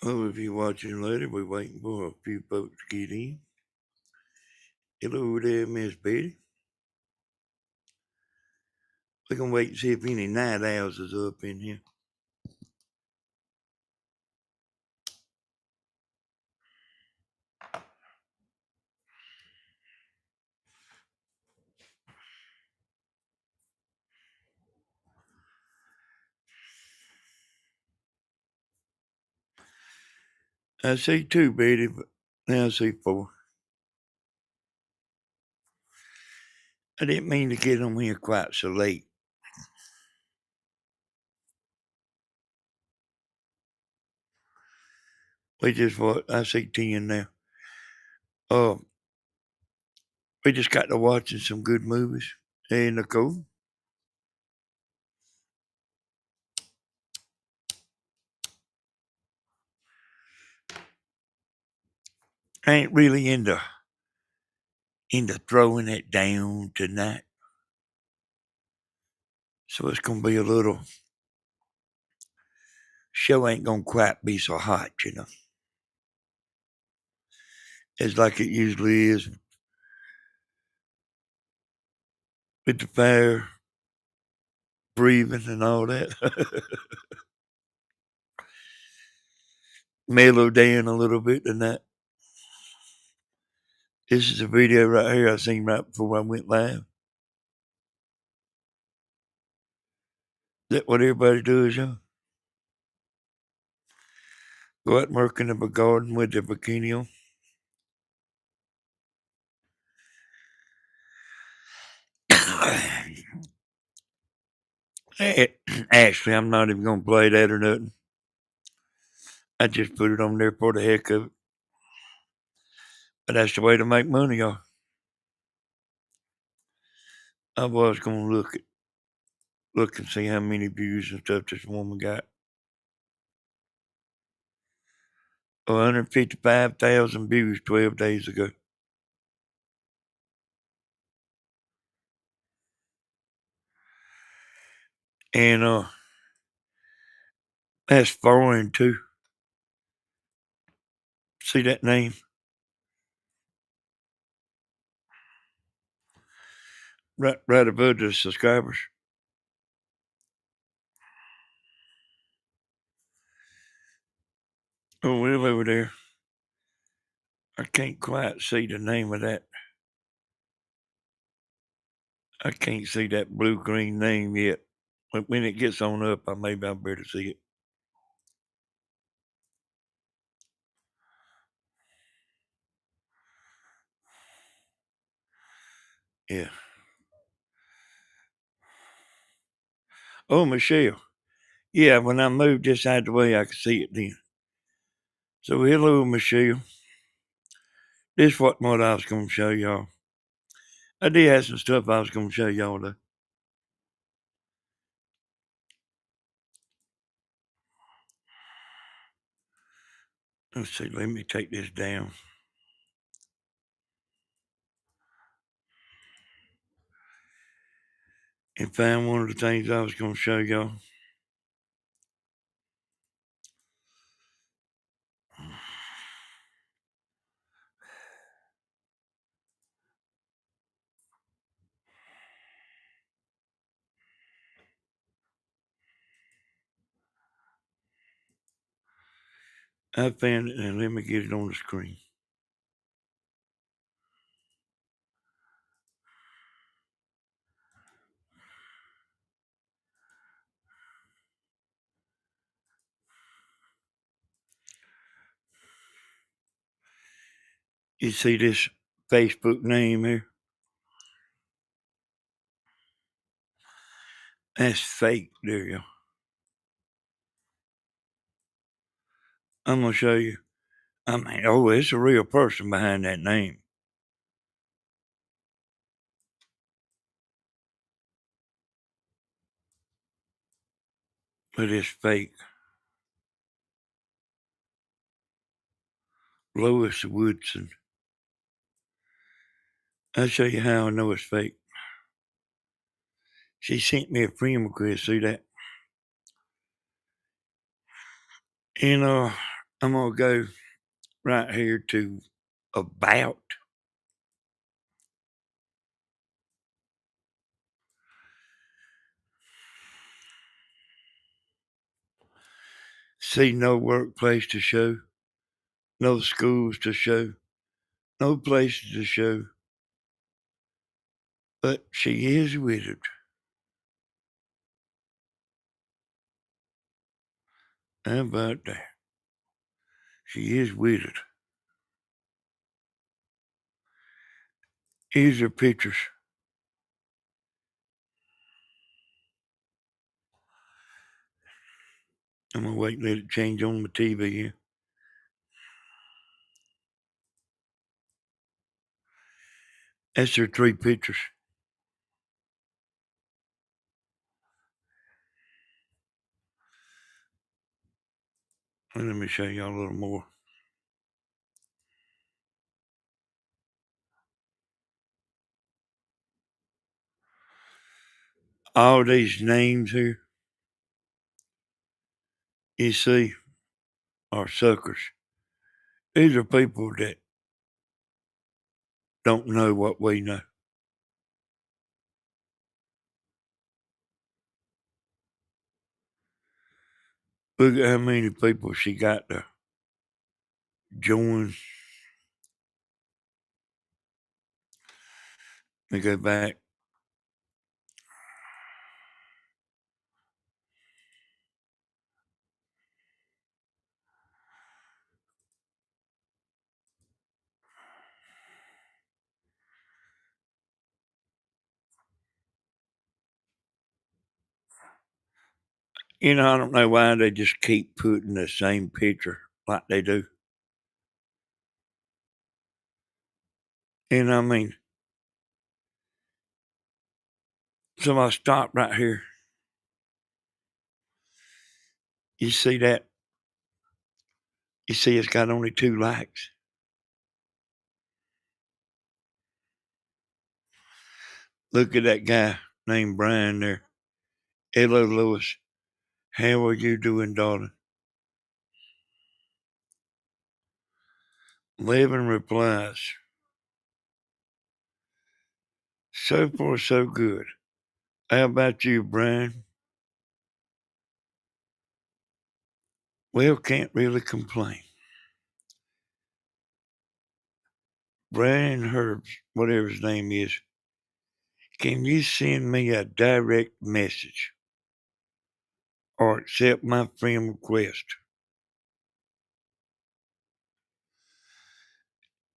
Oh, if you're watching later, we're waiting for a few folks to get in. Hello there, Miss Betty. We're going to wait and see if any night owls is up in here. I see two, Betty, but now I see four. I didn't mean to get on here quite so late. We just what I see 10 now. Oh, we just got to watching some good movies. Hey, Nicole. I ain't really into throwing it down tonight. So it's gonna be a little show ain't gonna quite be so hot, you know. It's like it usually is with the fire, breathing and all that. Mellow down a little bit tonight. This is a video right here I seen right before I went live. That what everybody does, y'all? Go out and work in the garden with their bikini on. Actually, I'm not even gonna play that or nothing. I just put it on there for the heck of it. But that's the way to make money, y'all. I was gonna look and see how many views and stuff this woman got. 155,000 views 12 days ago. And that's foreign too. See that name? Right above the subscribers. Oh, well, over there. I can't quite see the name of that. I can't see that blue-green name yet. But when it gets on up, maybe I'll better see it. Yeah. Oh, Michelle. Yeah, when I moved this out of the way, I could see it then. So, hello, Michelle. This wasn't what I was going to show y'all. I did have some stuff I was going to show y'all, though. Let's see. Let me take this down. And find one of the things I was going to show y'all. I found it, and let me get it on the screen. You see this Facebook name here? That's fake. There you go. I'm going to show you. I mean, oh, it's a real person behind that name. But it's fake. Lois Woodson. I'll show you how I know it's fake. She sent me a friend request. See that? And I'm going to go right here to about. See no workplace to show, no schools to show, no places to show. But she is widowed. How about that? She is widowed. Here's her pictures. I'm going to wait and let it change on the TV here. That's her 3 pictures. And let me show y'all a little more. All these names here, you see, are suckers. These are people that don't know what we know. Look at how many people she got to join. Let me go back. You know, I don't know why they just keep putting the same picture like they do. And I mean, so I stop right here. You see that? You see it's got only 2 likes. Look at that guy named Brian there. Hello, Lewis. How are you doing, darling? 11 replies. So far, so good. How about you, Brian? Well, can't really complain. Brian Herbs, whatever his name is, can you send me a direct message or accept my friend request?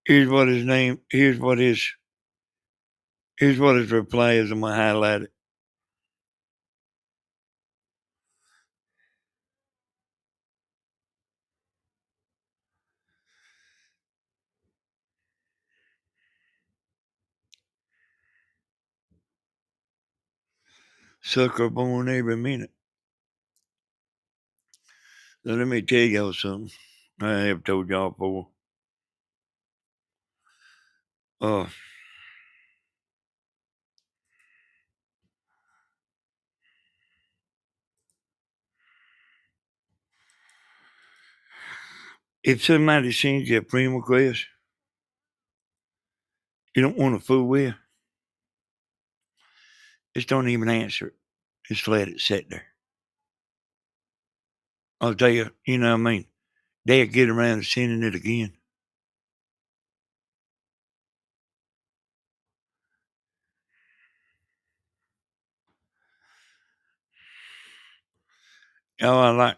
Here's what his name, here's what his reply is. I'm going to highlight it. Sucker born every minute. So let me tell y'all something. I have told y'all before. Uh, if somebody sends you a friend request, you don't want to fool with, just don't even answer it. Just let it sit there. I'll tell you, you know what I mean? They'll get around to sending it again. All I like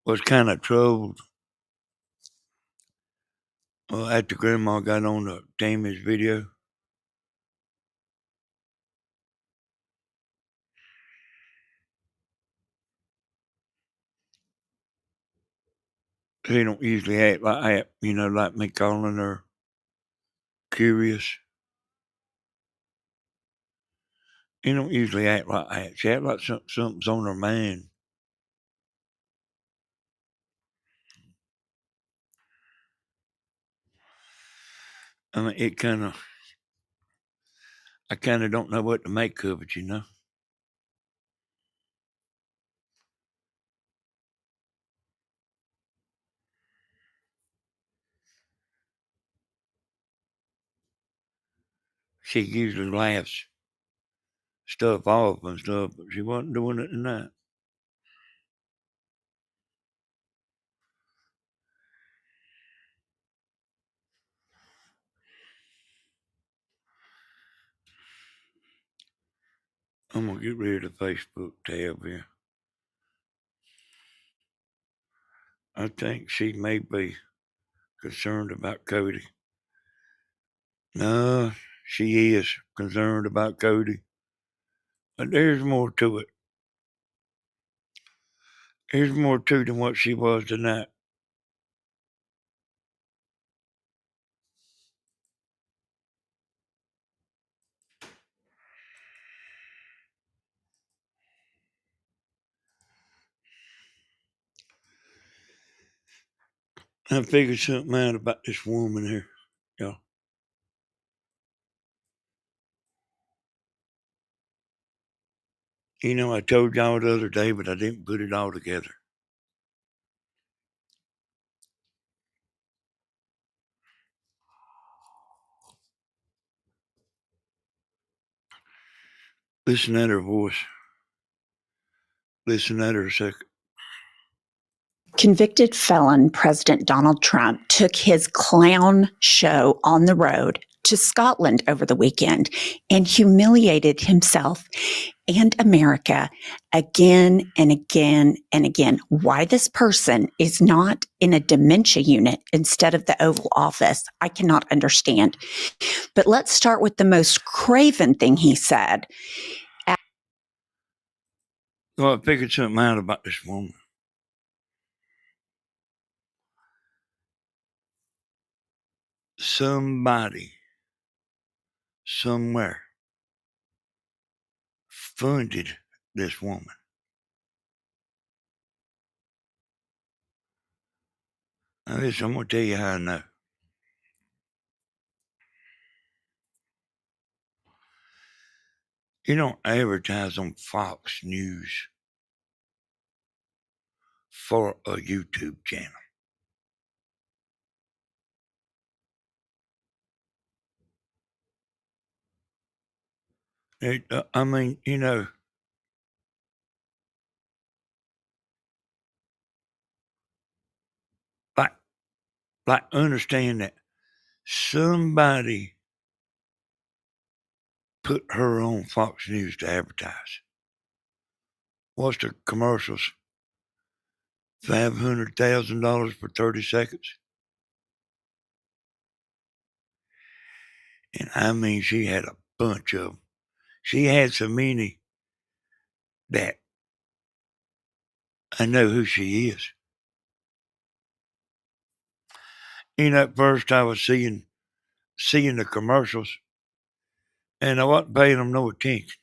was kind of troubled after Grandma got on the Tammy's video. They don't usually act like that, you know, like me calling her curious. They don't usually act like that. She act like something's on her mind. I mean, I kind of don't know what to make of it, you know. She usually laughs stuff off and stuff, but she wasn't doing it tonight. I'm gonna get rid of the Facebook tab here. I think she may be concerned about Cody. No, she is concerned about Cody. But there's more to it. There's more to it than what she was tonight. I figured something out about this woman here, y'all. You know, I told y'all the other day, but I didn't put it all together. Listen at her voice. Listen at her a second. Convicted felon President Donald Trump took his clown show on the road to Scotland over the weekend and humiliated himself and America again and again and again. Why this person is not in a dementia unit instead of the Oval Office, I cannot understand. But let's start with the most craven thing he said. Well, I figured something out about this woman. Somebody, somewhere, funded this woman. Now, listen, I'm going to tell you how I know. You don't advertise on Fox News for a YouTube channel. I mean, you know, like understand that somebody put her on Fox News to advertise. What's the commercials? $500,000 for 30 seconds. And I mean, she had a bunch of them. She had so many that I know who she is. You know, at first I was seeing the commercials, and I wasn't paying them no attention.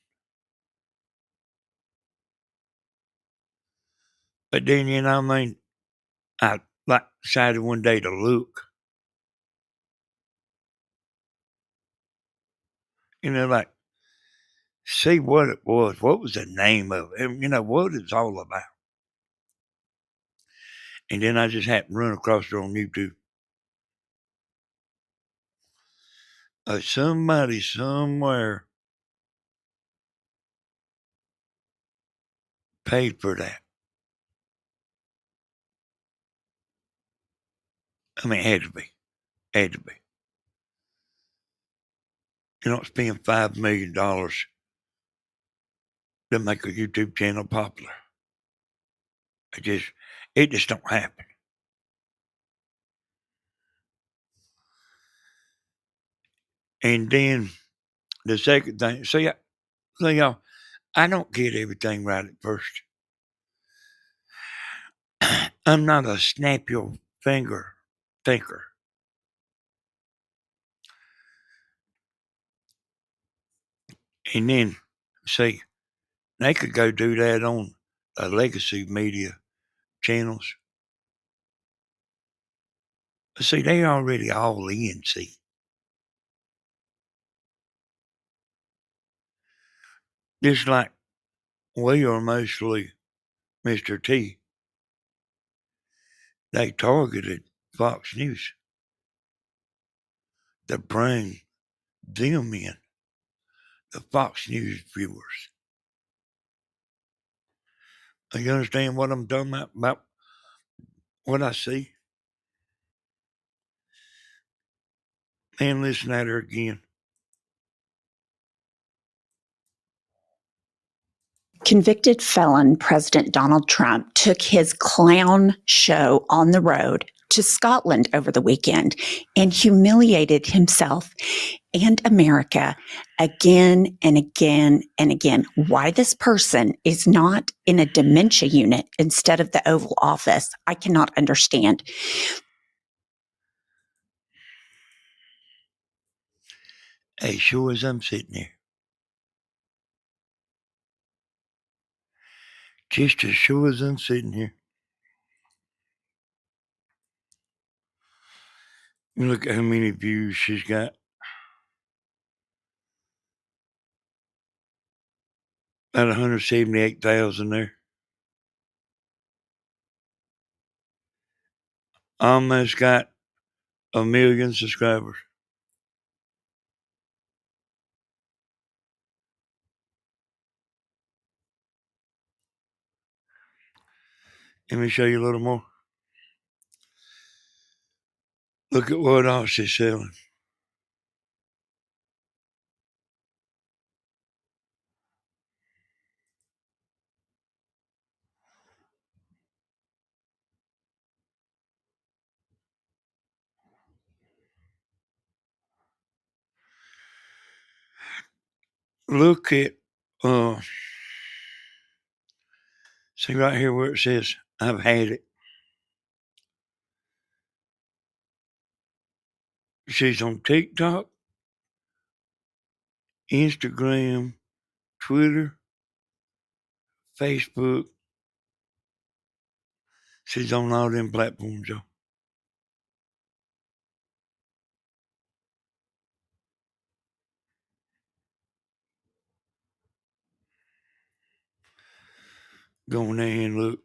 But then, you know, I mean, I like decided one day to look. You know, like see what it was. What was the name of it? And, you know, what it's all about. And then I just happened to run across it on YouTube. Somebody somewhere paid for that. I mean, it had to be. Had to be. You don't spend $5 million to make a YouTube channel popular. It just don't happen. And then the second thing, see, y'all, I don't get everything right at first. I'm not a snap your finger thinker. And then, see, they could go do that on legacy media channels. See, they already all in, see. Just like we are mostly Mr. T, they targeted Fox News to bring them in. the Fox News viewers. You understand what I'm talking about what I see? And listen at her again. Convicted felon President Donald Trump took his clown show on the road to Scotland over the weekend and humiliated himself and America again and again and again. Why this person is not in a dementia unit instead of the Oval Office, I cannot understand. As sure as I'm sitting there. Just as sure as I'm sitting here. Look at how many views she's got. About 178,000 there. Almost got 1 million subscribers. Let me show you a little more. Look at what else she's selling. Look at, see right here where it says, I've had it. She's on TikTok, Instagram, Twitter, Facebook. She's on all them platforms, y'all. Go in there and look.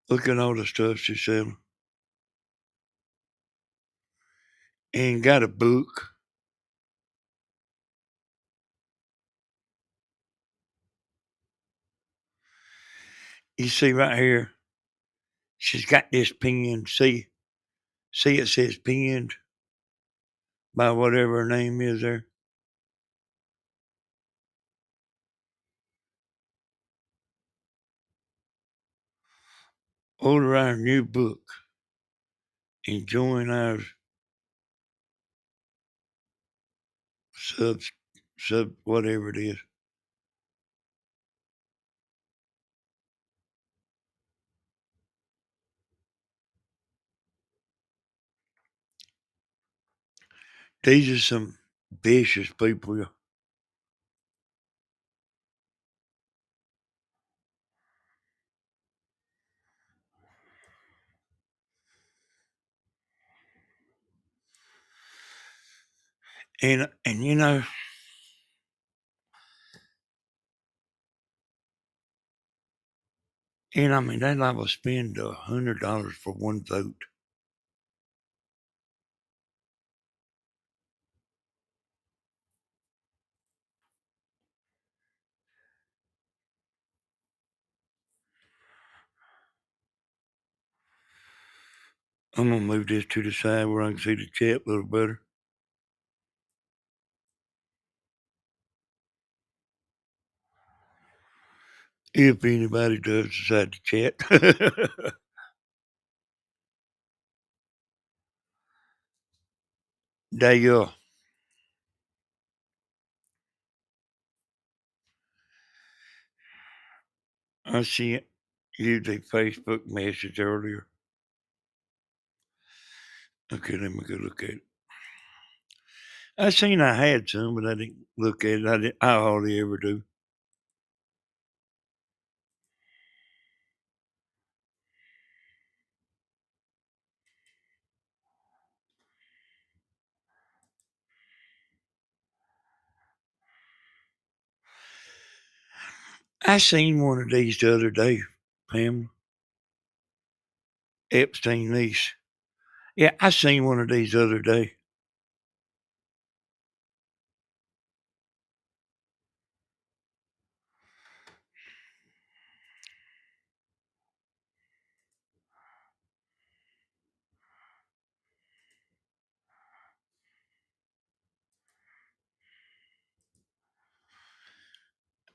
Look at all the stuff she's selling. And got a book. You see right here, she's got this pinned. See it says pinned by whatever her name is there. Order our new book and join our sub whatever it is. These are some vicious people. And you know, and I mean they liable to spend $100 for one vote. I'm gonna move this to the side where I can see the chat a little better. If anybody does decide to chat. There you go. I see it. Used a Facebook message earlier. Okay, let me go look at it. I seen I had some, but I didn't look at it. I hardly ever do. I seen one of these the other day, Pam. Epstein niece. Yeah, I seen one of these the other day.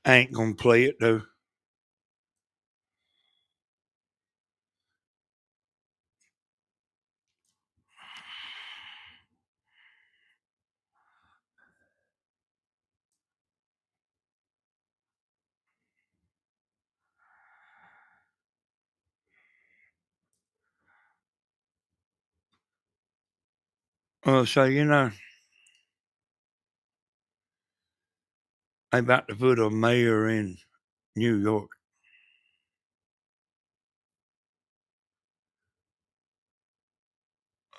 I ain't gonna play it though. So they about to put a mayor in New York.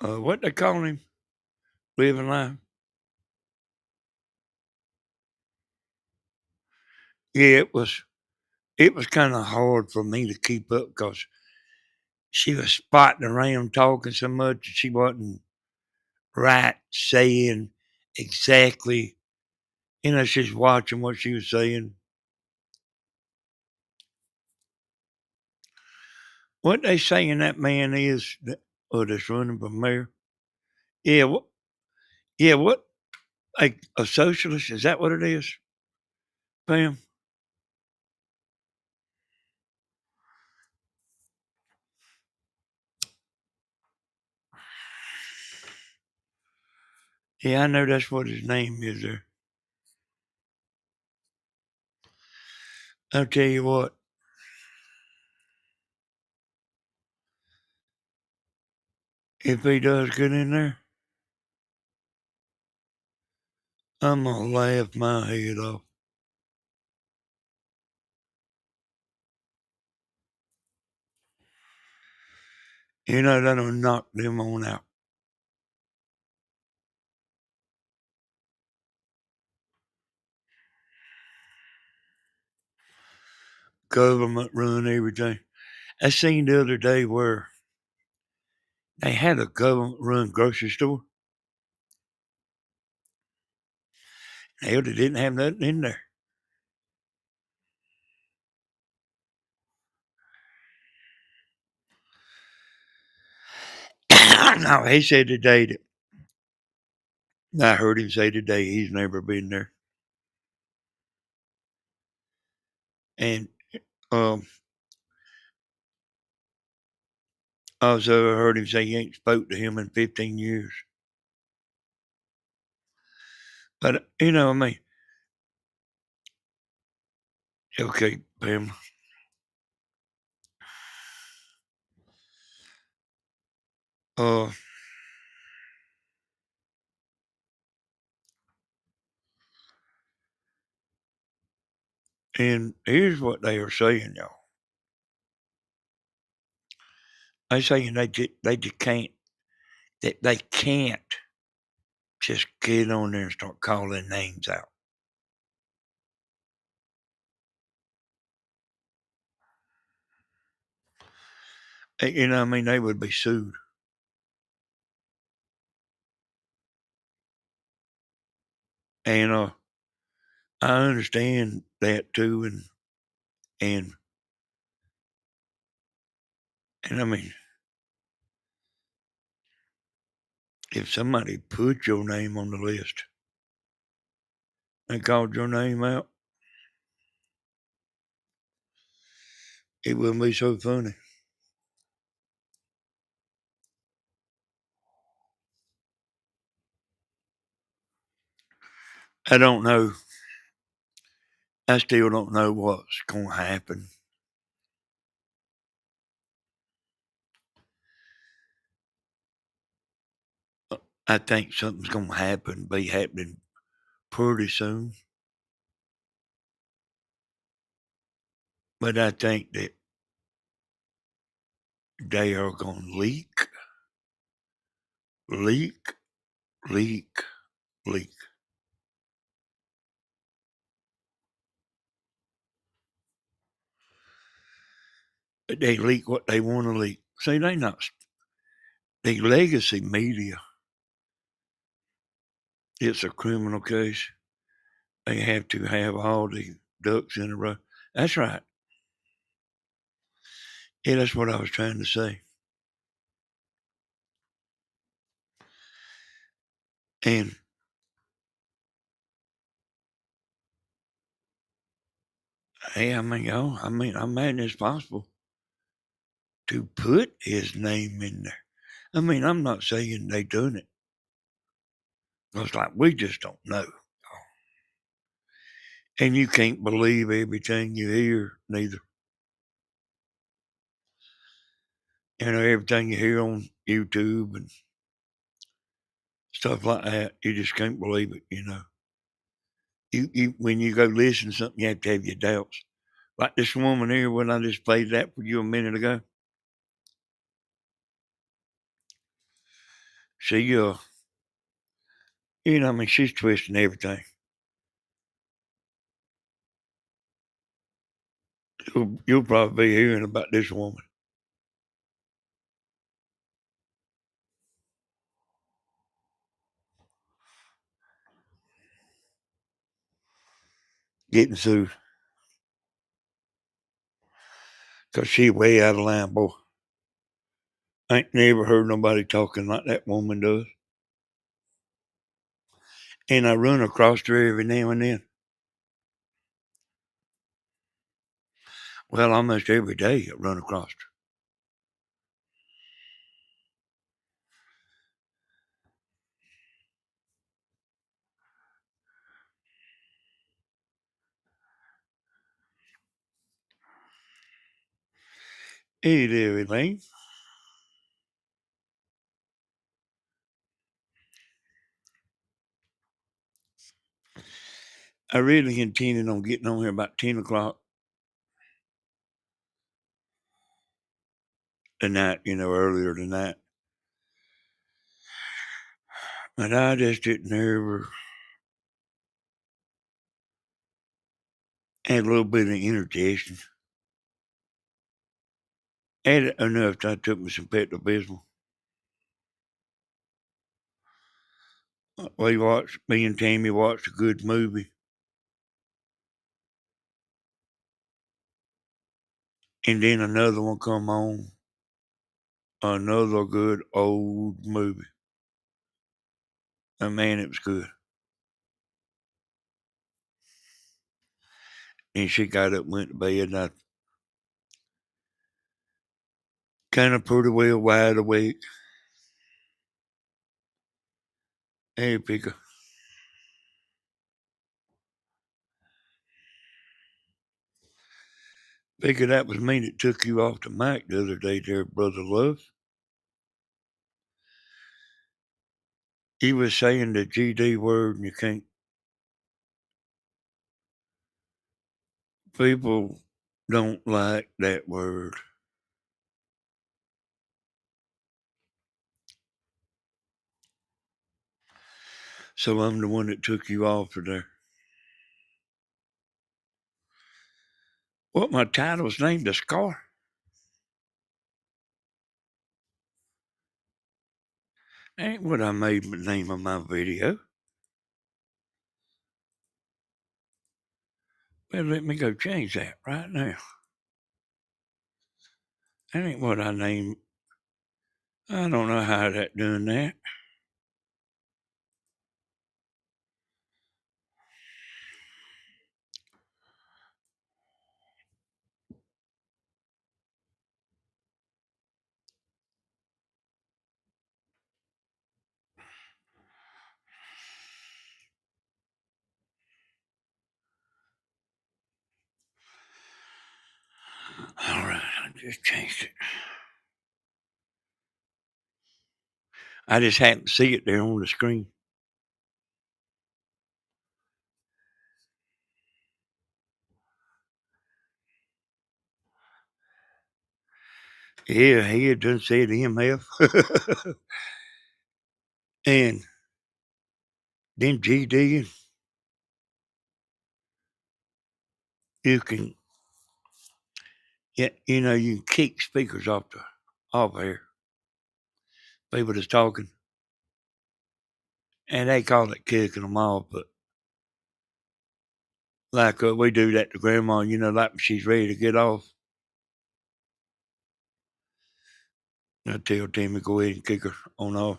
What they call him? Living life. Yeah, it was. It was kind of hard for me to keep up because she was spotting around talking so much that she wasn't right saying exactly. She's watching what she was saying. What they saying that man is that's running for mayor? Yeah, what? Yeah, what? Like a socialist? Is that what it is, Pam? Yeah, I know that's what his name is there. I'll tell you what, if he does get in there, I'm gonna laugh my head off. That'll knock them on out. Government run everything. I seen the other day where they had a government run grocery store. Hell, they didn't have nothing in there. No, he said today that I heard him say today he's never been there. And um, also I heard him say he ain't spoke to him in 15 years. But I mean, okay, Pam. Uh, and here's what they are saying, y'all. They saying they just can't that they can't just get on there and start calling names out. I mean, they would be sued. And I understand that too, and and I mean, if somebody put your name on the list and called your name out, it wouldn't be so funny. I don't know. I still don't know what's going to happen. I think something's going to happen, be happening pretty soon. But I think that they are going to leak, leak, leak, leak. They leak what they want to leak. See, they not the legacy media. It's a criminal case. They have to have all the ducks in a row. That's right. Yeah, that's what I was trying to say. And Hey, I mean, I imagine it's possible to put his name in there. I mean, I'm not saying they done it. It's like we just don't know. And you can't believe everything you hear, neither. You know, everything you hear on YouTube and stuff like that, you just can't believe it, you know. You when you go listen to something, you have to have your doubts. Like this woman here, when I just played that for you a minute ago, she, you know, I mean, she's twisting everything. You'll probably be hearing about this woman. Getting sued. Because she way out of line, boy. I ain't never heard nobody talking like that woman does. And I run across her every now and then. Well, almost every day I run across her. Hey there, Elaine. I really intended on getting on here about 10 o'clock tonight, you know, earlier tonight. But I just didn't ever had a little bit of indigestion. Had enough that I took me some Pepto-Bismol. Me and Tammy watched a good movie. And then another one come on. Another good old movie. And man, it was good. And she got up and went to bed, and I kind of pretty well wide awake. Hey, Pika. Pika, that was me that took you off the mic the other day there, Brother Love. You was saying the GD word and you can't. People don't like that word. So I'm the one that took you off of there. What my title's named a scar? Ain't what I made the name of my video. Well, let me go change that right now. That ain't what I named. I don't know how that done that. All right, I just changed it. I just happened to see it there on the screen. Yeah, he had done said MF. And then GD, you can, yeah, you know, you can kick speakers off there. People that's talking. And they call it kicking them off, but like we do that to grandma, you know, like when she's ready to get off. I tell Tammy go ahead and kick her on off.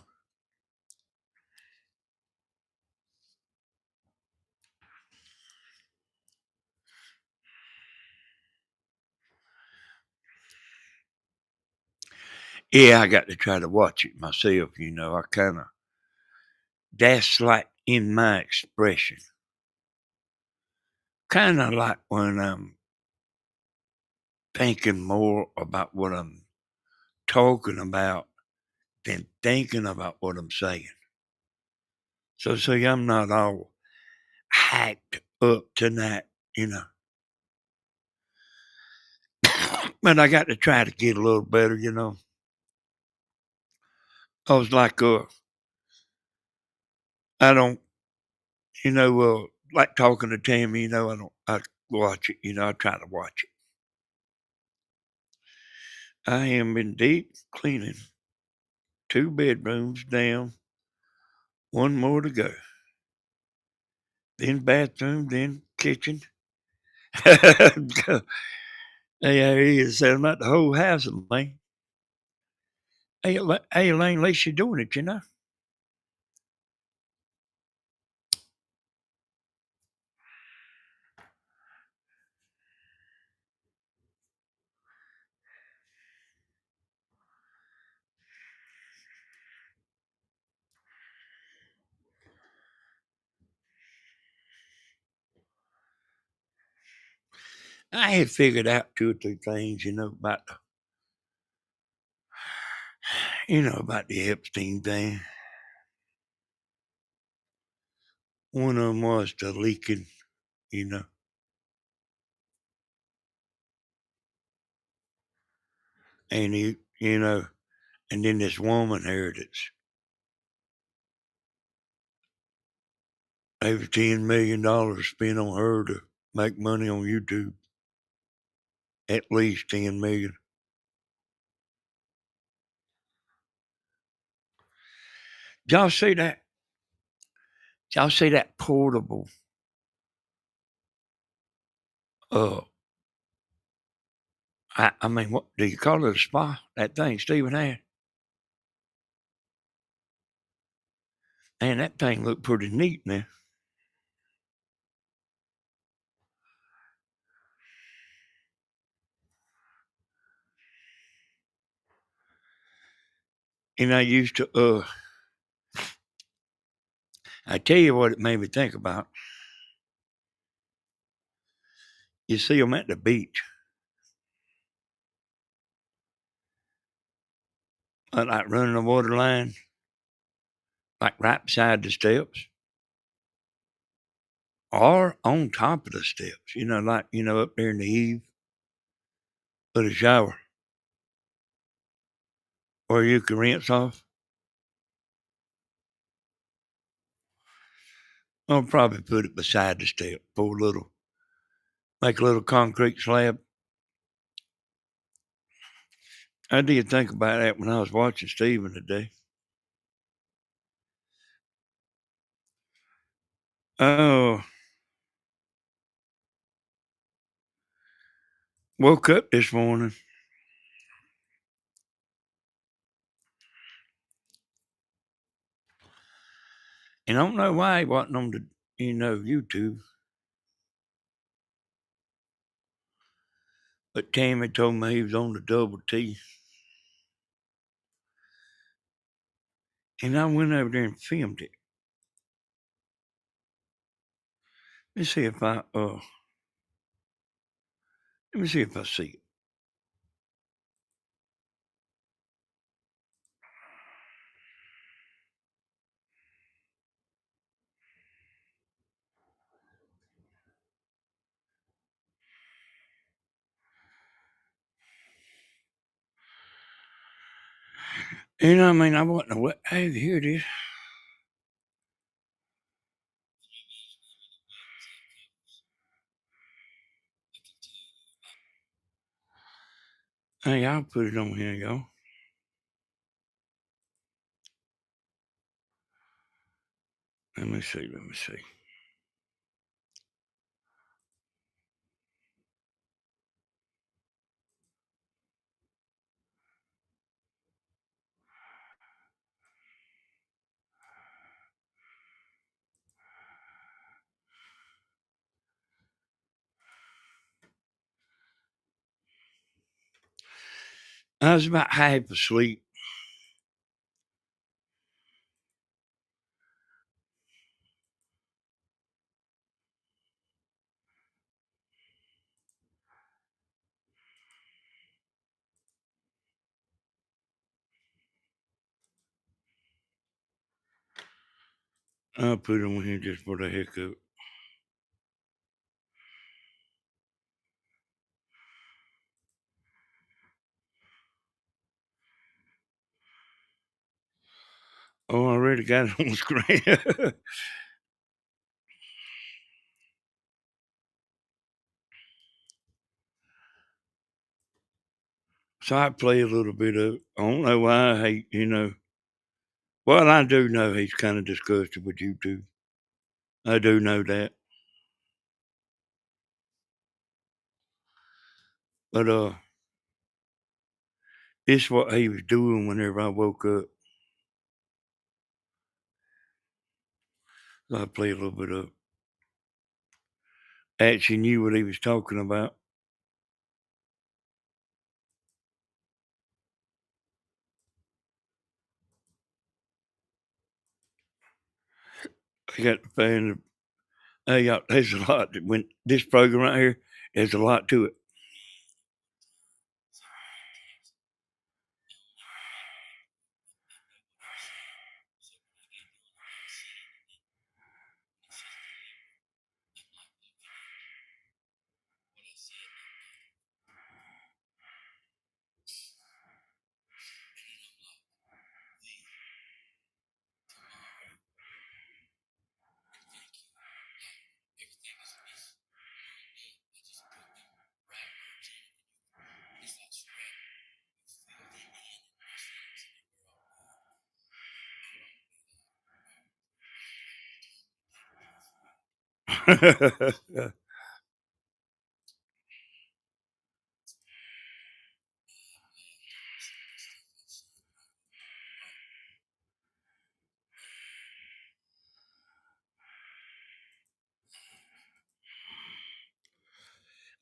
Yeah, I got to try to watch it myself. I kind of, that's like in my expression. Kind of like when I'm thinking more about what I'm talking about than thinking about what I'm saying. So, see, I'm not all hacked up tonight. But I got to try to get a little better. I was like, I don't, like talking to Tammy, I watch it, I try to watch it. I am indeed cleaning 2 bedrooms down, 1 more to go. Then bathroom, then kitchen. There he is, selling out the whole house, Elaine. Hey, Elaine, at least you're doing it. I had figured out 2 or 3 things, about the Epstein thing. One of them was the leaking, you know. And and then this woman here that's over $10 million spent on her to make money on YouTube. At least 10 million. Y'all see that? Y'all see that portable uh I mean, what do you call it, a spa? That thing Stephen had. Man, that thing looked pretty neat now. And I used to I tell you what it made me think about. You see them at the beach, like running the water line, like right beside the steps, or on top of the steps, like, up there in the eave of the shower where you can rinse off. I'll probably put it beside the step, make a little concrete slab. I did think about that when I was watching Steven today. Oh, woke up this morning and I don't know why he wasn't on YouTube. But Tammy told me he was on the double T. And I went over there and filmed it. Let me see if I see it. I mean, I wasn't aware. Hey, here it is. Hey, I'll put it on here, y'all. Let me see. I was about half asleep. I'll put them here just for the heck of it. Oh, I already got it on the screen. So I play a little bit of it. I don't know why I hate, Well, I do know he's kind of disgusted with YouTube. I do know that. But this what he was doing whenever I woke up. So I play a little bit of it. Actually knew what he was talking about. I got the fan. There's a lot that went this program right here. There's a lot to it.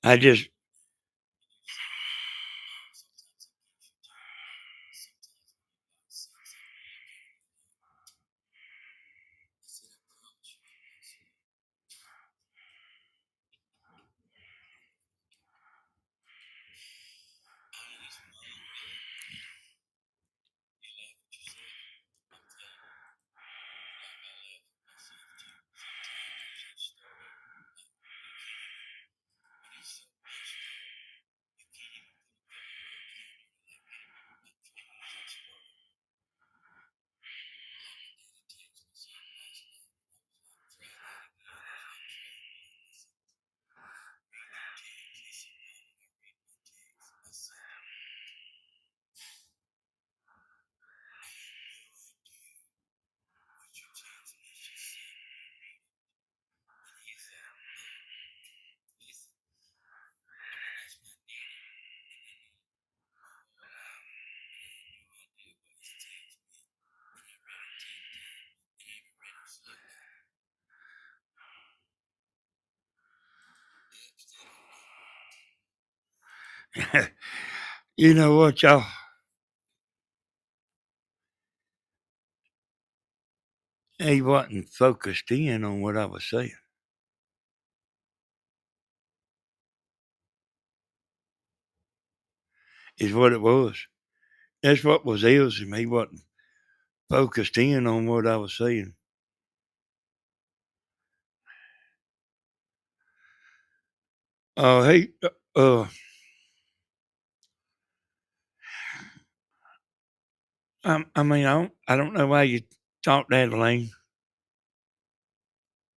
I just you know what, y'all? He wasn't focused in on what I was saying. Is what it was. That's what was ails him. He wasn't focused in on what I was saying. Hey, I don't know why you thought that, Elaine.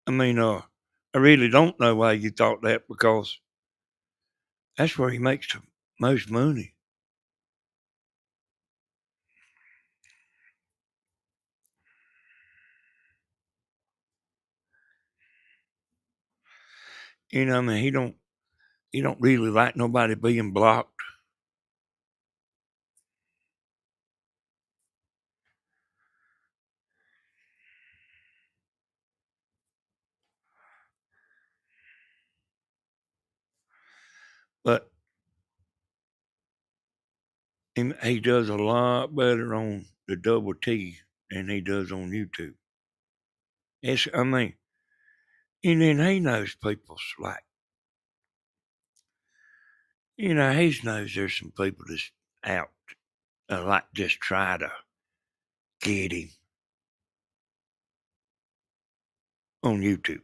I really don't know why you thought that because that's where he makes the most money. He don't really like nobody being blocked. But He does a lot better on the double T than he does on YouTube. I mean, and then he knows people's like, he knows there's some people that's out like just try to get him on YouTube.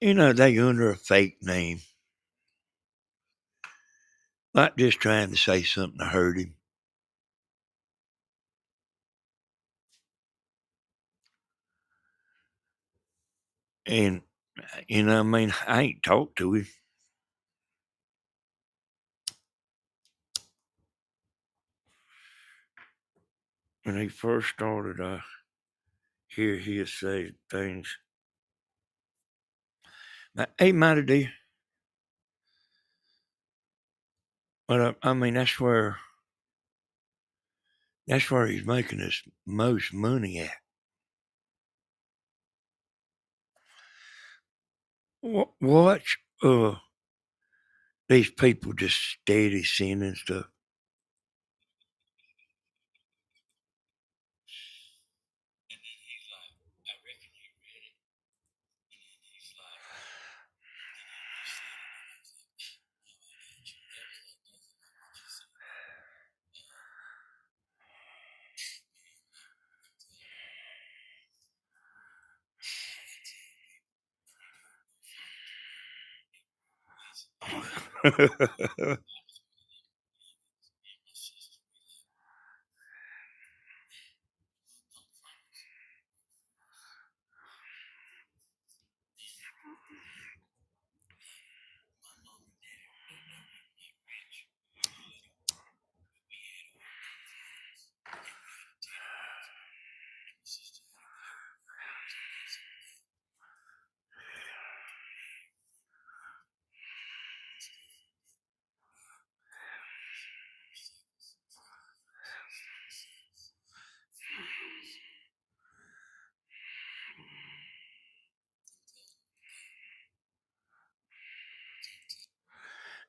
They under a fake name, like just trying to say something to hurt him. And, I ain't talked to him. When he first started, I hear he say things. Now, he might have did. But, that's where he's making his most money at. Watch these people just steady sending stuff.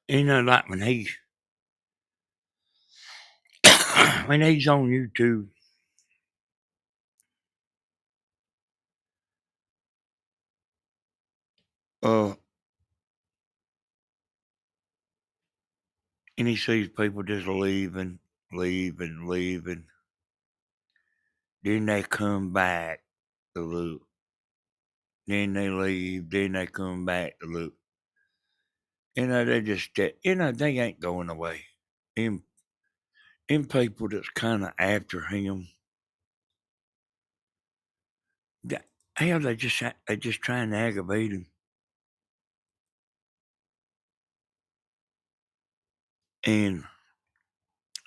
Like when he's on YouTube, uh, and he sees people just leaving. Then they come back to look. Then they leave. Then they come back to look. They just, they ain't going away. Them, them people that's kind of after him, hell, they just trying to aggravate him. And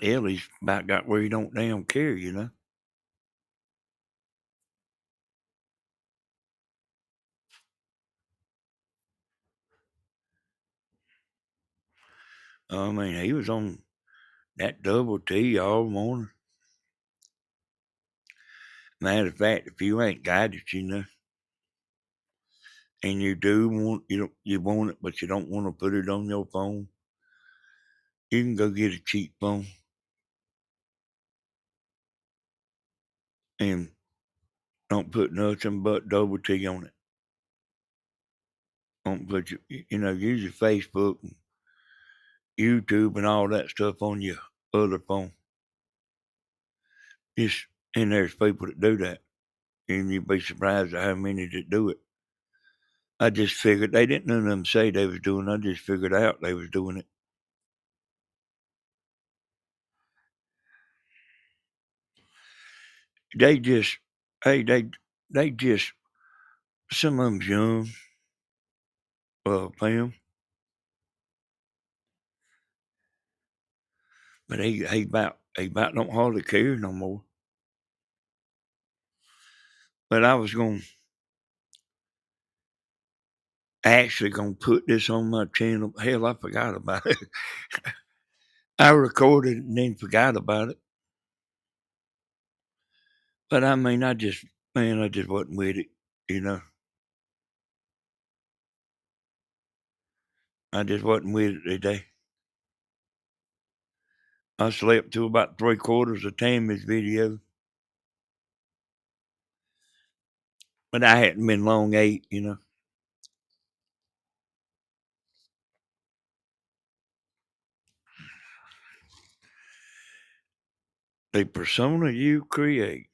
hell, he's about got where he don't damn care. He was on that double T all morning. Matter of fact, if you ain't got it, and you do want you want it, but you don't want to put it on your phone, you can go get a cheap phone and don't put nothing but double T on it. Don't put use your Facebook and YouTube and all that stuff on your other phone. Just and there's people that do that, and you'd be surprised at how many that do it. I just figured they didn't none of them say they was doing it. I just figured out they was doing it. They just, hey, they just, some of them's young, Pam, but he about don't hardly care no more. But I was actually gonna put this on my channel. Hell, I forgot about it. I recorded and then forgot about it. But I just wasn't with it, you know. I just wasn't with it today. I slept through about 3/4 of Tammy's video. But I hadn't been long ate, you know. The persona you create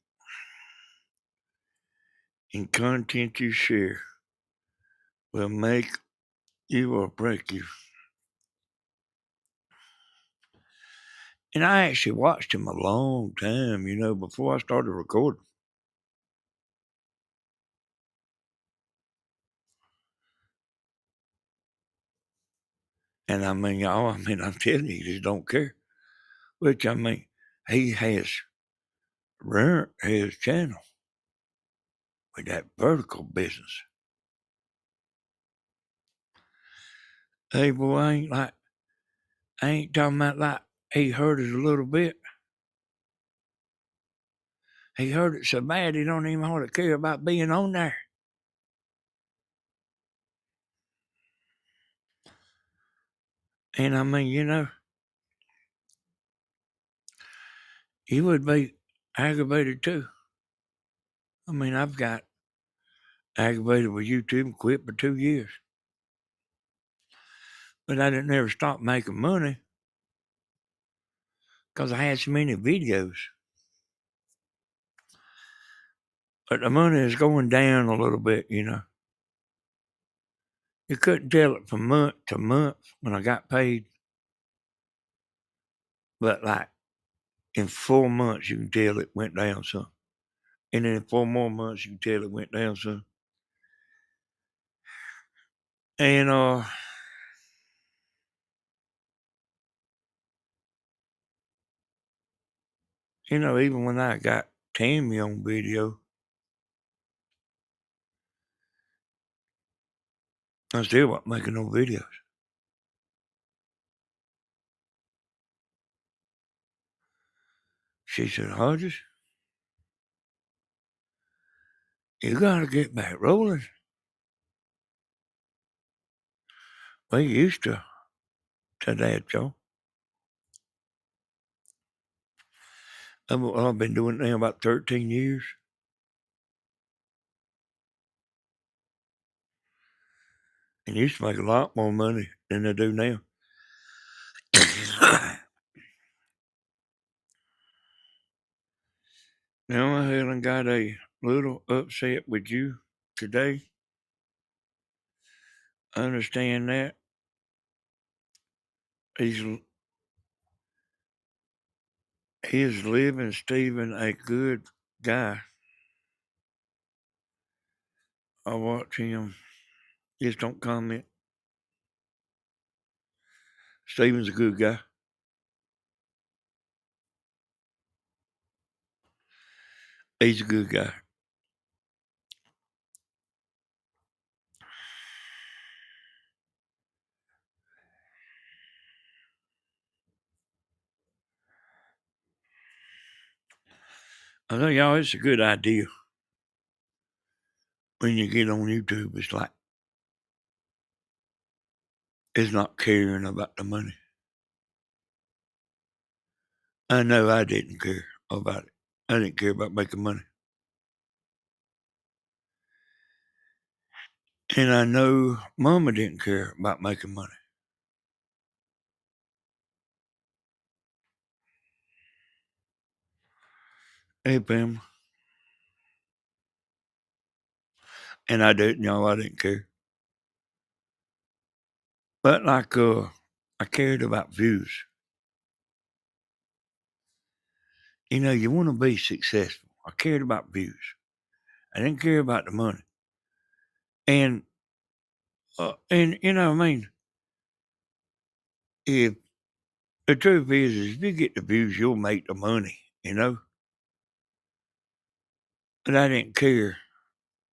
and content you share will make you or break you. And I actually watched him a long time, you know, before I started recording. And I mean, y'all, I'm telling you, he just don't care. Which, I mean, he has ruined his channel with that vertical business. Hey, boy, I ain't talking about like he hurt us a little bit. He hurt it so bad he don't even hardly care about being on there. And I mean, you know, he would be aggravated too. I mean, I've got aggravated with YouTube and quit for 2 years. But I didn't ever stop making money because I had so many videos. But the money is going down a little bit, you know. You couldn't tell it from month to month when I got paid. But like in 4 months, you can tell it went down some. And then in 4 more months, you can tell it went down some. And, you know, even when I got Tammy on video, I still wasn't making no videos. She said, Hodges, you gotta get back rolling. We used to that, Joe. I've been doing it now about 13 years. And used to make a lot more money than I do now. Now I haven't got a little upset with you today. I understand that. He's living Stephen a good guy. I watch him. Just don't comment. Stephen's a good guy. He's a good guy. I know y'all, it's a good idea. When you get on YouTube, it's like it's not caring about the money. I know I didn't care about it. I didn't care about making money. And I know Mama didn't care about making money. Hey, Pam. And I didn't, y'all, I didn't care. But like, I cared about views. You know, you want to be successful. I cared about views. I didn't care about the money. And you know, I mean, if the truth is if you get the views, you'll make the money, you know? But I didn't care.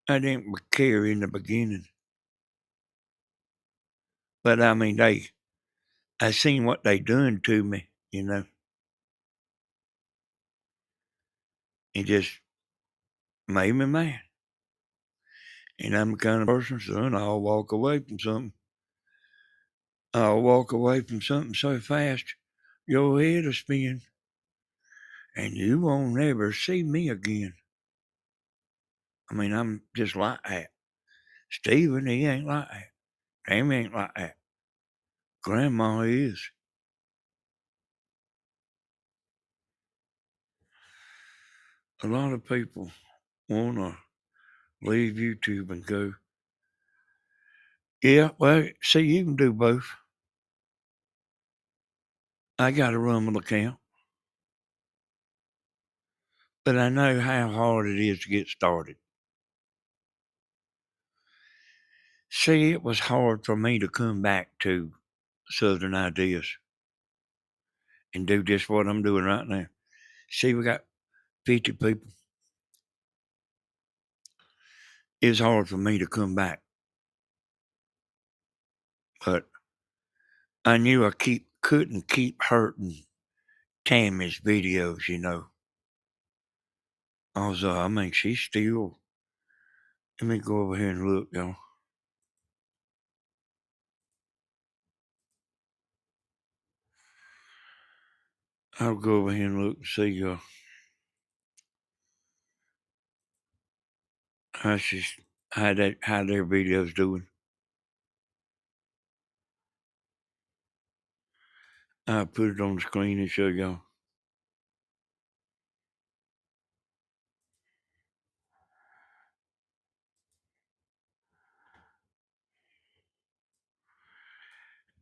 I didn't care in the beginning. But I mean, I seen what they done to me, you know? It just made me mad. And I'm the kind of person, son, I'll walk away from something I'll walk away from something so fast, your head'll spin, and you won't ever see me again. I mean, I'm just like that. Stephen, he ain't like that. Tammy ain't like that. Grandma is. A lot of people want to leave YouTube and go, yeah, well, see, you can do both. I got a Rumble account, but I know how hard it is to get started. See, it was hard for me to come back to Southern Ideas and do just what I'm doing right now. See, we got 50 people. It's hard for me to come back, but I knew I couldn't keep hurting Tammy's videos, you know. I mean, she's still. Let me go over here and look, y'all. I'll go over here and look and see how their videos doing. I'll put it on the screen and show y'all.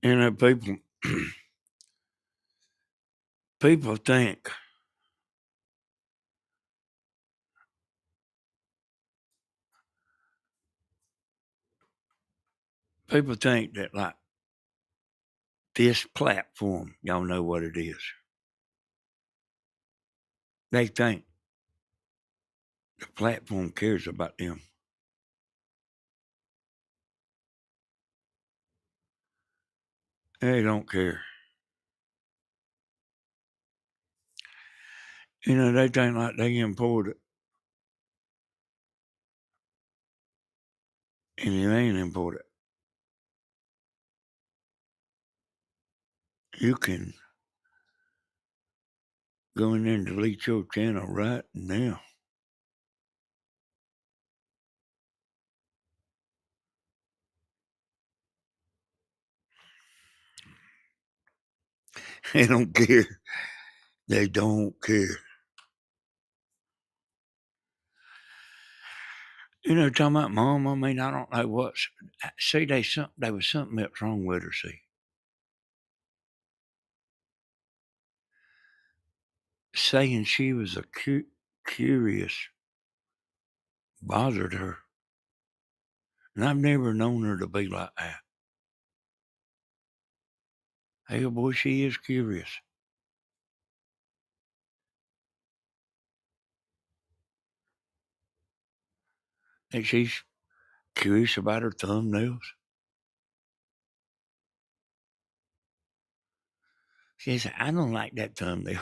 And people think that like this platform, y'all know what it is. They think the platform cares about them. They don't care. You know, they think like they important, and it ain't important. You can go in there and delete your channel right now. They don't care. They don't care. You know, talking about mom, I mean, I don't know what's. See, there was something else wrong with her, see. Saying she was curious bothered her. And I've never known her to be like that. Hey, boy, she is curious. And she's curious about her thumbnails. She said, I don't like that thumbnail.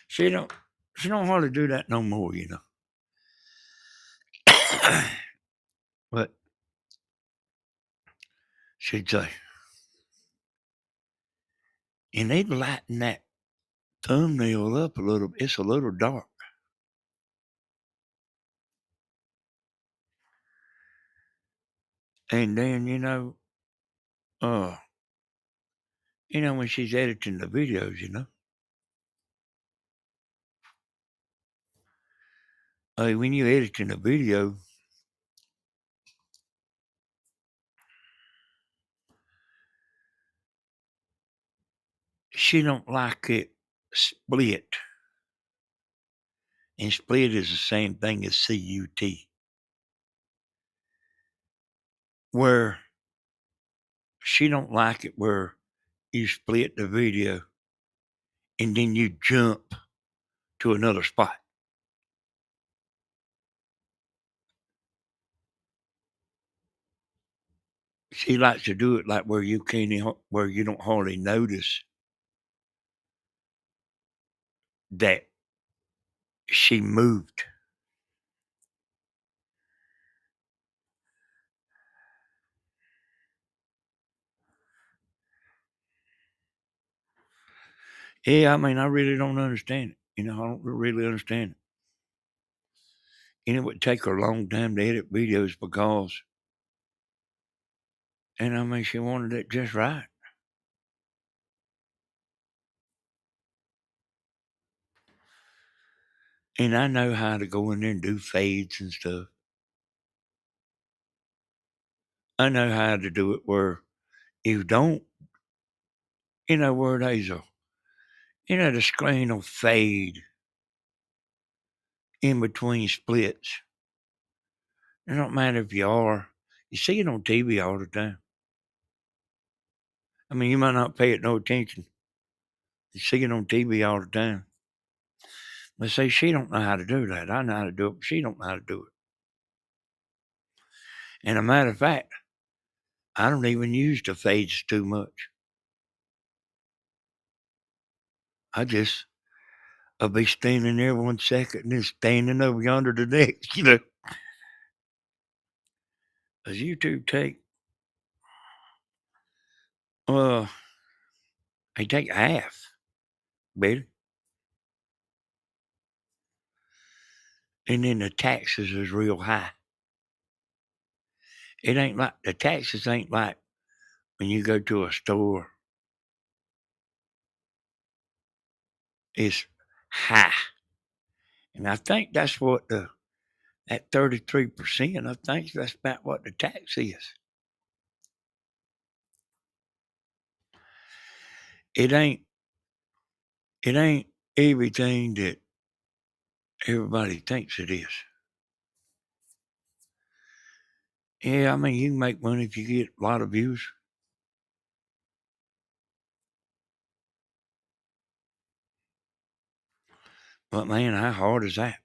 she don't she don't hardly do that no more, you know. But she'd say, and they'd lighten that thumbnail up a little. It's a little dark. And then, uh, when she's editing the videos, when you're editing a video, she don't like it split. And split is the same thing as CUT. Where she don't like it where you split the video and then you jump to another spot. She likes to do it like where where you don't hardly notice that she moved. Yeah, I mean, I really don't understand it. I don't really understand it. And it would take her a long time to edit videos because, and I mean, she wanted it just right. And I know how to go in there and do fades and stuff. I know how to do it where you don't, where there's the screen will fade in between splits. It don't matter if you are. You see it on TV all the time. I mean, you might not pay it no attention. You see it on TV all the time. But say she don't know how to do that. I know how to do it, but she don't know how to do it. And a matter of fact, I don't even use the fades too much. I'll be standing there 1 second and then standing over yonder the next, As YouTube take, uh, they take half, baby. And then the taxes is real high. It ain't like, the taxes ain't like when you go to a store. It's high. And I think that's what that 33%, I think that's about what the tax is. It ain't it ain't everything that everybody thinks it is. Yeah, I mean, you can make money if you get a lot of views. But man, how hard is that?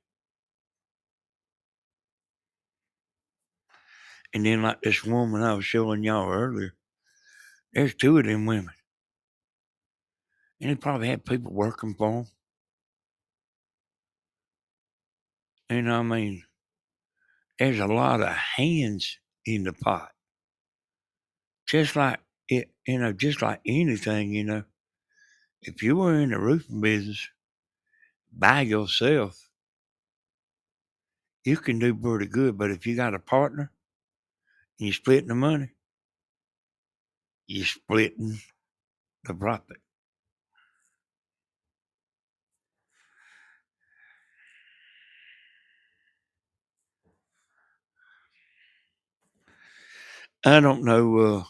And then like this woman I was showing y'all earlier, there's 2 of them women. And they probably had people working for them. And I mean, there's a lot of hands in the pot. Just like just like anything, if you were in the roofing business by yourself, you can do pretty good. But if you got a partner and you're splitting the money, you're splitting the profit. I don't know,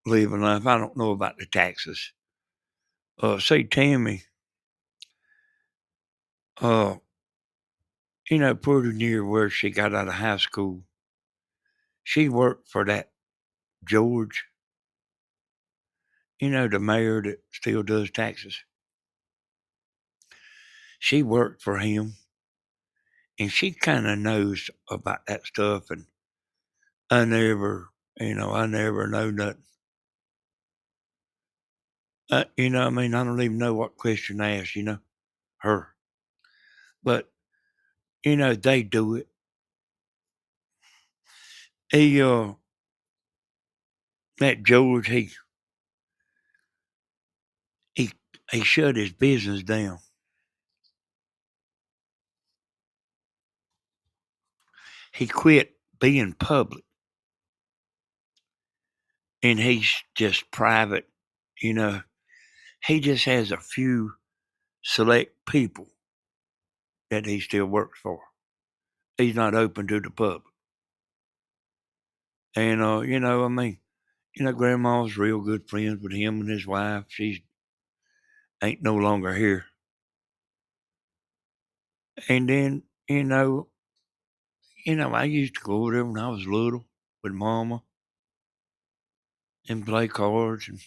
living life. I don't know about the taxes. Say Tammy, uh, pretty near where she got out of high school, she worked for that George, the mayor that still does taxes. She worked for him and she kind of knows about that stuff. And I never know nothing. I mean, I don't even know what question to ask, her. But, they do it. He, that George, he, he shut his business down. He quit being public and he's just private, you know. He just has a few select people that he still works for. He's not open to the public. And I mean, grandma's real good friends with him and his wife. She ain't no longer here. And then, I used to go over there when I was little with mama and play cards. And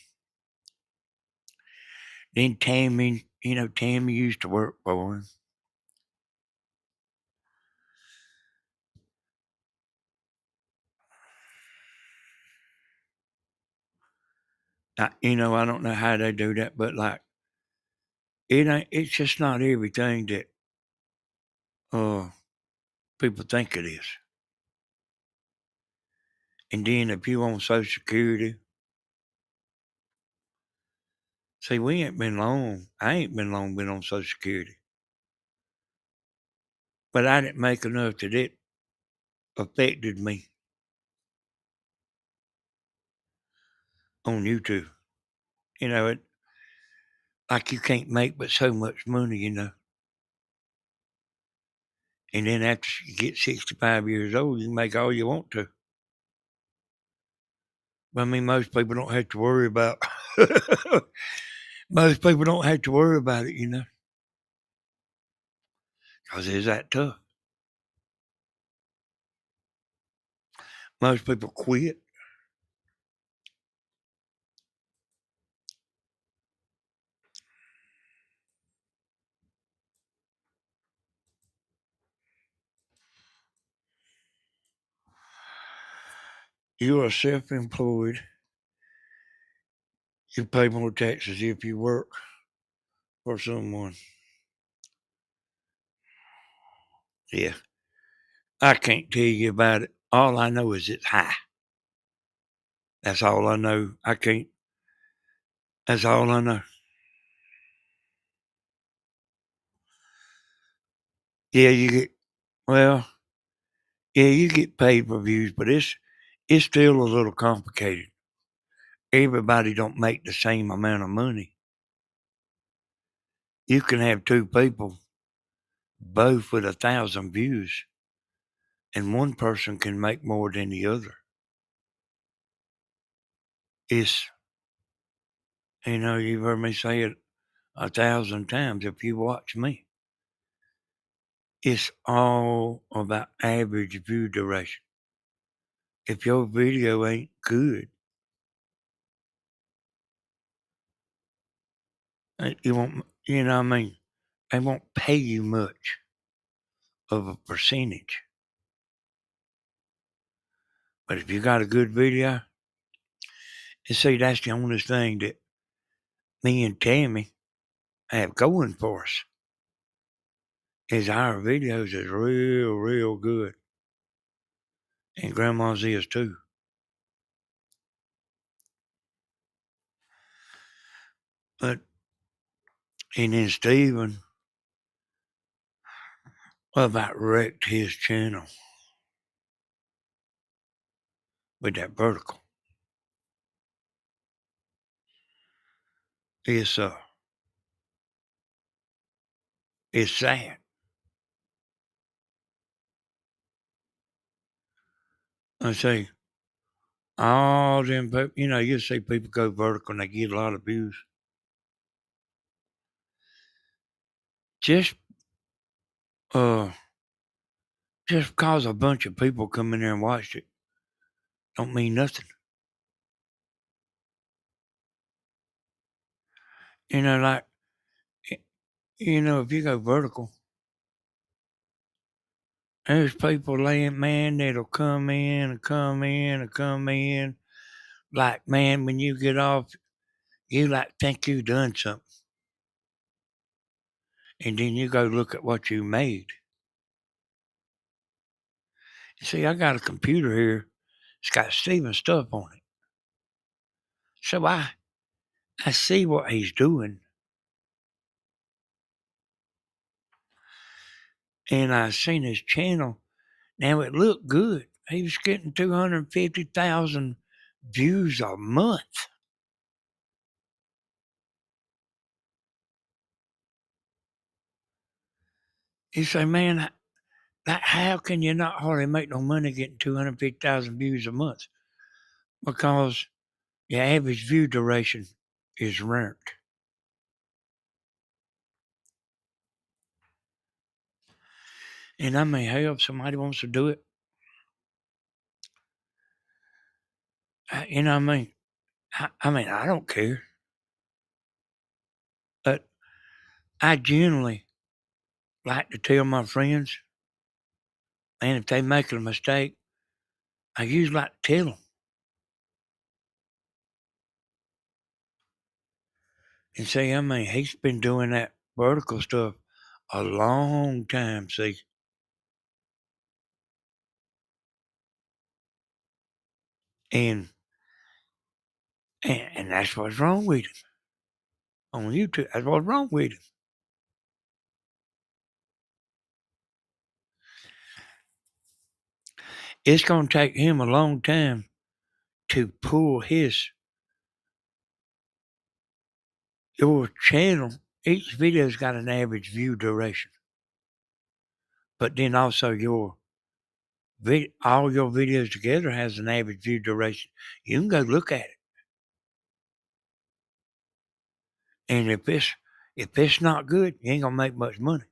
then Tammy used to work for him. I don't know how they do that, but like it's just not everything that uh people think it is. And then if you on Social Security, See, we ain't been long. I ain't been long been on Social Security. But I didn't make enough that it affected me on YouTube. You know, like you can't make but so much money, you know. And then after you get 65 years old, you can make all you want to. But I mean, most people don't have to worry about. Most people don't have to worry about it, you know, because it's that tough. Most people quit. You are self-employed. You pay more taxes if you work for someone. Yeah. I can't tell you about it. All I know is it's high. That's all I know. I can't. That's all I know. Yeah, you get well. Yeah, you get paid per views, but it's still a little complicated. Everybody don't make the same amount of money. You can have two people both with 1,000 views, and one person can make more than the other. It's you've heard me say it 1,000 times if you watch me. It's all about average view duration. If your video ain't good, you won't, you know what I mean? They won't pay you much of a percentage. But if you got a good video, and see, that's the only thing that me and Tammy have going for us is our videos is real, real good. And Grandma's is too. But, and then Steven about wrecked his channel with that vertical. It's, it's sad. I say, all them people, you see people go vertical and they get a lot of views. Just, uh, just because a bunch of people come in there and watched it don't mean nothing. Like, if you go vertical, there's people laying, man, that'll come in and come in and come in. Like, man, when you get off, you like think you done something. And then you go look at what you made. See, I got a computer here. It's got Steven's stuff on it. So I see what he's doing. And I seen his channel. Now it looked good. He was getting 250,000 views a month. You say, man, how can you not hardly make no money getting 250,000 views a month? Because your average view duration is ranked. And I mean, hell, if somebody wants to do it, you know what I mean? I mean, I don't care. But I generally like to tell my friends, and if they make a mistake, I usually like to tell them and say, I mean, he's been doing that vertical stuff a long time, see. And that's what's wrong with him. on YouTube. That's what's wrong with him. It's going to take him a long time to pull your channel. Each video's got an average view duration, but then also all your videos together has an average view duration. You can go look at it, and if it's not good, you ain't gonna make much money.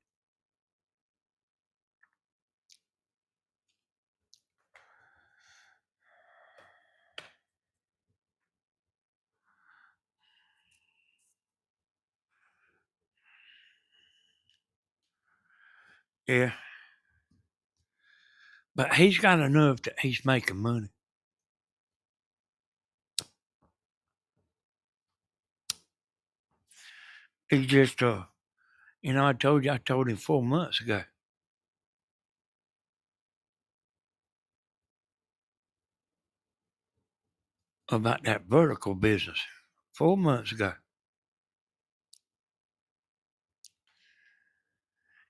Yeah, but he's got enough that he's making money. He just, I told him 4 months ago about that vertical business. 4 months ago.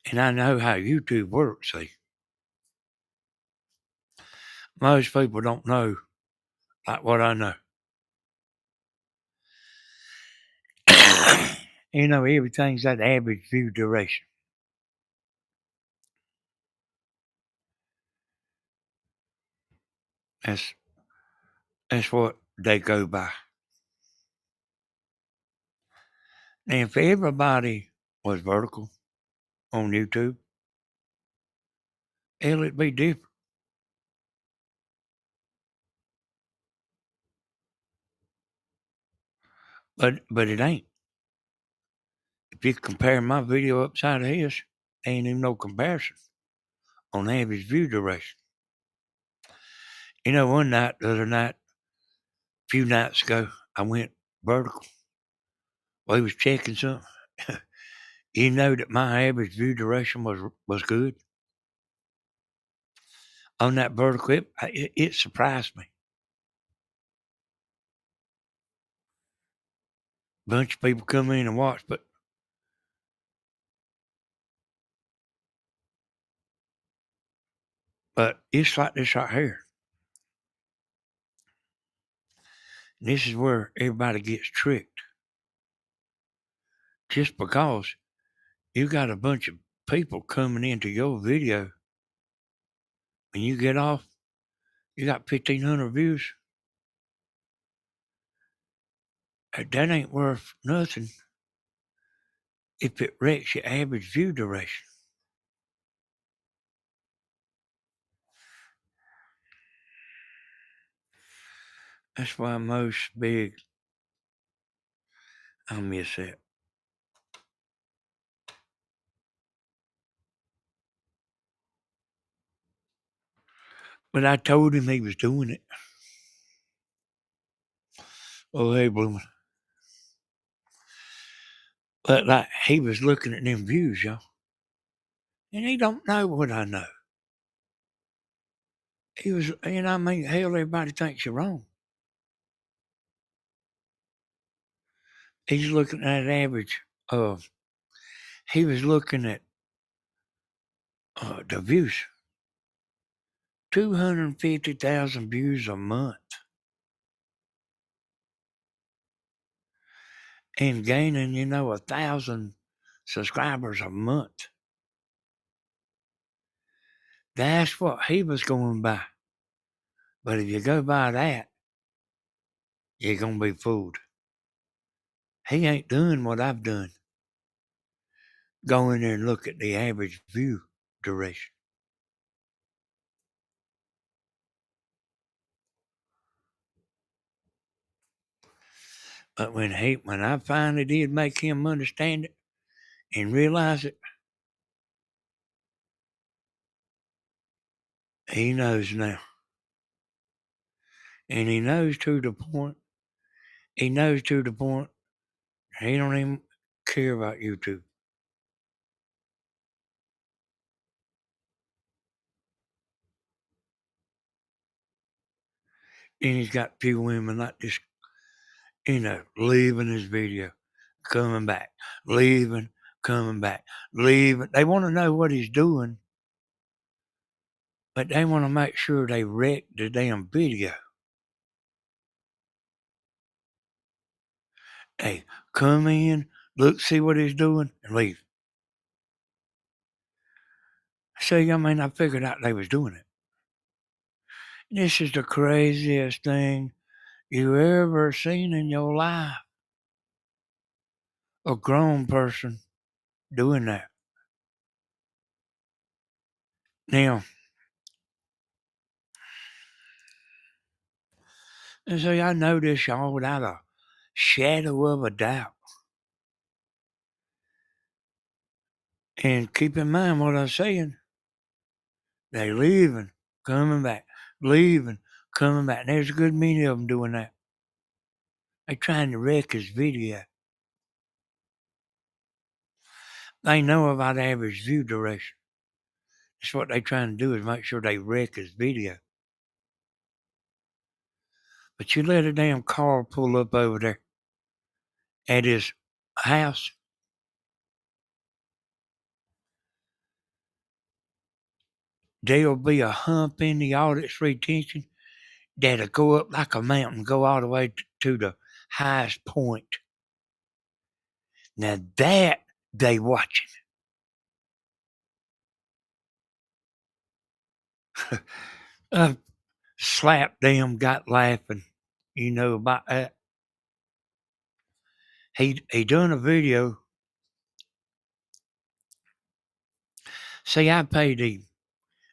And I know how YouTube works, see. Most people don't know like what I know. Everything's that average view duration. That's what they go by. And if everybody was vertical on YouTube, it'd be different. But it ain't. If you compare my video upside of his, ain't even no comparison on average view duration. One night, the other night, a few nights ago, I went vertical. We was checking something. You know that my average view duration was good on that vertical. It surprised me. Bunch of people come in and watch, but it's like this right here. And this is where everybody gets tricked. Just because you got a bunch of people coming into your video, when you get off, you got 1,500 views. That ain't worth nothing if it wrecks your average view duration. That's why most big, I miss that. But I told him he was doing it. Oh, hey, Bloomin'. But like he was looking at them views, y'all. And he don't know what I know. He was, hell, everybody thinks you're wrong. He's looking at average of, he was looking at the views. 250,000 views a month. And gaining, 1,000 subscribers a month. That's what he was going by. But if you go by that, you're going to be fooled. He ain't doing what I've done. Go in there and look at the average view duration. But when I finally did make him understand it and realize it, he knows now. And he knows to the point, he don't even care about YouTube. And he's got few women like this, leaving his video, coming back, leaving, coming back, leaving. They want to know what he's doing, but they want to make sure they wreck the damn video. Hey, come in, look, see what he's doing, and leave. See, I mean, I figured out they was doing it. This is the craziest thing you ever seen in your life. A grown person doing that. Now, and see, I know this, y'all, without a shadow of a doubt. And keep in mind what I'm saying. They leaving, coming back, leaving, coming back. And there's a good many of them doing that. They trying to wreck his video. They know about average view duration. That's what they trying to do, is make sure they wreck his video. But you let a damn car pull up over there at his house. There'll be a hump in the audit's retention that'll go up like a mountain, go all the way to the highest point. Now that they watching. Slap them got laughing, about that. He done a video. See, I paid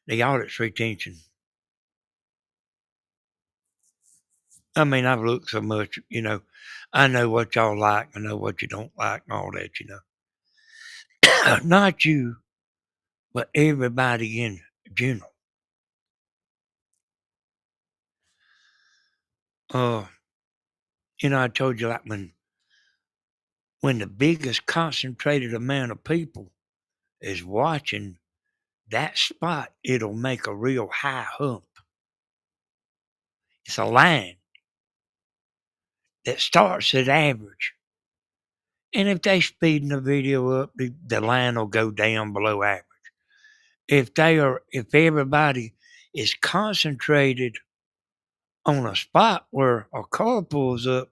the audit's retention. I mean, I've looked so much, I know what y'all like, I know what you don't like, and all that. Not you, but everybody in general. Uh, I told you, like, when the biggest concentrated amount of people is watching that spot, it'll make a real high hump. It's a line that starts at average. And if they speeding the video up, the line will go down below average. If everybody is concentrated on a spot where a car pulls up,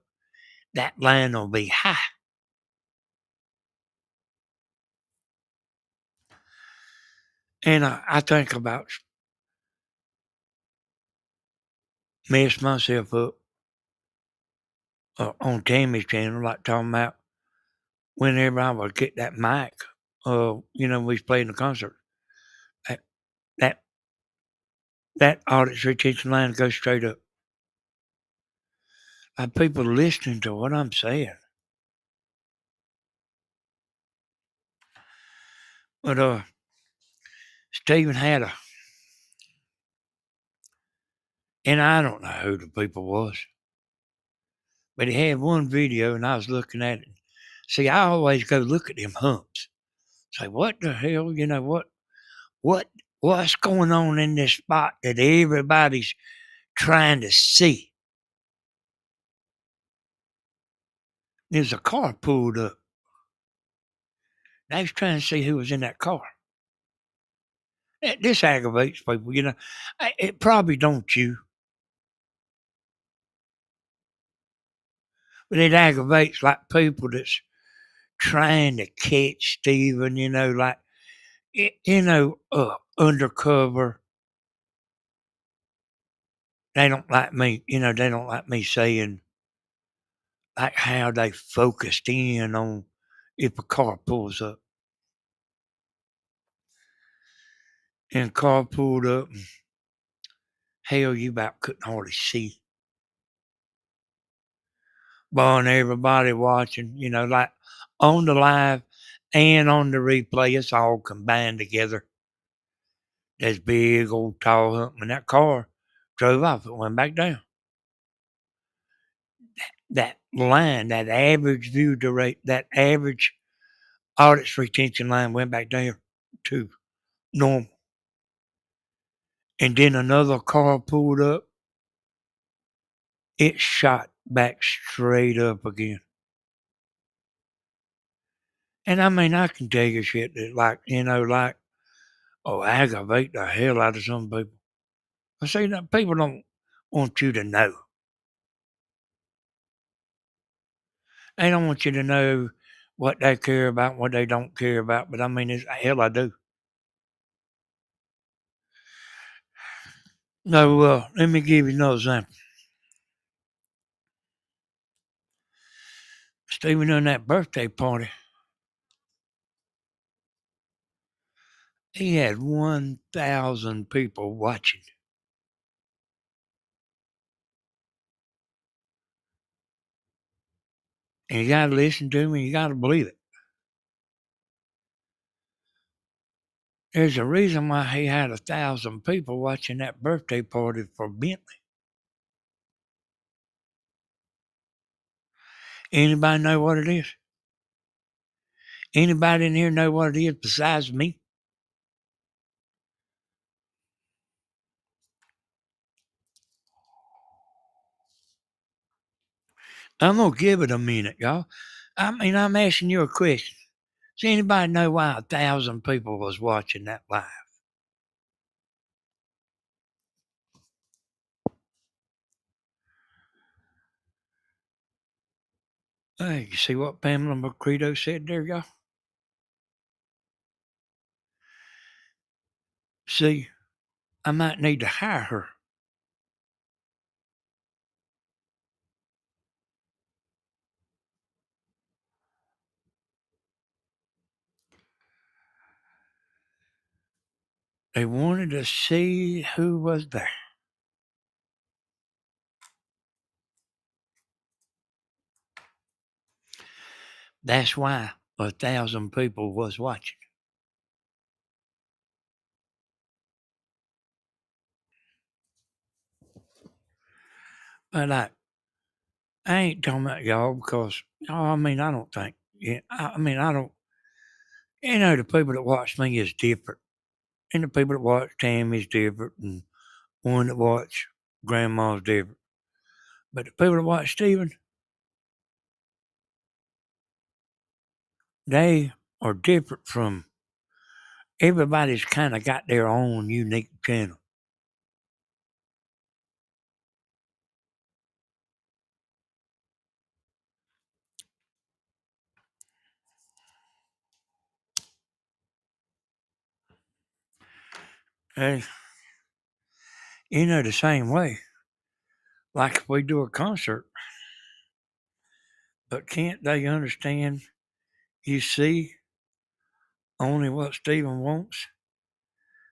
that line will be high. And I think about messed myself up on Tammy's channel, like talking about whenever I would get that mic, we was playing the concert. That that that audit retention line goes straight up. People listening to what I'm saying. But Stephen had and I don't know who the people was, but he had one video, and I was looking at it. See, I always go look at them humps. Say, what the hell? What what's going on in this spot that everybody's trying to see? There's a car pulled up. They was trying to see who was in that car. This aggravates people. It probably don't you, but it aggravates like people that's trying to catch Steven, like undercover. They don't like me, they don't like me saying like how they focused in on if a car pulls up. And car pulled up and hell, you about couldn't hardly see. Boy, and everybody watching, like on the live and on the replay, it's all combined together. This big old tall hump, and that car drove off. It went back down. That line, that average view rate, that average audits retention line went back down to normal. And then another car pulled up. It shot back straight up again. And I mean, I can tell you shit that, like, oh, aggravate the hell out of some people. I say that people don't want you to know. They don't want you to know what they care about, what they don't care about. But I mean, hell, I do. No, let me give you another example. Stephen on that birthday party, he had 1,000 people watching. And you got to listen to me, you got to believe it. There's a reason why he had 1,000 people watching that birthday party for Bentley. Anybody know what it is? Anybody in here know what it is besides me? I'm gonna give it a minute, y'all. I mean, I'm asking you a question. Does anybody know why 1,000 people was watching that live? Hey, you see what Pamela Macredo said there, y'all? See, I might need to hire her. They wanted to see who was there. That's why 1,000 people was watching. But I ain't talking about y'all because, I mean, I don't think, yeah, I mean, I don't, the people that watch me is different. And the people that watch Tammy is different. And one that watch Grandma's different. But the people that watch Stephen, they are different from everybody's kind of got their own unique channel. And, the same way, like if we do a concert, but can't they understand? You see only what Stephen wants.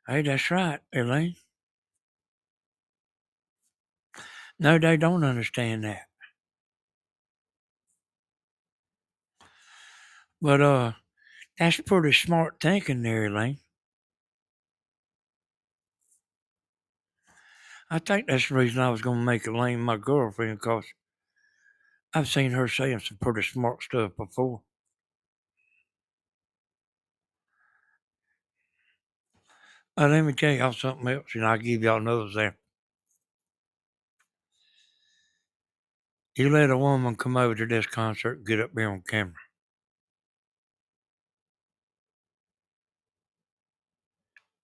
Hey, that's right, Elaine. No, they don't understand that. But that's pretty smart thinking there, Elaine. I think that's the reason I was going to make Elaine my girlfriend, because I've seen her saying some pretty smart stuff before. Let me tell y'all something else, and I'll give y'all another example. You let a woman come over to this concert and get up there on camera.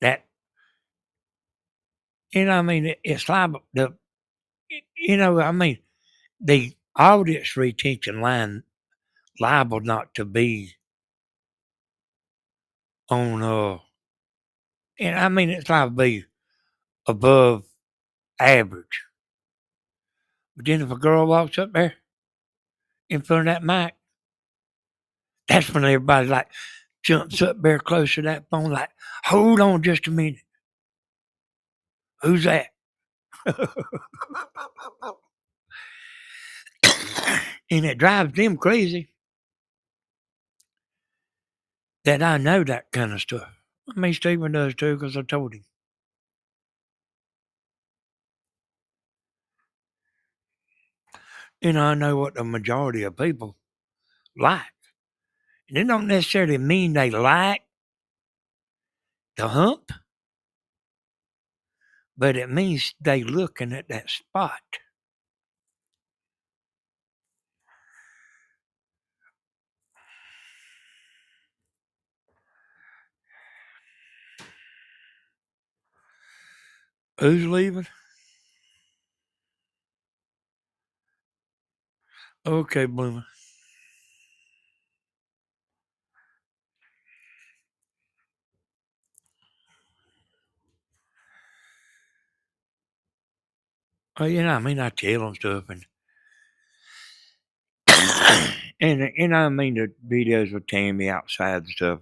That, I mean, it's liable. I mean, the audience retention line liable not to be on, and I mean, it's liable to be above average. But then if a girl walks up there in front of that mic, that's when everybody like jumps up there close to that phone, like, hold on just a minute. Who's that? And it drives them crazy that I know that kind of stuff. I mean, Stephen does too, because I told him. I know what the majority of people like. And it don't necessarily mean they like the hump, but it means they looking at that spot. Who's leaving? Okay, Bloomer. Oh, I tell them stuff and the videos with Tammy outside and stuff.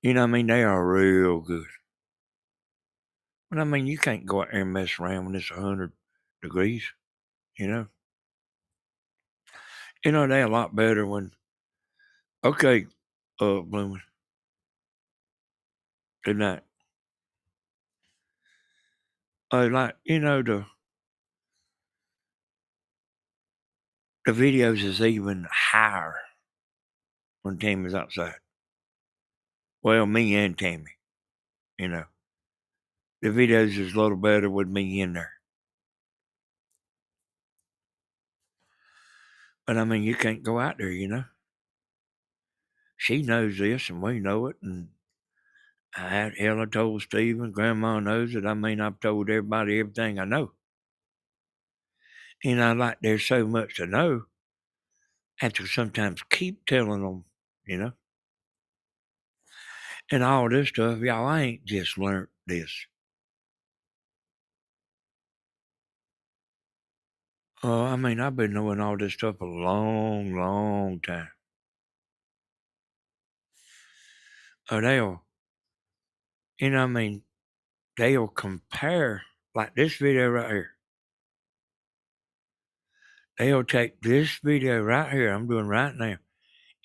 They are real good. But you can't go out there and mess around when it's 100 degrees. You know, they're a lot better when. Okay, Bloomer. Good night. The videos is even higher when Tammy's outside. Well, me and Tammy, you know. The videos is a little better with me in there. But you can't go out there. She knows this and we know it. And I told Stephen, Grandma knows it. I've told everybody everything I know. There's so much to know. I have to sometimes keep telling them. And all this stuff, y'all, I ain't just learned this. I've been knowing all this stuff a long, long time. They'll, they'll compare, like this video right here. They'll take this video right here, I'm doing right now,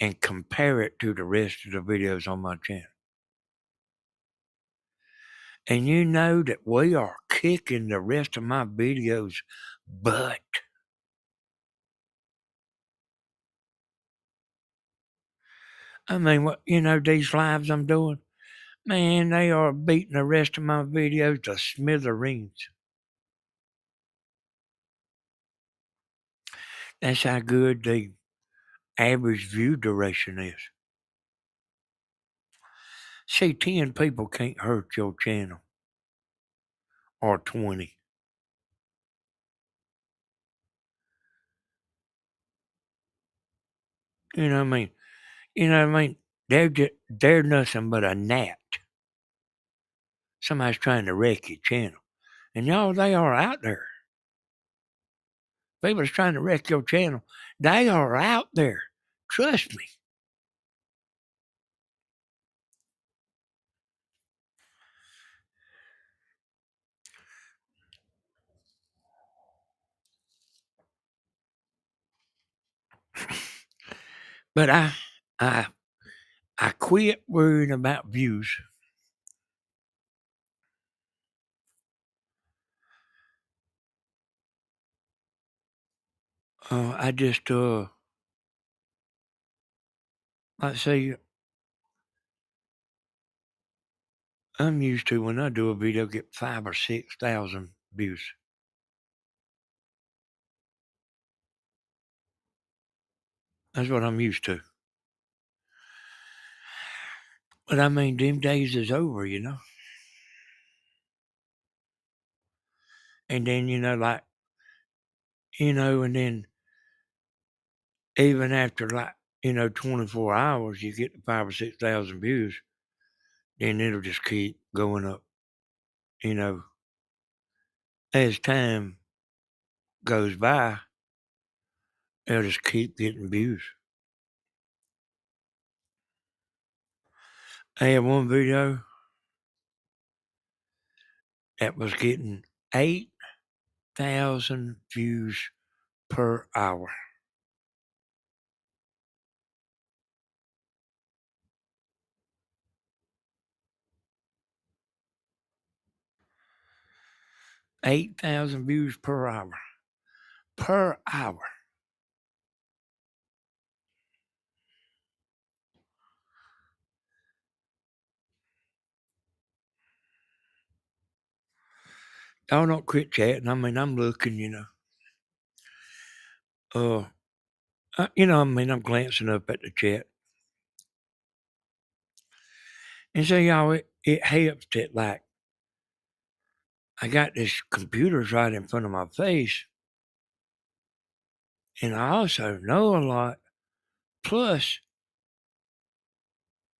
and compare it to the rest of the videos on my channel. And you know that we are kicking the rest of my videos butt. These lives I'm doing, man, they are beating the rest of my videos to smithereens. That's how good the average view duration is. See, 10 people can't hurt your channel. Or 20. You know what I mean? They're nothing but a gnat. Somebody's trying to wreck your channel. And y'all, they are out there. People that's trying to wreck your channel, they are out there. Trust me. But I quit worrying about views. I just let's say I'm used to when I do a video get 5,000 or 6,000 views. That's what I'm used to. But them days is over. And then, and then even after 24 hours, you get 5,000 or 6,000 views, then it'll just keep going up, as time goes by, it'll just keep getting views. I had one video that was getting 8,000 views per hour. $8,000 views per hour. Per hour. Y'all don't quit chatting. I'm looking, I'm glancing up at the chat. And so, y'all, it helps that, like, I got this computers right in front of my face, and I also know a lot. Plus,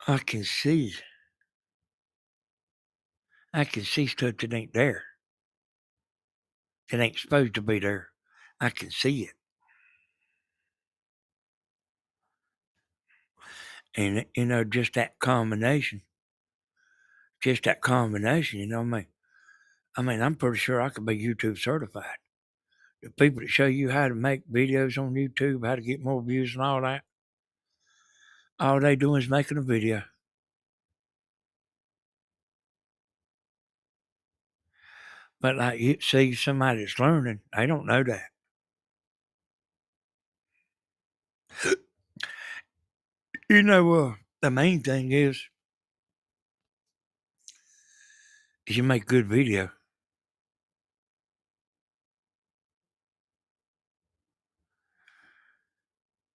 I can see. I can see stuff that ain't there. That ain't supposed to be there. I can see it. And, just that combination. I'm pretty sure I could be YouTube certified. The people that show you how to make videos on YouTube, how to get more views and all they doing is making a video. But like you see somebody that's learning, they don't know that. The main thing is you make good video.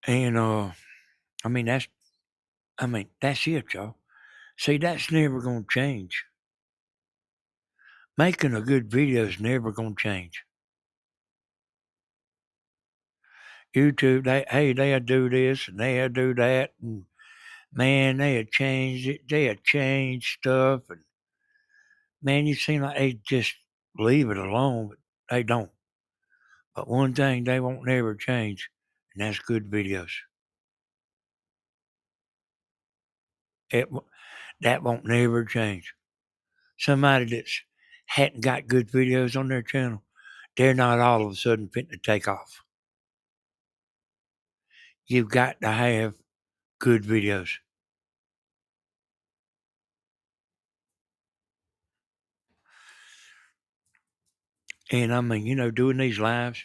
And that's it, y'all. See, that's never gonna change. Making a good video is never gonna change. YouTube, they'll do this and they'll do that, and man, they'll change it, they'll change stuff, and man, you seem like they just leave it alone, but they don't. But one thing they won't never change, and that's good videos. It, that won't never change. Somebody that's hadn't got good videos on their channel, they're not all of a sudden fitting to take off. You've got to have good videos. And doing these lives,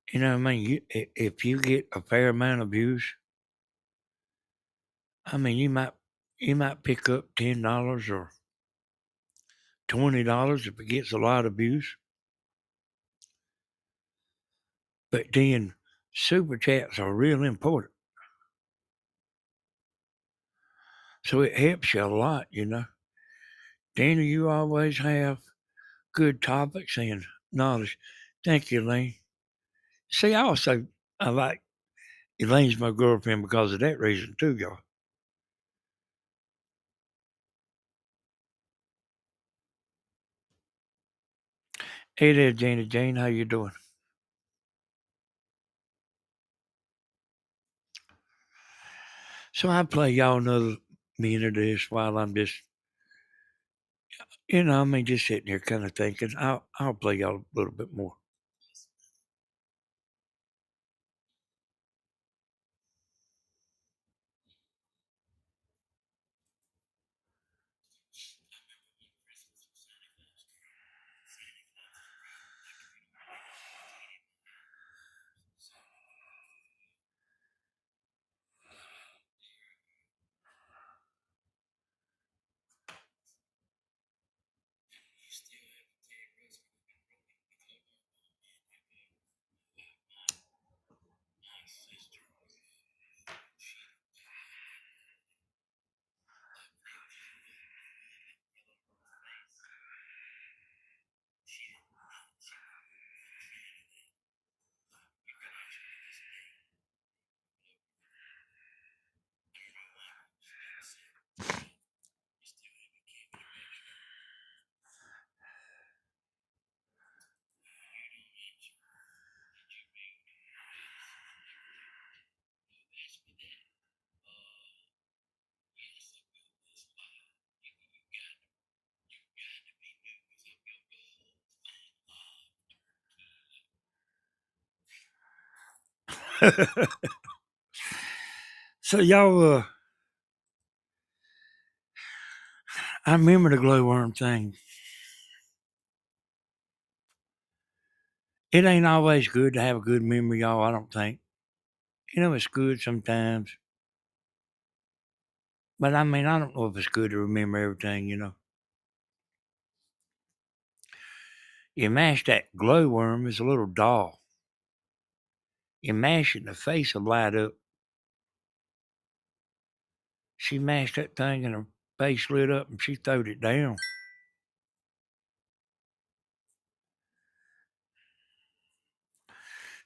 if you get a fair amount of views, you might pick up $10 or $20 if it gets a lot of views. But then super chats are real important. So it helps you a lot, Dana, you always have good topics and knowledge. Thank you, Elaine. See, I like Elaine's my girlfriend because of that reason too, y'all. Hey there, Janie Jane. How you doing? So I play y'all another minute of this while I'm just, just sitting here kind of thinking. I'll play y'all a little bit more. So y'all, I remember the glowworm thing. It ain't always good to have a good memory, y'all. I don't think. It's good sometimes, but I don't know if it's good to remember everything. You mash that glowworm as a little doll. You mash it, and the face will light up. She mashed that thing, and face lit up and she throwed it down.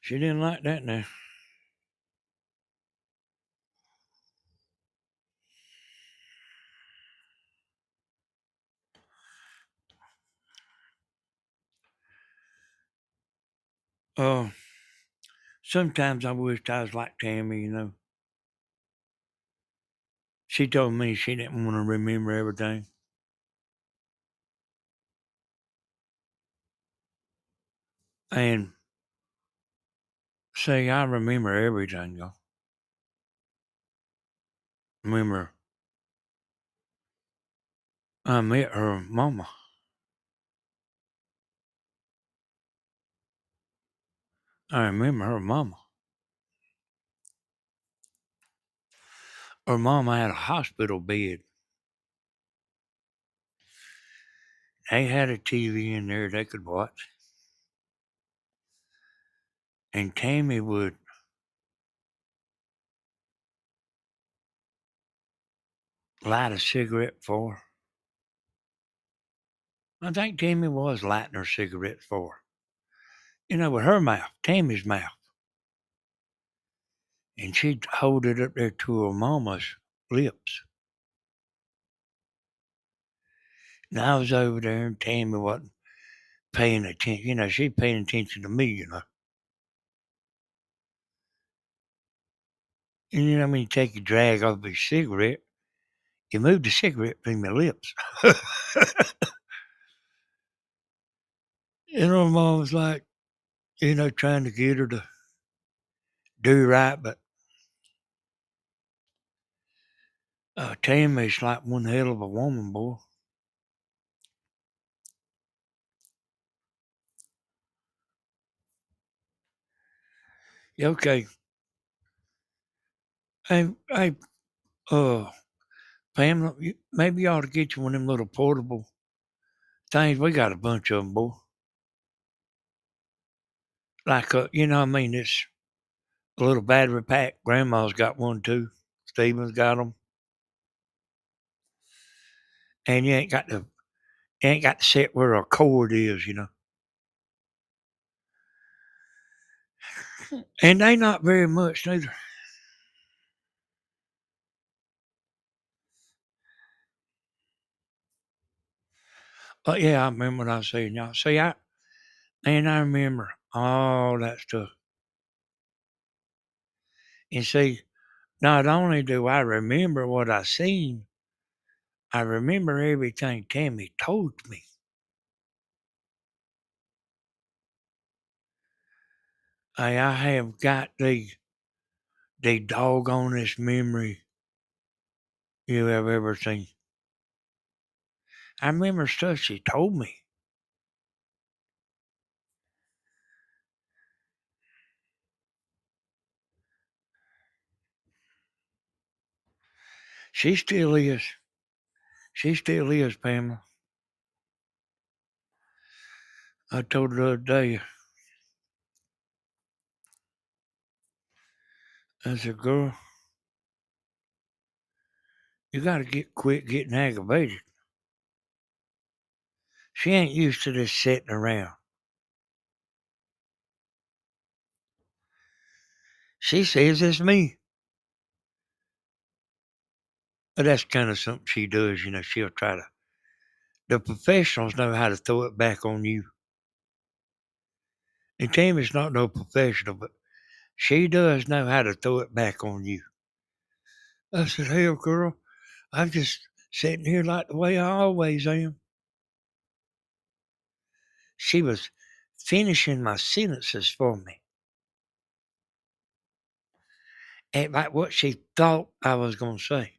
She didn't like that now. Uh, Sometimes I wished I was like Tammy, you know. She told me she didn't want to remember everything. And say, I remember everything, though. Remember, I met her mama. I remember her mama. Her mama had a hospital bed. They had a TV in there they could watch. And Tammy would light a cigarette for her. I think Tammy was lighting her cigarettes for her. You know, with her mouth, Tammy's mouth. And she'd hold it up there to her mama's lips. And I was over there and Tammy wasn't paying attention. You know, she's paying attention to me, you know. And you know, when you take a drag off a cigarette, you move the cigarette between my lips. And her mom was like, you know, trying to get her to do right, but Tammy's like one hell of a woman, boy. Yeah, okay. Hey, uh, Pamela, maybe you ought to get you one of them little portable things. We got a bunch of them, boy. Like, you know what I mean? It's a little battery pack. Grandma's got one too. Stephen's got them. And you ain't got to sit where a cord is, you know. And they not very much neither. But yeah, I remember what I was saying, y'all. See, I remember all that stuff. And see, not only do I remember what I seen, I remember everything Tammy told me. I have got the doggonest memory you have ever seen. I remember stuff she told me. She still is. She still is, Pamela. I told her the other day, I said, girl, you got to quit getting aggravated. She ain't used to this sitting around. She says it's me. But that's kind of something she does, you know. She'll try to. The professionals know how to throw it back on you. And Tammy's not no professional, but she does know how to throw it back on you. I said, hell, girl, I'm just sitting here like the way I always am. She was finishing my sentences for me. And like what she thought I was going to say.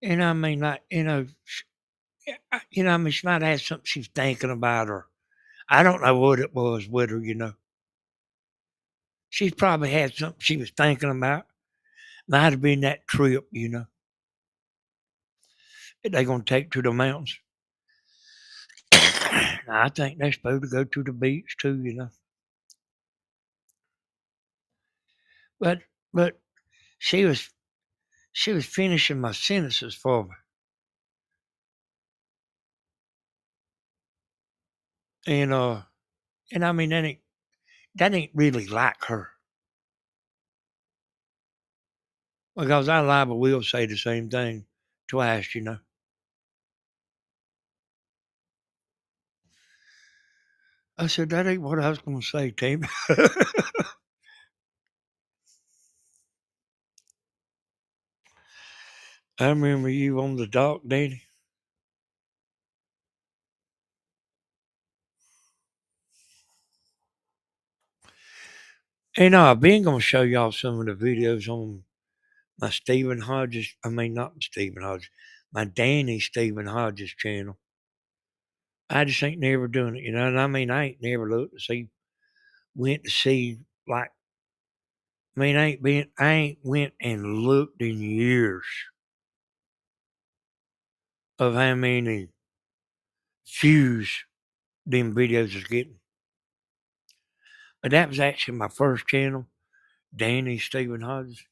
And I mean, like, I mean, she might have something she's thinking about, or I don't know what it was with her, you know. She's probably had something she was thinking about. Might have been that trip, you know, that they going to take to the mountains. I think they're supposed to go to the beach too, you know. But but she was she was finishing my sentences for me. And I mean that ain't really like her. Because I liable will say the same thing twice, you know. I said, that ain't what I was gonna say, Tammy. I remember you on the dock, Danny. And I've been gonna show y'all some of the videos on my Stephen Hodges. I mean, not Stephen Hodges, my Danny Stephen Hodges channel. I just ain't never done it, you know. And I mean, I ain't never looked to see, went to see like. I mean, I ain't went and looked in years of how many views them videos is getting. But that was actually my first channel, Danny Stephen Hodges.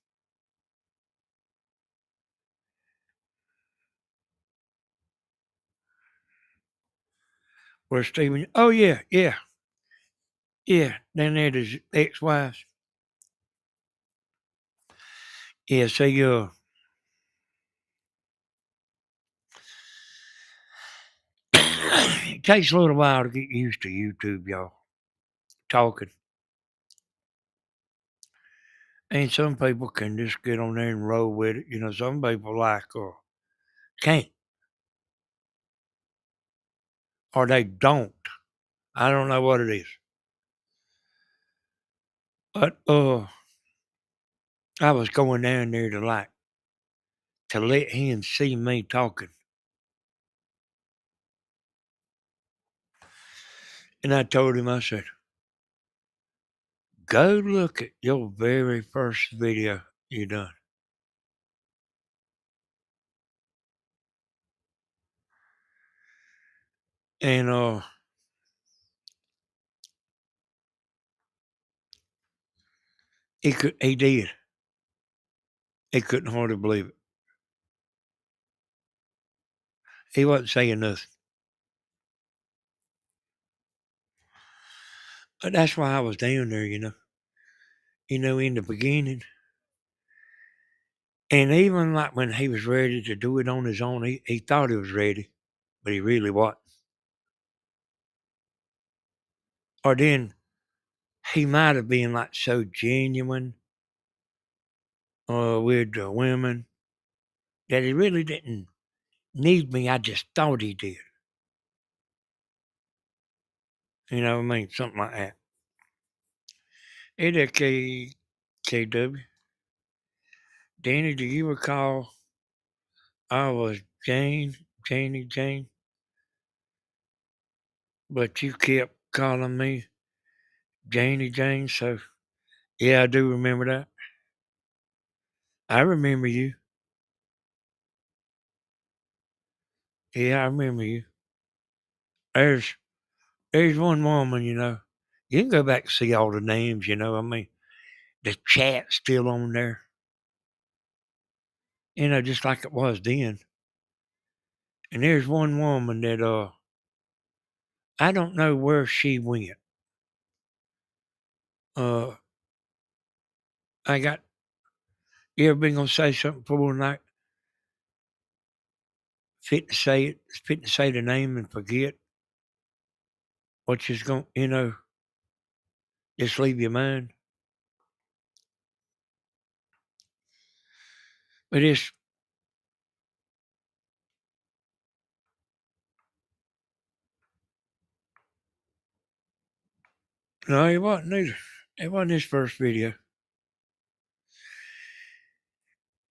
Where Stephen, oh yeah, yeah, yeah. Then that is ex-wives. Yeah, so it takes a little while to get used to YouTube, y'all. Talking. And some people can just get on there and roll with it. You know, some people like can't. Or they don't. I don't know what it is. But I was going down there to let him see me talking. And I told him, I said, go look at your very first video you done. And he did. He couldn't hardly believe it. He wasn't saying nothing. But that's why I was down there, you know. You know, in the beginning. And even like when he was ready to do it on his own, he thought he was ready, but he really wasn't. Or then he might have been like so genuine with the women that he really didn't need me. I just thought he did. You know what I mean? Something like that. Hey there, KW. Danny, do you recall I was Janie, but you kept calling me Jane? So, yeah, I do remember that. I remember you. Yeah, I remember you. There's there's one woman, you know. You can go back and see all the names, you know. I mean, the chat's still on there. You know, just like it was then. And there's one woman that I don't know where she went. Uh I got you ever been gonna say something before tonight? Fit to say the name and forget what you's going you know, just leave your mind. But it's no, it wasn't either. It wasn't his first video.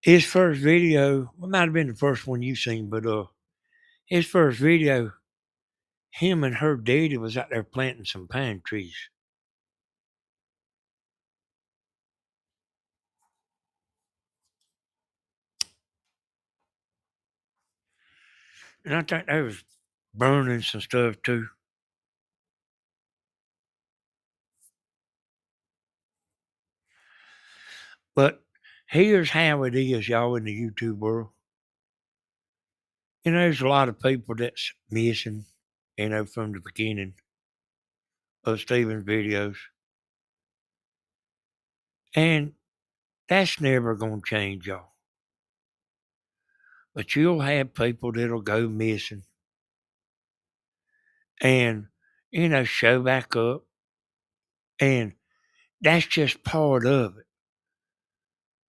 His first video, well, might have been the first one you seen, but his first video, him and her daddy was out there planting some pine trees. And I think they was burning some stuff too. But Here's how it is, y'all, in the YouTube world. There's a lot of people that's missing, from the beginning of Steven's videos. And that's never going to change, y'all. But you'll have people that'll go missing and, show back up. And that's just part of it.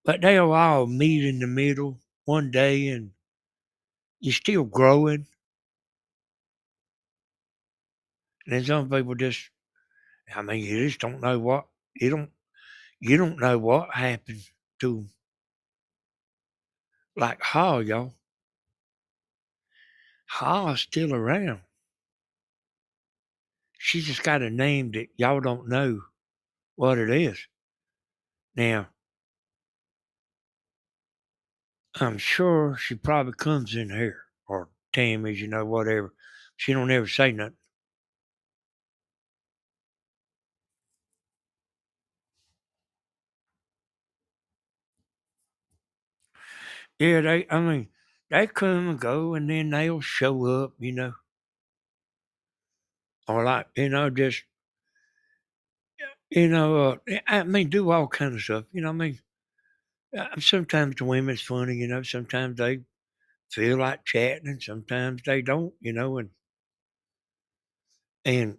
But they'll all meet in the middle one day and you're still growing. And then some people just, you just don't know what, you don't know what happened to them. Like y'all. Ha's still around. She just got a name that y'all don't know what it is. Now, I'm sure she probably comes in here, or Tammy's, whatever. She don't ever say nothing. Yeah, they come and go, and then they'll show up, or like, just, do all kind of stuff. Sometimes the women's funny, sometimes they feel like chatting, and sometimes they don't, and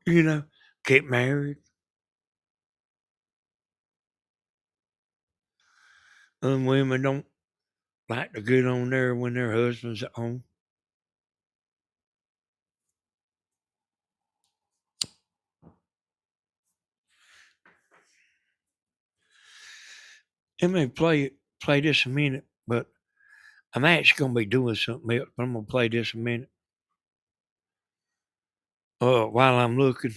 you know, get married. Women don't like to get on there when their husband's at home. Let me play this a minute, but I'm actually gonna be doing something else. But I'm gonna play this a minute. While I'm looking.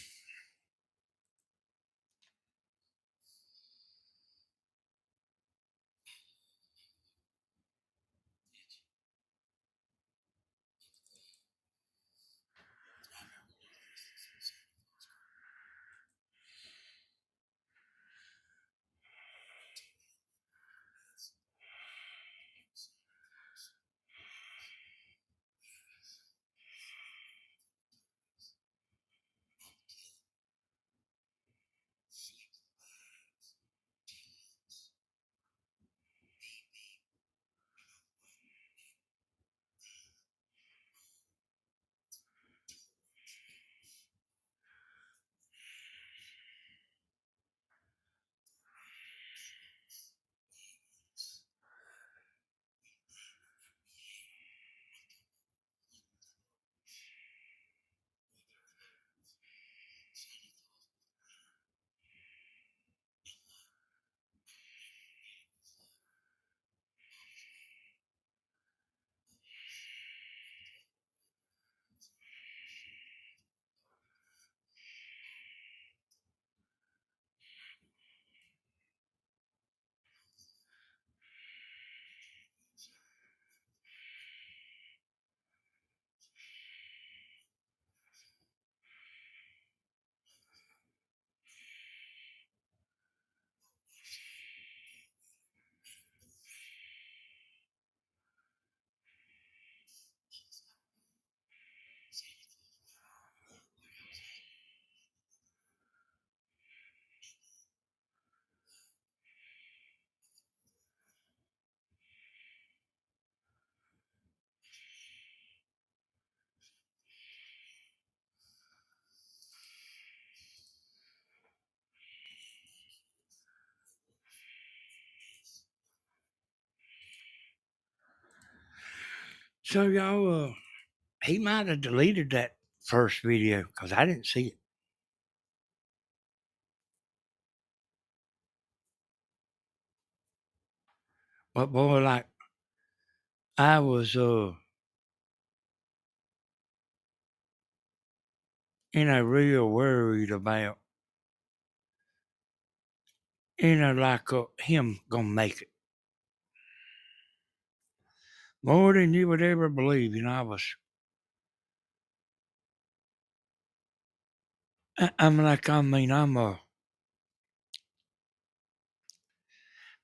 So y'all, he might have deleted that first video because I didn't see it. But boy, like I was, real worried about, like him gonna make it more than you would ever believe. I was, I'm like, I'm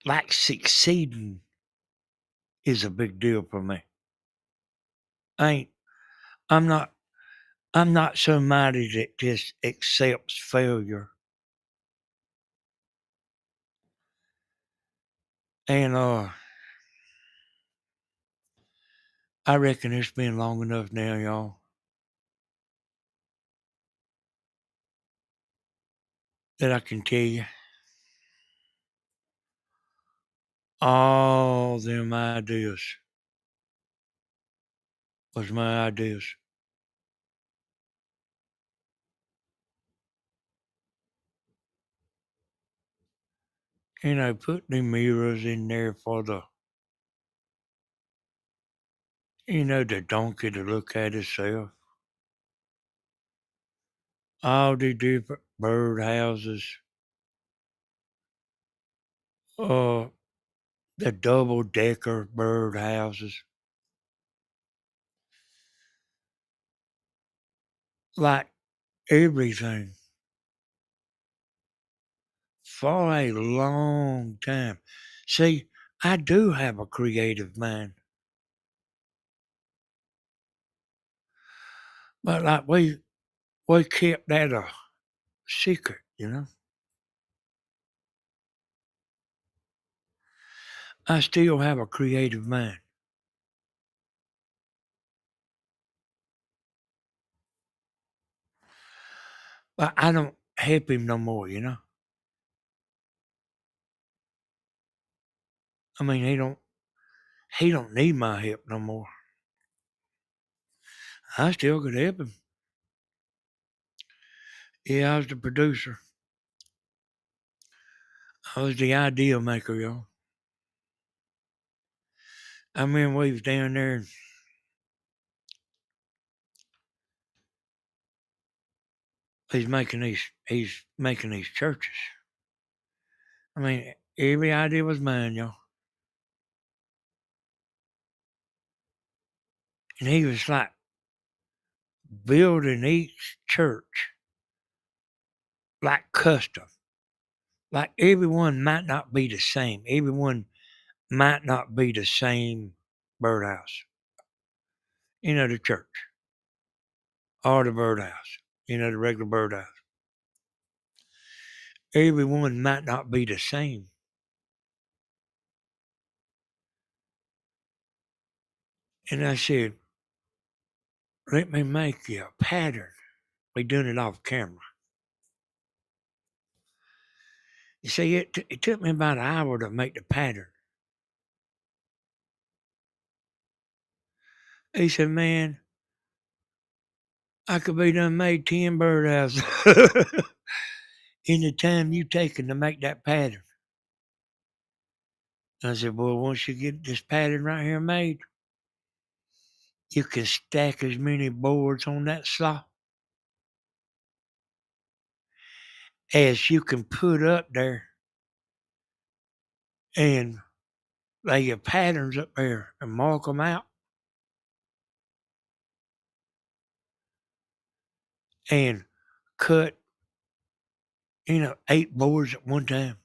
like succeeding is a big deal for me. I ain't, I'm not, I'm not somebody that just accepts failure. And I reckon it's been long enough now, y'all, that I can tell you all them ideas was my ideas. Put the mirrors in there for the donkey to look at itself. All the different bird houses. Uh, the double decker bird houses. Like everything. For a long time. See, I do have a creative mind. But like we kept that a secret. I still have a creative mind. But I don't help him no more. I mean he don't need my help no more. I still could help him. Yeah, I was the producer. I was the idea maker, y'all. I remember we was down there and he's making these churches. I mean, every idea was mine, y'all. And he was like building each church like custom. Like everyone might not be the same. Everyone might not be the same birdhouse. The church or the birdhouse. The regular birdhouse. Everyone might not be the same. And I said, let me make you a pattern. We doing it off camera. You see, it took me about an hour to make the pattern. He said, man, I could be done made 10 birdhouses in the time you taken to make that pattern. I said, boy, once you get this pattern right here made, you can stack as many boards on that saw as you can put up there and lay your patterns up there and mark them out and cut, 8 boards at one time.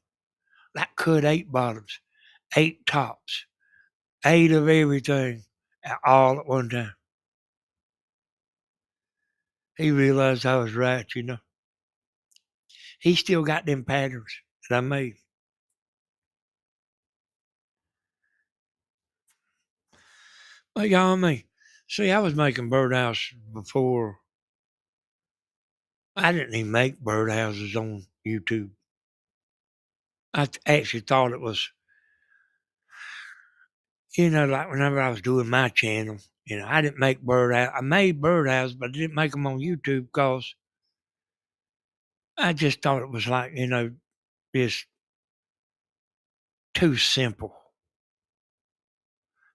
Like cut 8 bottoms, 8 tops, 8 of everything all at one time. He realized I was right. He still got them patterns that I made. But y'all, see, I was making birdhouse before. I didn't even make birdhouses on YouTube. I actually thought it was, like whenever I was doing my channel, I didn't make birdhouse. I made birdhouses, but I didn't make them on YouTube because I just thought it was like, just too simple.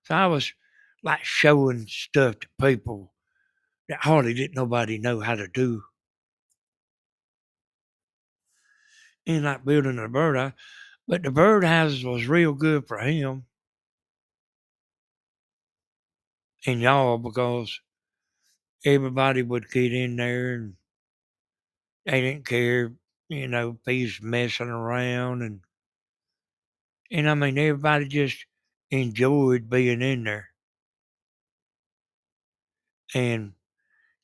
So I was like showing stuff to people that hardly didn't nobody know how to do. And like building a birdhouse. But the birdhouses was real good for him and y'all because everybody would get in there and they didn't care, if he's messing around and And I mean, everybody just enjoyed being in there and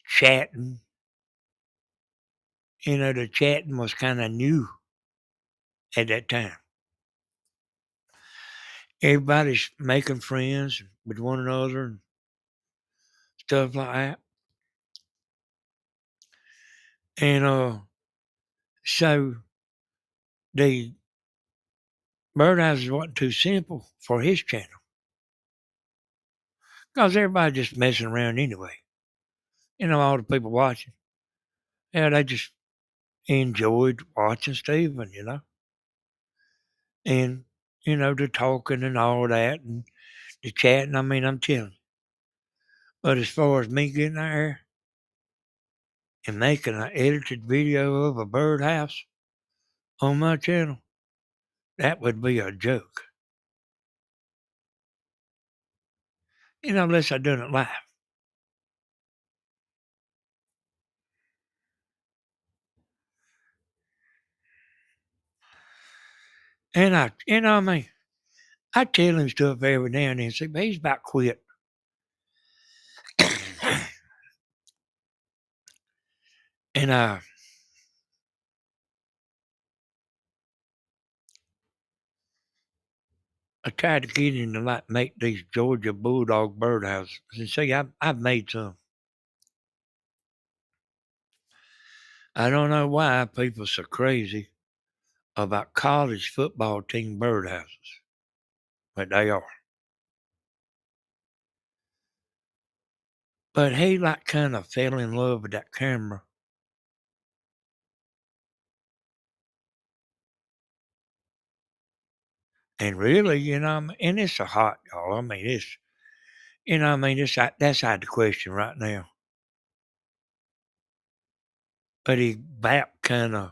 chatting. The chatting was kind of new at that time. Everybody's making friends with one another and stuff like that. And so the birdhouses wasn't too simple for his channel because everybody just messing around anyway. All the people watching, yeah, they just enjoyed watching Stephen. And the talking and all that and the chatting. I mean, I'm telling you. But as far as me getting there and making an edited video of a birdhouse on my channel, that would be a joke. Unless I done it live. And I mean, I tell him stuff every now and then. See, but he's about quit. And I tried to get him to like make these Georgia Bulldog birdhouses. And see, I've made some. I don't know why people are so crazy about college football team birdhouses, but they are. But he like kind of fell in love with that camera. And really, and it's a hot, y'all. I mean, that's out of the question right now. But he about kind of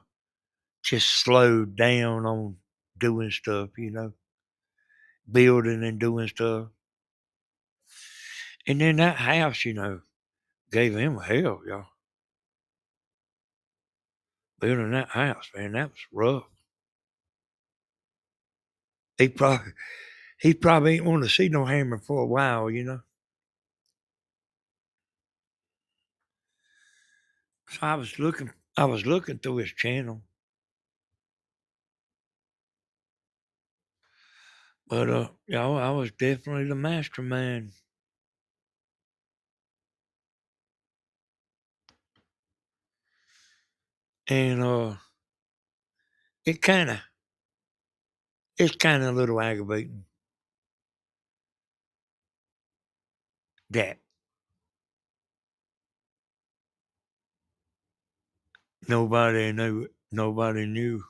just slowed down on doing stuff, building and doing stuff. And then that house, gave him hell, y'all. Building that house, man, that was rough. He probably he probably ain't want to see no hammer for a while. So I was looking through his channel. But I was definitely the mastermind. And it kinda it's kinda a little aggravating that nobody knew.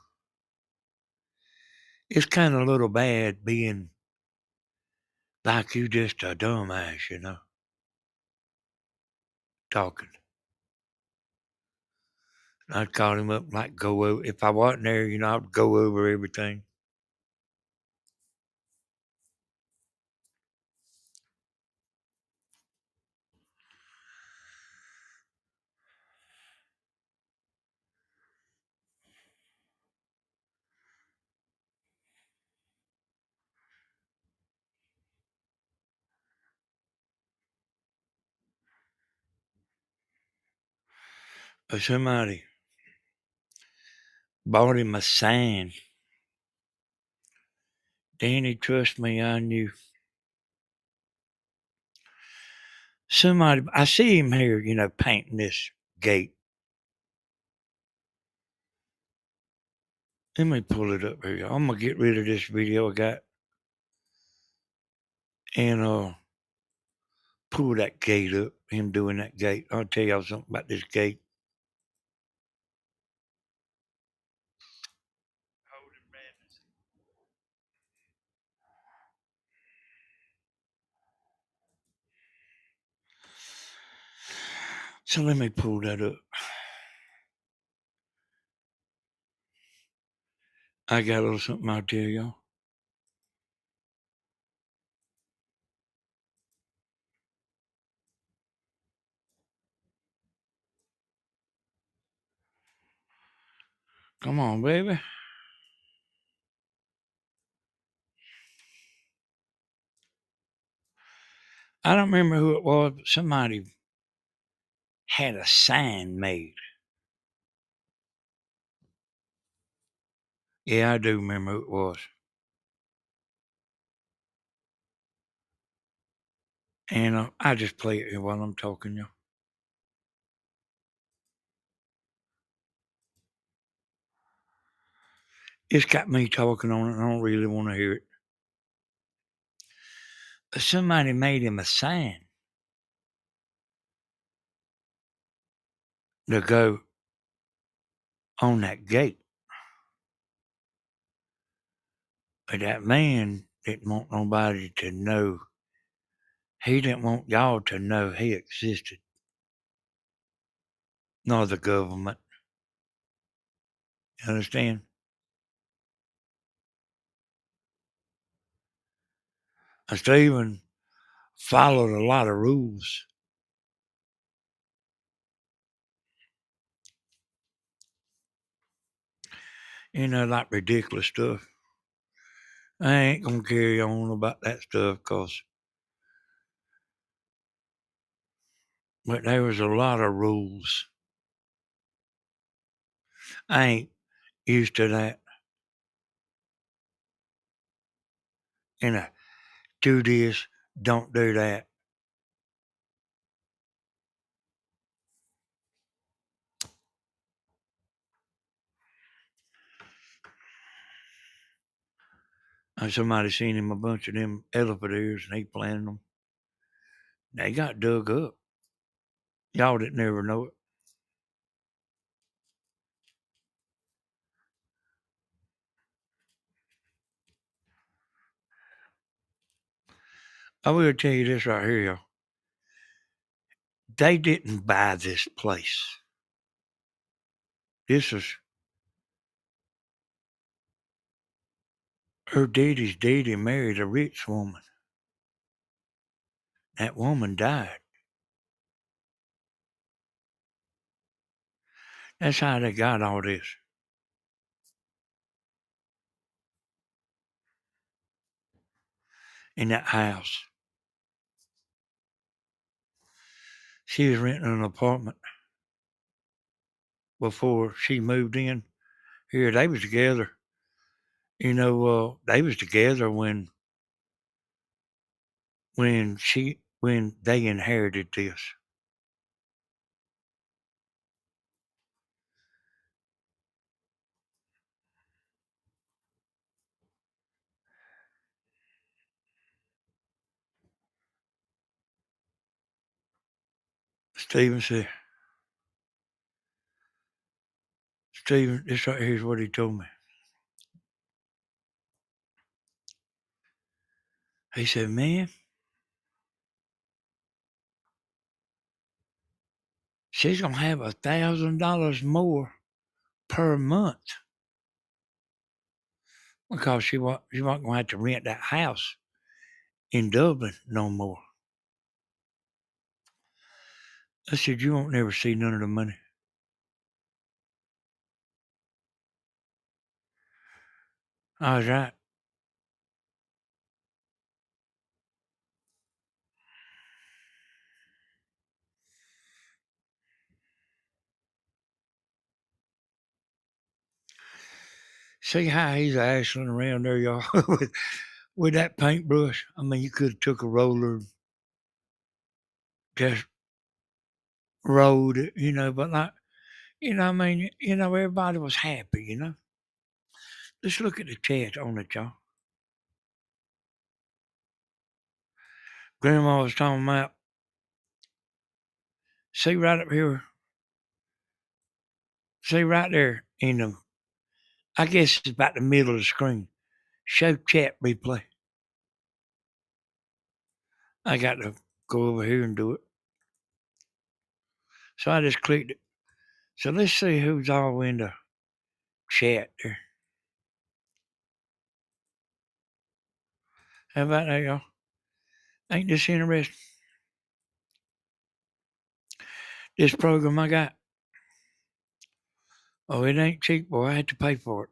It's kinda a little bad being like you just a dumbass, talking. I'd call him up, like, go over if I wasn't there, I'd go over everything. But somebody bought him a sign. Danny, trust me, I knew. Somebody I see him here, painting this gate. Let me pull it up here. I'm gonna get rid of this video I got and pull that gate up. Him doing that gate. I'll tell y'all something about this gate. So let me pull that up. I got a little something I'll tell y'all. Come on, baby. I don't remember who it was, but somebody had a sign made. Yeah, I do remember who it was. And I just play it here while I'm talking, you. It's got me talking on it, and I don't really want to hear it. But somebody made him a sign to go on that gate. But that man didn't want nobody to know. He didn't want y'all to know he existed, nor the government. You understand? And Stephen followed a lot of rules. Like ridiculous stuff. I ain't gonna carry on about that stuff, but there was a lot of rules. I ain't used to that. Do this, don't do that. And somebody seen him a bunch of them elephant ears and he planted them. They got dug up. Y'all didn't never know it. I will tell you this right here, y'all. They didn't buy this place. This is her daddy's daddy married a rich woman. That woman died. That's how they got all this. In that house. She was renting an apartment before she moved in here. They was together. They was together when they inherited this. Stephen said, Stephen, this right here is what he told me. He said, man, she's gonna have $1,000 more per month because she wasn't gonna have to rent that house in Dublin no more. I said, you won't never see none of the money. I was right. See how he's ashling around there, y'all, with that paintbrush. I mean, you could have took a roller and just rolled it, but like, everybody was happy. Let's look at the chat on it, y'all. Grandma was talking about, see right up here, see right there I guess it's about the middle of the screen. Show chat replay. I got to go over here and do it. So I just clicked it. So let's see who's all in the chat there. How about that, y'all? Ain't this interesting? This program I got. Oh, it ain't cheap, boy. I had to pay for it.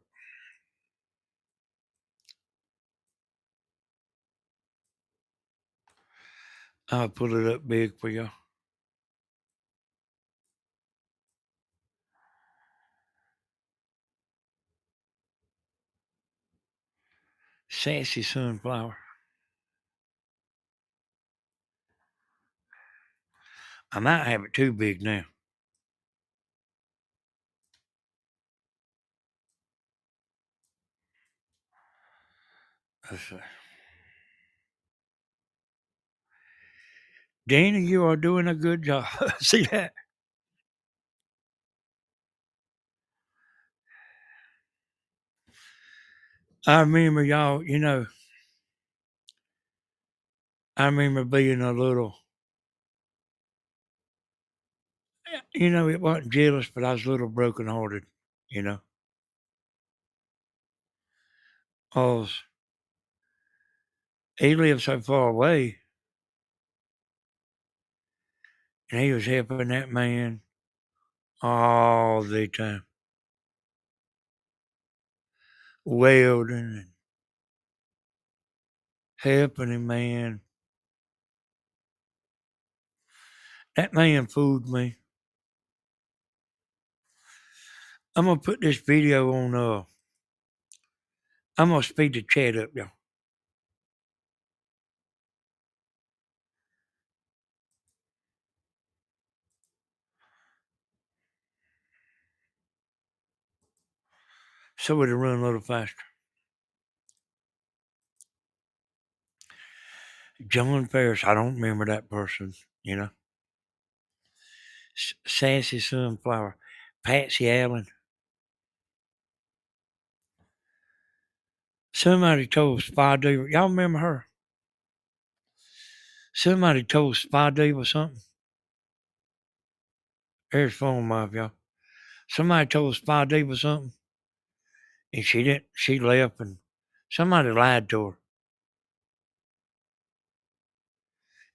I'll put it up big for y'all. Sassy sunflower. I might have it too big now. Let's see. Danny, you are doing a good job. See that? I remember y'all, I remember being a little, it wasn't jealous, but I was a little brokenhearted, you know. Cause he lived so far away and he was helping that man all the time. Welding and helping him, man. That man fooled me. I'm gonna put this video on I'm gonna speed the chat up, y'all. So it'll run a little faster. John Ferris, I don't remember that person, you know. Sassy Sunflower. Patsy Allen. Somebody told Spy Diva. Y'all remember her? Somebody told Spy Diva something. There's phone off, y'all. Somebody told Spy Diva something, and she didn't. She left, and somebody lied to her,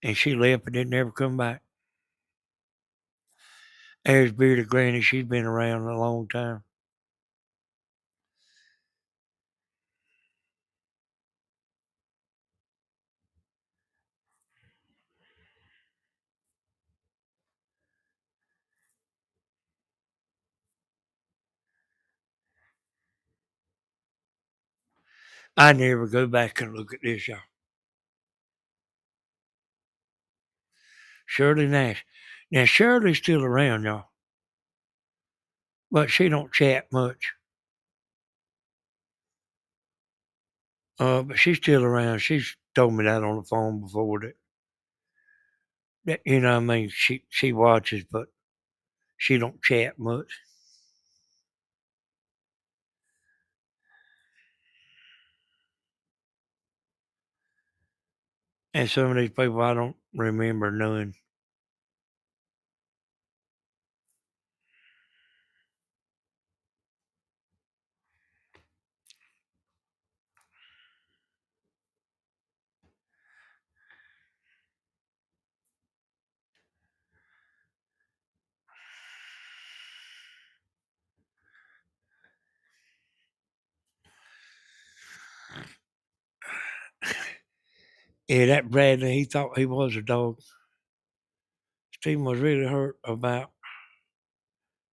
and she left and didn't ever come back. There's Bearded Granny. She's been around a long time. I never go back and look at this, y'all. Shirley Nash. Now Shirley's still around, y'all, but she don't chat much. But she's still around. She's told me that on the phone before that I mean, she watches, but she don't chat much. And some of these people I don't remember knowing. Yeah, that Bradley, he thought he was a dog. Stephen was really hurt about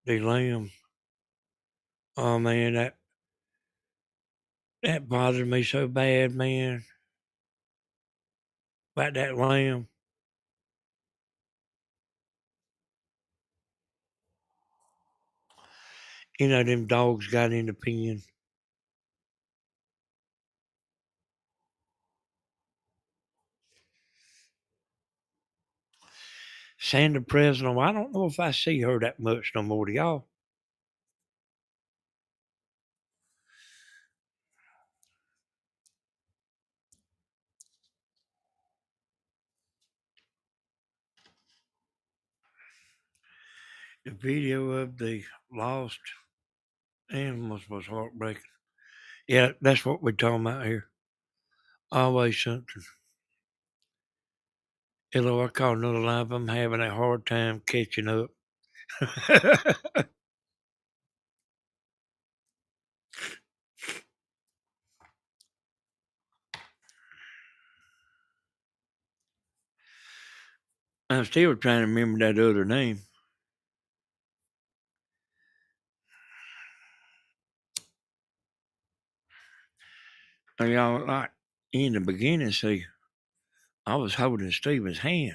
the lamb. Oh man, that bothered me so bad, man. About that lamb. Them dogs got in the pen. Sandra Presnell, I don't know if I see her that much no more. Do y'all? The video of the lost animals was heartbreaking. Yeah, that's what we're talking about here. Always something. Hello, I caught another live. I'm having a hard time catching up. I'm still trying to remember that other name. Y'all, like in the beginning, see, I was holding Stephen's hand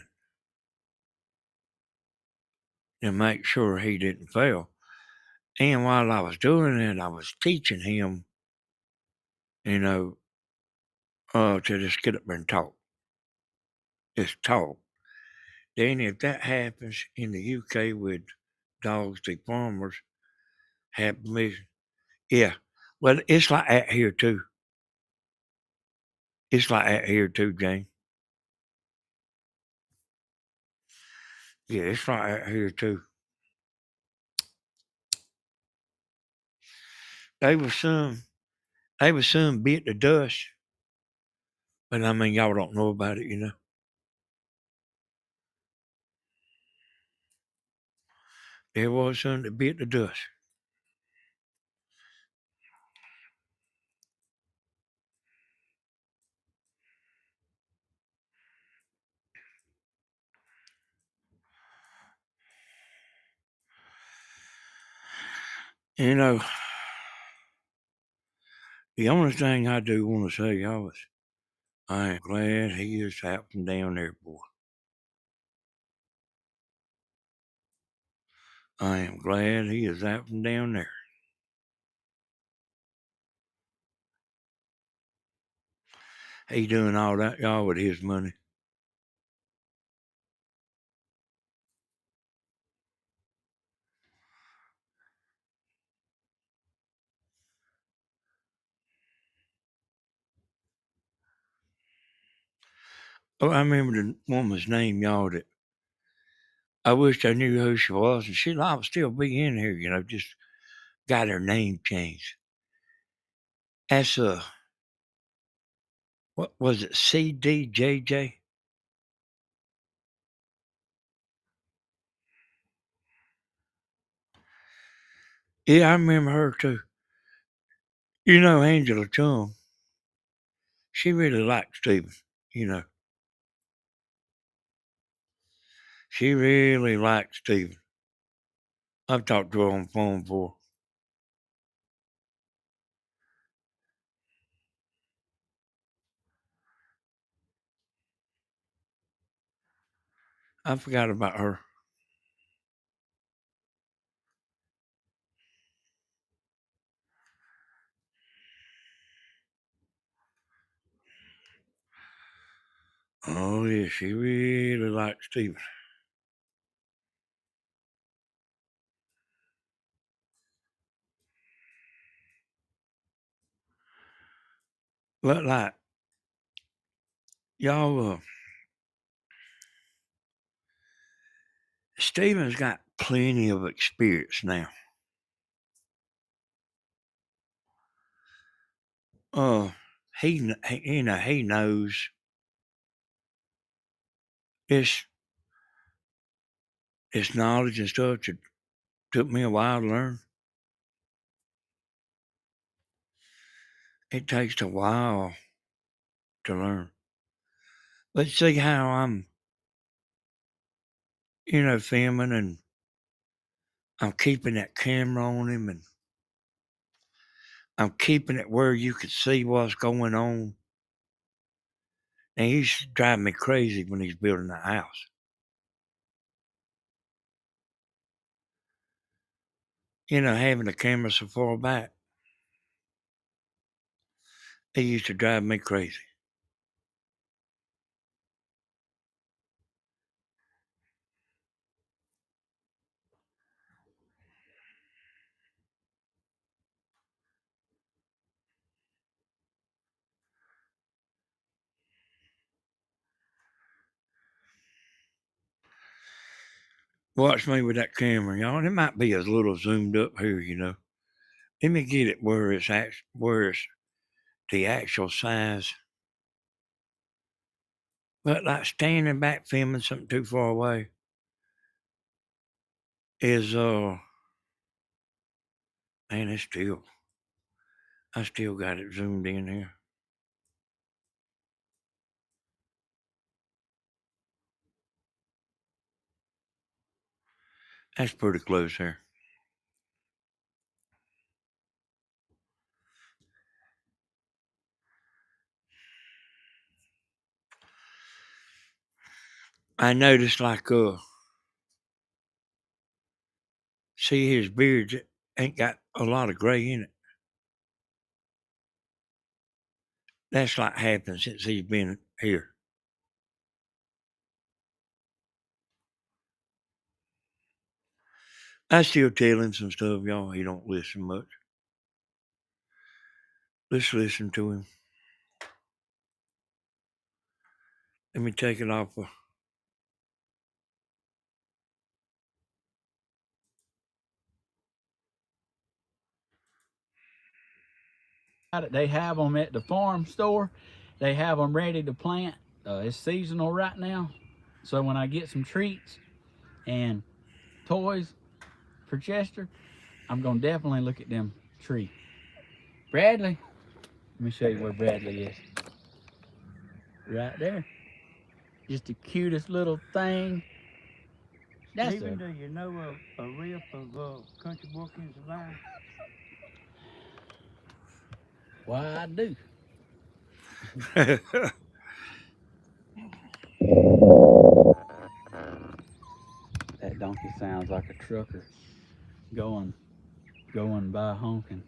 to make sure he didn't fail. And while I was doing it, I was teaching him, you know, to just get up there and talk. Just talk. Then if that happens in the UK with dogs, the farmers have permission. Yeah. Well, it's like that here too. It's like that here too, Jane. Yeah, it's like that here too. They was some bit the dust, but I mean y'all don't know about it, you know. There was some that bit the dust. You know, the only thing I do want to say, y'all, is I am glad he is out from down there, boy. I am glad he is out from down there. He doing all that, y'all, with his money. Oh, I remember the woman's name, y'all, that I wished I knew who she was, and she might still be in here, you know, just got her name changed. That's what was it, CDJJ? Yeah, I remember her too. You know, Angela Chung, she really liked Stephen. You know, she really liked Stephen. I've talked to her on the phone before. I forgot about her. Oh yeah, she really liked Stephen. But like y'all, Stephen's got plenty of experience now. Uh, he you know he knows this this knowledge and stuff that took me a while to learn. It takes a while to learn. But see how I'm, you know, filming and I'm keeping that camera on him and I'm keeping it where you can see what's going on. And he's driving me crazy when he's building a house. You know, having the camera so far back, it used to drive me crazy. Watch me with that camera, y'all. It might be a little zoomed up here, you know. Let me get it where it's the actual size. But like standing back filming something too far away is man, I still got it zoomed in here. That's pretty close here. I noticed see his beard ain't got a lot of gray in it. That's like happened since he's been here. I still tell him some stuff, y'all. He don't listen much. Let's listen to him. Let me take it off. They have them at the farm store. They have them ready to plant. It's seasonal right now. So when I get some treats and toys for Chester, I'm going to definitely look at them tree. Bradley, let me show you where Bradley is. Right there. Just the cutest little thing. Stephen, do you know a riff of Country Boy Can Survive? Why, I do. That donkey sounds like a trucker going by honking.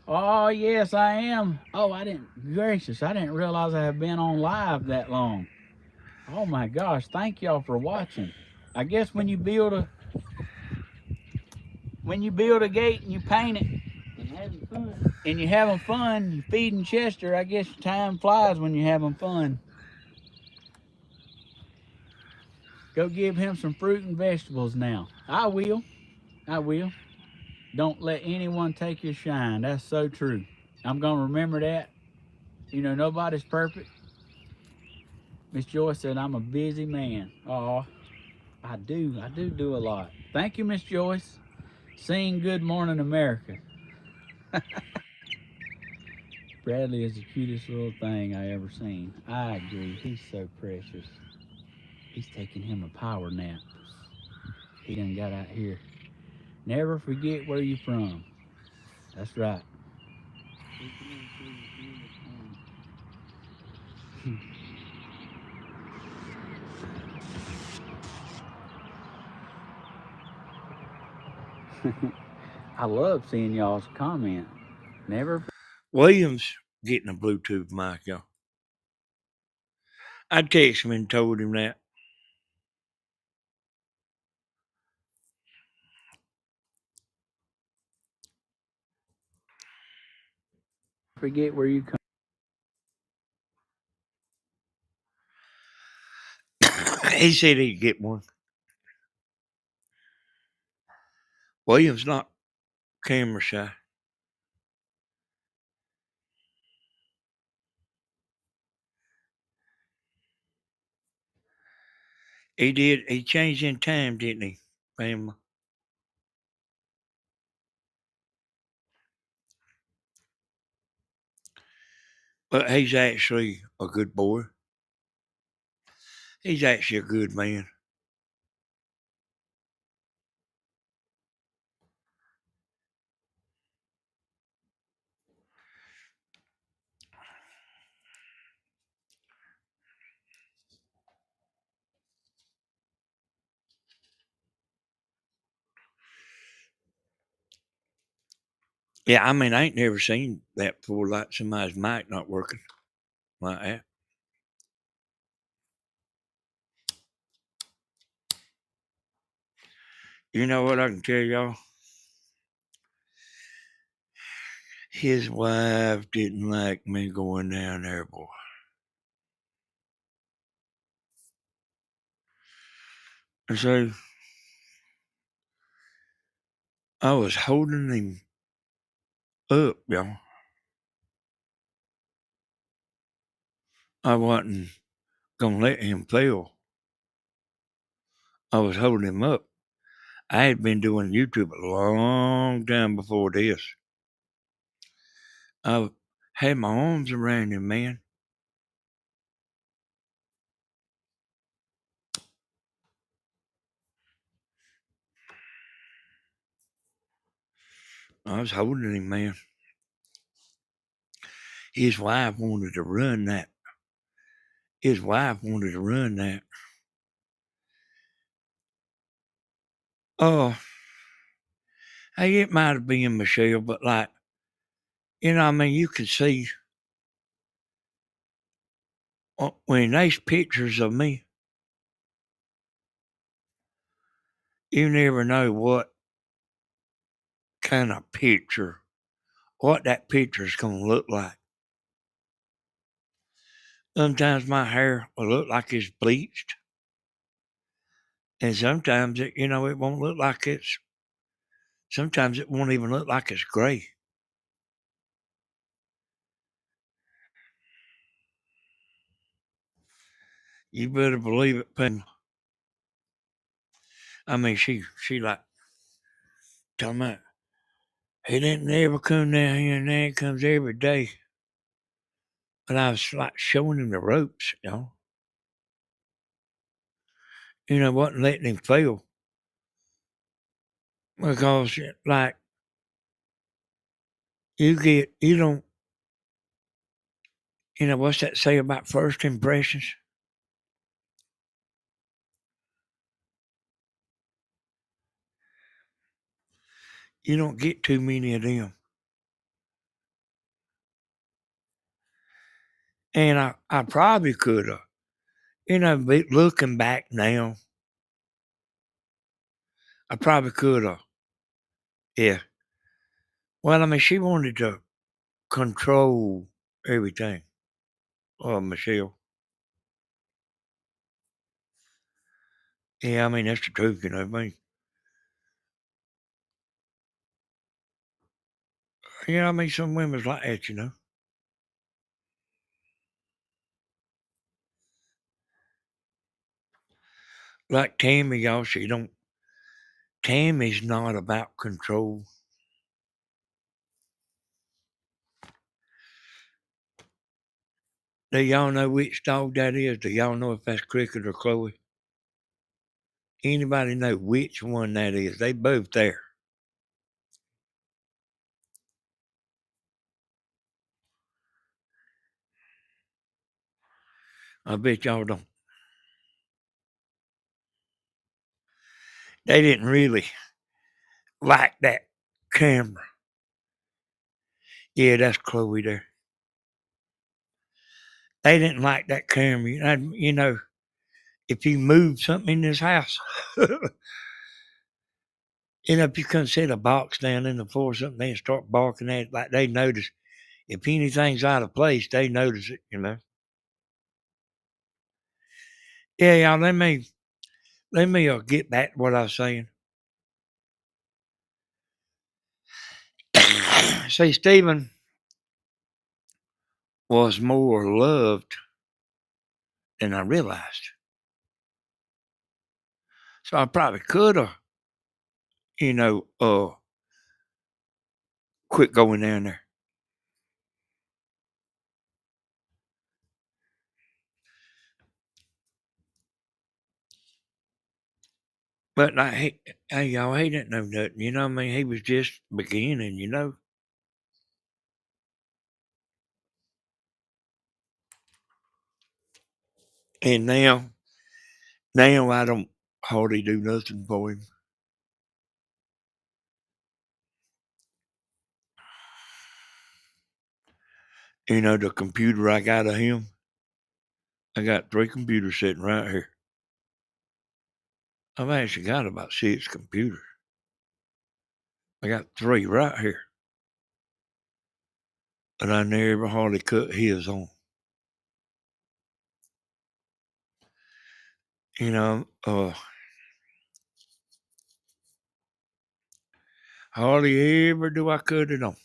Oh, yes, I am. Oh, I didn't realize I have been on live that long. Oh my gosh, thank y'all for watching. I guess when you build a gate and you paint it and you're having fun, you're feeding Chester, I guess time flies when you're having fun. Go give him some fruit and vegetables now. I will. Don't let anyone take your shine. That's so true. I'm going to remember that. You know, nobody's perfect. Miss Joyce said I'm a busy man. Oh, I do a lot. Thank you, Miss Joyce. Sing Good Morning America. Bradley is the cutest little thing I ever seen. I agree. He's so precious. He's taking him a power nap. He done got out here. Never forget where you from. That's right. I love seeing y'all's comment. Never. William's getting a Bluetooth mic, y'all. I texted him and told him that. Forget where you come. He said he'd get one. William's not camera shy. He did. He changed in time, didn't he, family? But he's actually a good boy. He's actually a good man. Yeah, I mean, I ain't never seen that before, like somebody's mic not working like that. You know what I can tell y'all? His wife didn't like me going down there, boy. And so I was holding him up, y'all. I wasn't gonna let him fail. I was holding him up. I had been doing YouTube a long time before this. I had my arms around him, man. I was holding him, man. His wife wanted to run that. Oh, hey, it might have been Michelle, but like, I mean, you could see when there's pictures of me, you never know what kind of picture, what that picture's going to look like. Sometimes my hair will look like it's bleached. And sometimes, it won't look like sometimes it won't even look like it's gray. You better believe it, Pam. I mean, she like, talking about, he didn't ever come down here and then comes every day. But I was like showing him the ropes, wasn't letting him fail. Because, like, you don't, what's that say about first impressions? You don't get too many of them. And I probably could have, but looking back now, I probably could have. Yeah. Well, I mean, she wanted to control everything. Michelle. Yeah, I mean, that's the truth, I mean. Yeah, I mean, some women's like that. Like Tammy, y'all, Tammy's not about control. Do y'all know which dog that is? Do y'all know if that's Cricket or Chloe? Anybody know which one that is? They both there. I bet y'all don't. They didn't really like that camera. Yeah, that's Chloe there. They didn't like that camera. If you move something in this house, if you come set a box down in the floor or something, they start barking at it like they notice. If anything's out of place, they notice it. Yeah, y'all, let me get back to what I was saying. See, Stephen was more loved than I realized. So I probably could have, quit going down there. But like, hey, y'all, he didn't know nothing. You know what I mean? He was just beginning. And now I don't hardly do nothing for him. The computer I got of him, I got 3 computers sitting right here. I've actually got about 6 computers. I got 3 right here. But I never hardly cut his on. Hardly ever do I cut it on.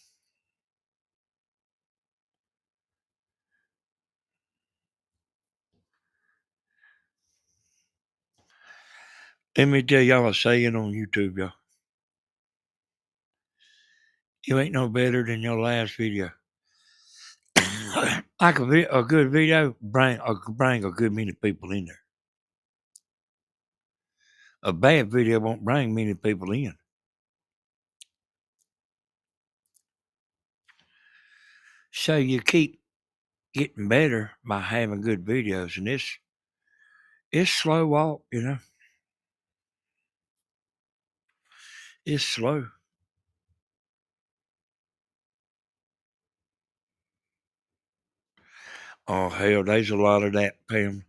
Let me tell y'all a saying on YouTube, y'all. You ain't no better than your last video. Like a good video, bring a good many people in there. A bad video won't bring many people in. So you keep getting better by having good videos, and it's slow walk, you know. It's slow. Oh hell, there's a lot of that, Pam.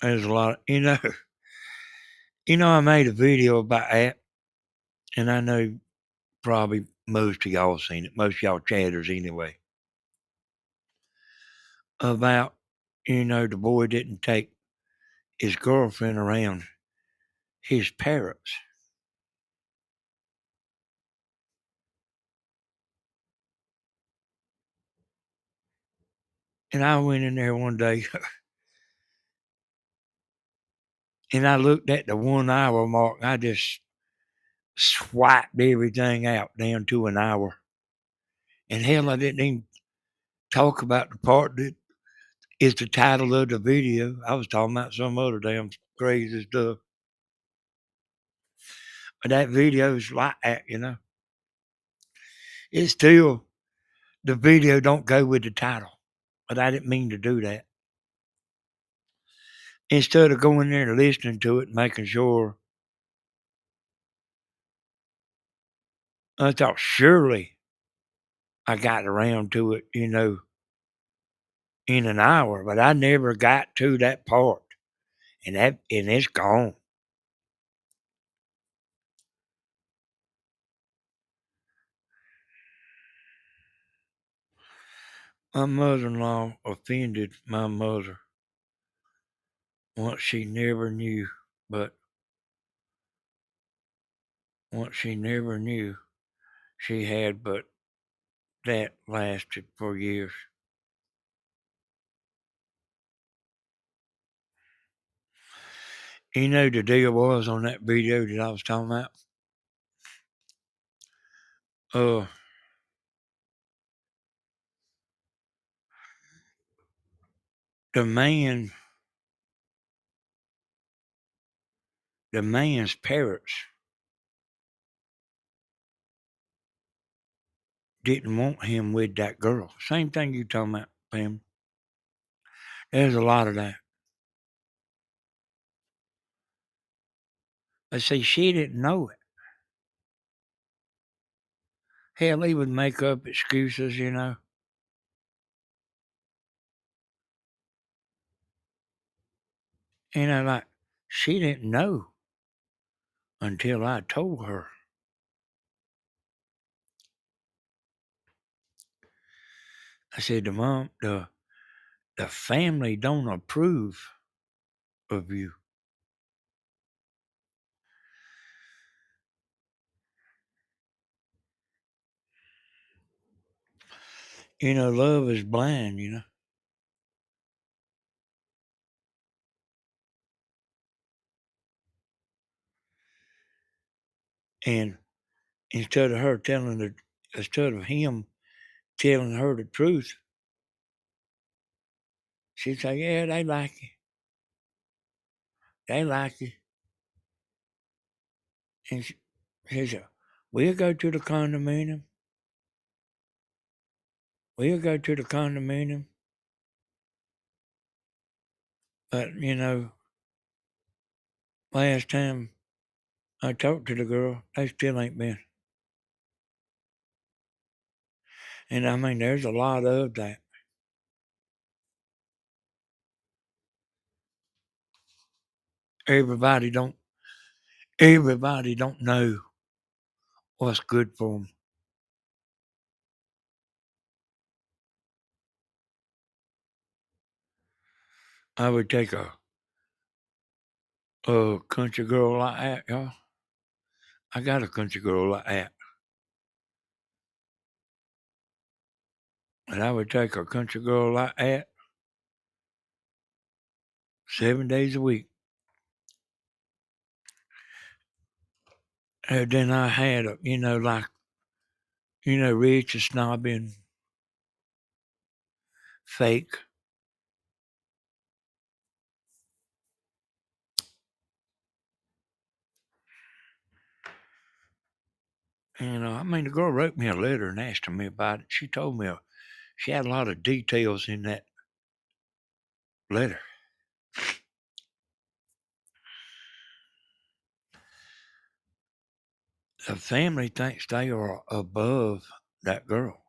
There's a lot. I made a video about that, and I know probably most of y'all seen it. Most of y'all chatters anyway. About the boy didn't take his girlfriend around his parents. And I went in there one day and I looked at the 1 hour mark. I just swiped everything out down to an hour. And hell, I didn't even talk about the part that is the title of the video. I was talking about some other damn crazy stuff. But that video is like that. It's still, the video don't go with the title. But I didn't mean to do that. Instead of going there and listening to it and making sure, I thought surely I got around to it, in an hour, but I never got to that part. And it's gone. My mother-in-law offended my mother once she never knew, but once she never knew she had, but that lasted for years. The deal was on that video that I was talking about? Uh, the man, the man's parents didn't want him with that girl. Same thing you talking about, Pam. There's a lot of that. But see, she didn't know it. Hell, he would make up excuses. Like, she didn't know until I told her. I said, the family don't approve of you. Love is blind. And instead of him telling her the truth, she'd say, yeah, they like you. They like you. And she said, we'll go to the condominium. We'll go to the condominium. But, last time I talked to the girl, they still ain't been. And I mean, there's a lot of that. Everybody don't know what's good for them. I would take a country girl like that, y'all. I got a country girl like that. And I would take a country girl like that 7 days a week. And then I had rich and snobby, fake. And I mean, the girl wrote me a letter and asked me about it. She told me she had a lot of details in that letter. The family thinks they are above that girl.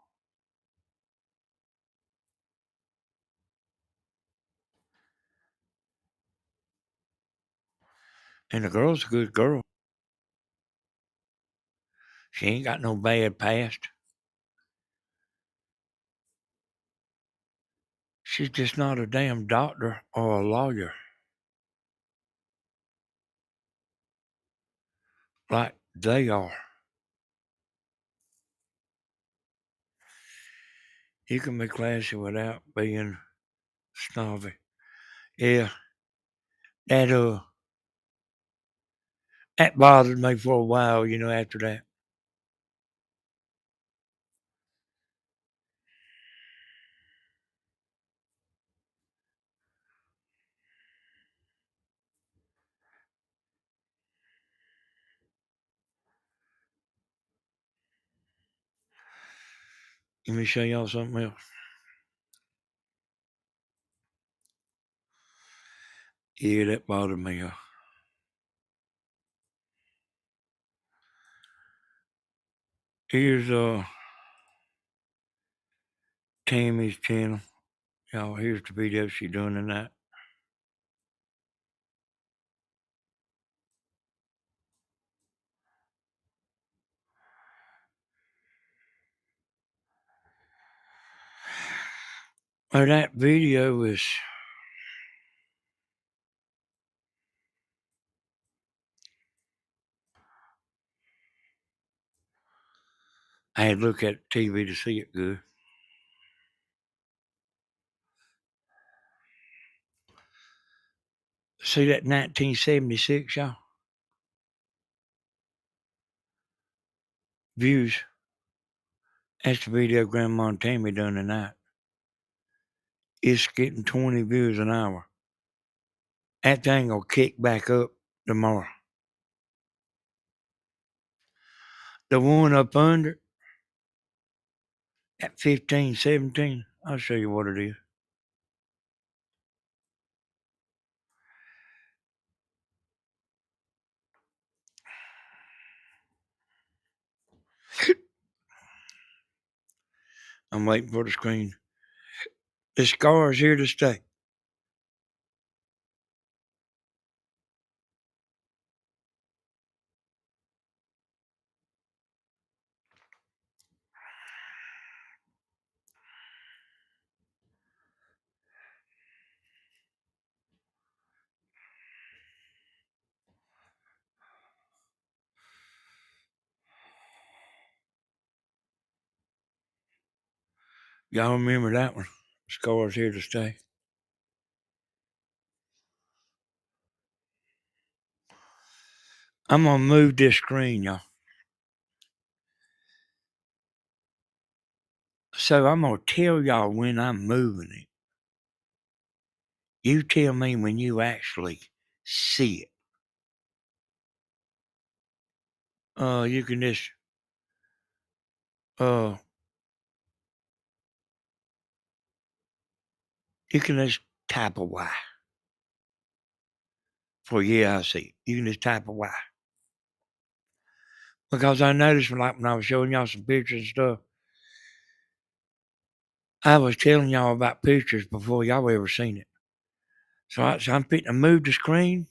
And the girl's a good girl. She ain't got no bad past. She's just not a damn doctor or a lawyer like they are. You can be classy without being snobby. Yeah, that that bothered me for a while, after that. Let me show y'all something else. Yeah, that bothered me. Here's Tammy's channel. Y'all, here's the video she doing tonight. Oh, that video is I had to look at TV to see it good. See that 1976, y'all? Views. That's the video Grandma and Tammy done tonight. It's getting 20 views an hour. That thing will kick back up tomorrow. The one up under at 15, 17, I'll show you what it is. I'm waiting for the screen. The scar is here to stay. Y'all remember that one? The scar is here to stay. I'm going to move this screen, y'all. So I'm going to tell y'all when I'm moving it. You tell me when you actually see it. You can just, you can just type a Y. For yeah, I see it. You can just type a Y. Because I noticed when I was showing y'all some pictures and stuff, I was telling y'all about pictures before y'all ever seen it. So I'm fitting to move the screen.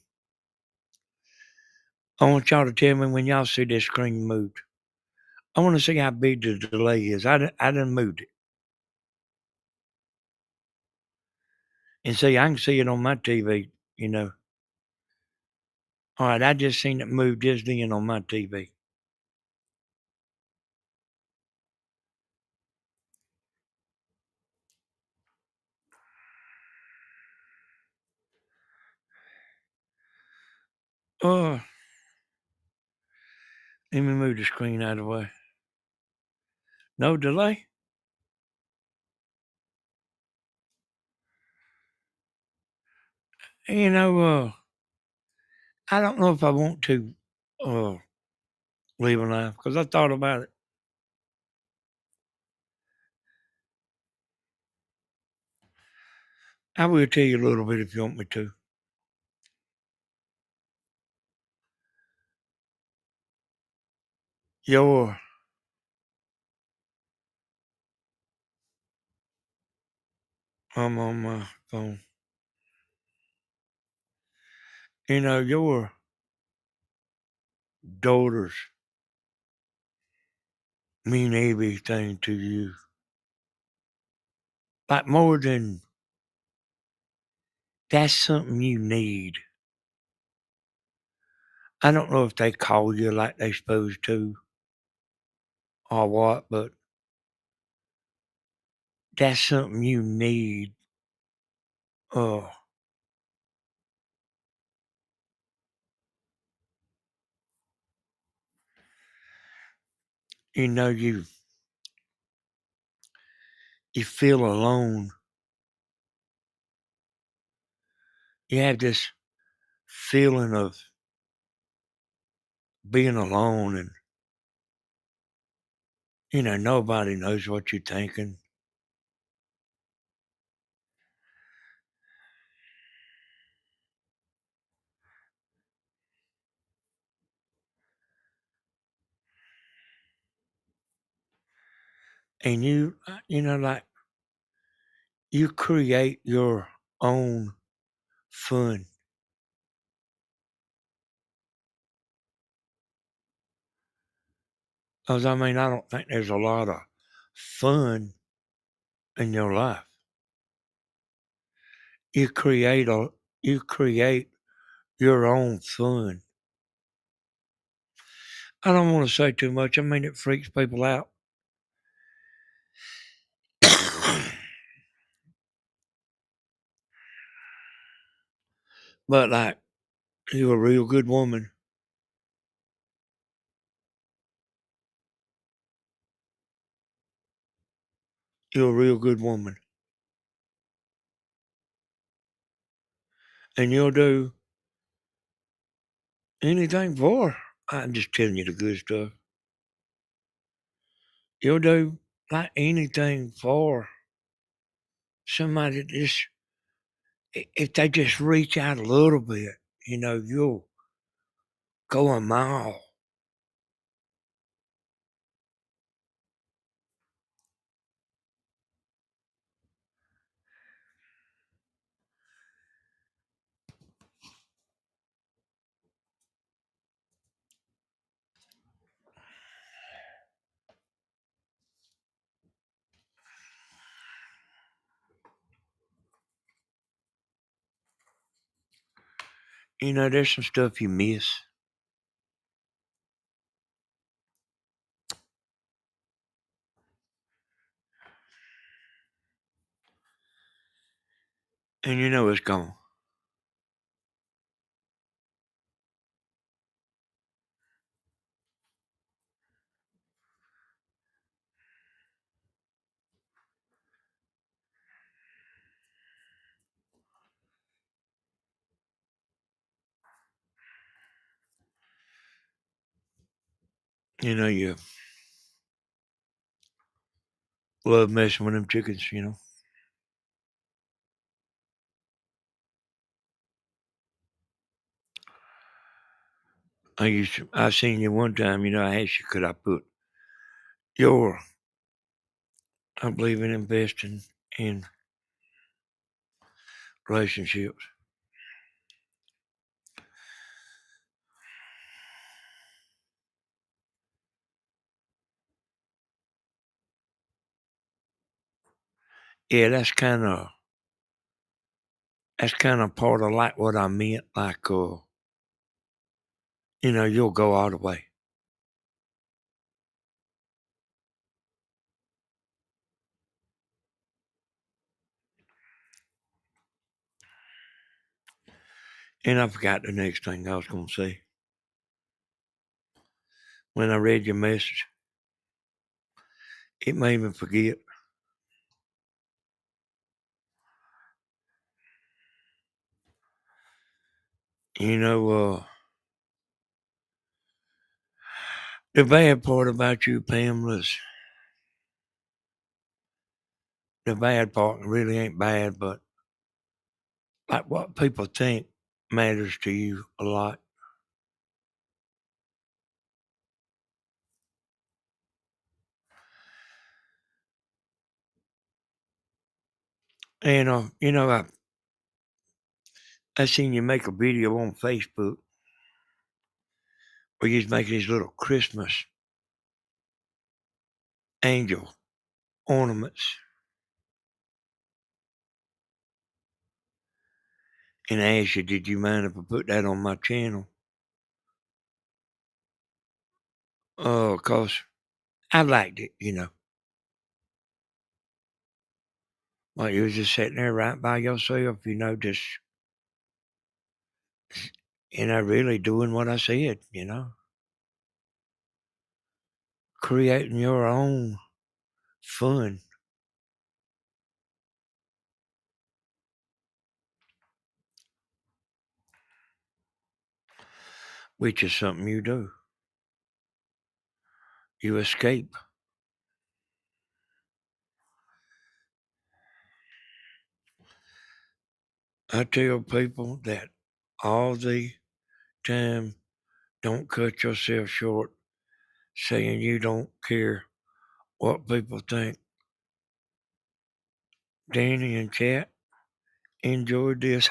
I want y'all to tell me when y'all see this screen moved. I want to see how big the delay is. I done moved it. And see, I can see it on my TV, All right, I just seen it move just then on my TV. Oh, let me move the screen out of the way. No delay? I don't know if I want to living life because I thought about it. I will tell you a little bit if you want me to. Your I'm on my phone. Your daughters mean everything to you. Like more than that's something you need. I don't know if they call you like they supposed to or what, but that's something you need. Oh, you know, you feel alone. You have this feeling of being alone and, nobody knows what you're thinking. And like you create your own fun. Because, I don't think there's a lot of fun in your life. You create you create your own fun. I don't want to say too much. It freaks people out. But like, you're a real good woman. You're a real good woman. And you'll do anything for her. I'm just telling you the good stuff. You'll do like anything for somebody that just, if they just reach out a little bit, you'll go a mile. There's some stuff you miss. And it's gone. You love messing with them chickens. I seen you one time, I asked you, could I put your, I believe in investing in relationships. Yeah, that's kind of part of like what I meant. Like, you'll go all the way. And I forgot the next thing I was going to say. When I read your message, it made me forget. You know, The bad part about you, Pamela's, the bad part really ain't bad, but like what people think matters to you a lot. And I seen you make a video on Facebook where you was making these little Christmas angel ornaments. And I asked you, did you mind if I put that on my channel? Oh, 'cause I liked it. Like you was just sitting there right by yourself, just, really doing what I said. Creating your own fun, which is something you do. You escape. I tell people that all the time, don't cut yourself short saying you don't care what people think. Danny and Kat enjoyed this.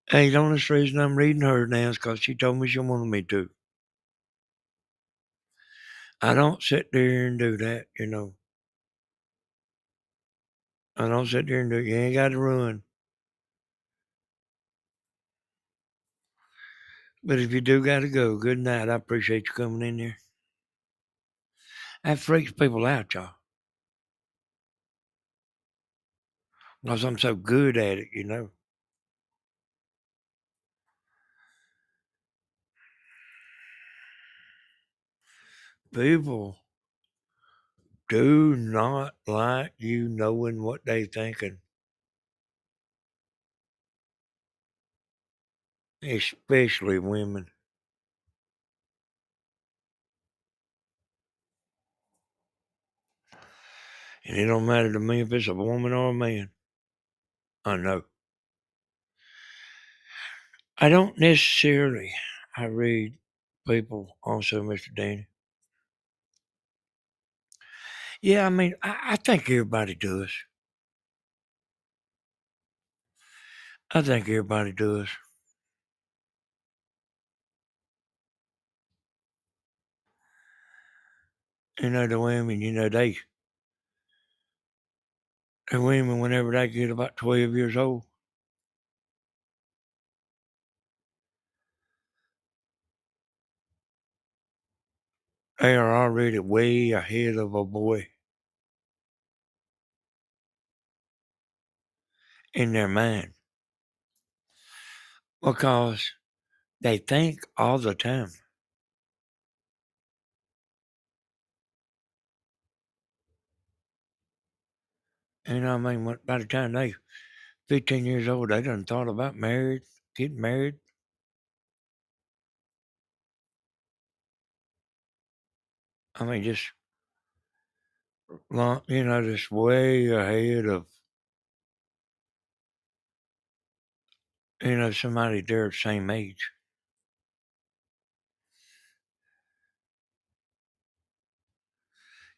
Hey, the honest reason I'm reading her now is because she told me she wanted me to. I don't sit there and do that. I don't sit there and do it. You ain't got to run. But if you do got to go, good night. I appreciate you coming in there. That freaks people out, y'all. Because I'm so good at it. People do not like you knowing what they thinking. Especially women. And it don't matter to me if it's a woman or a man. I know. I don't necessarily. I read people also, Mr. Danny. Yeah, I mean, I think everybody does. I think everybody does. The women, the women, whenever they get about 12 years old, they are already way ahead of a boy in their mind because they think all the time. I mean, by the time they 15 years old, they done thought about getting married. I mean, just just way ahead of somebody their same age.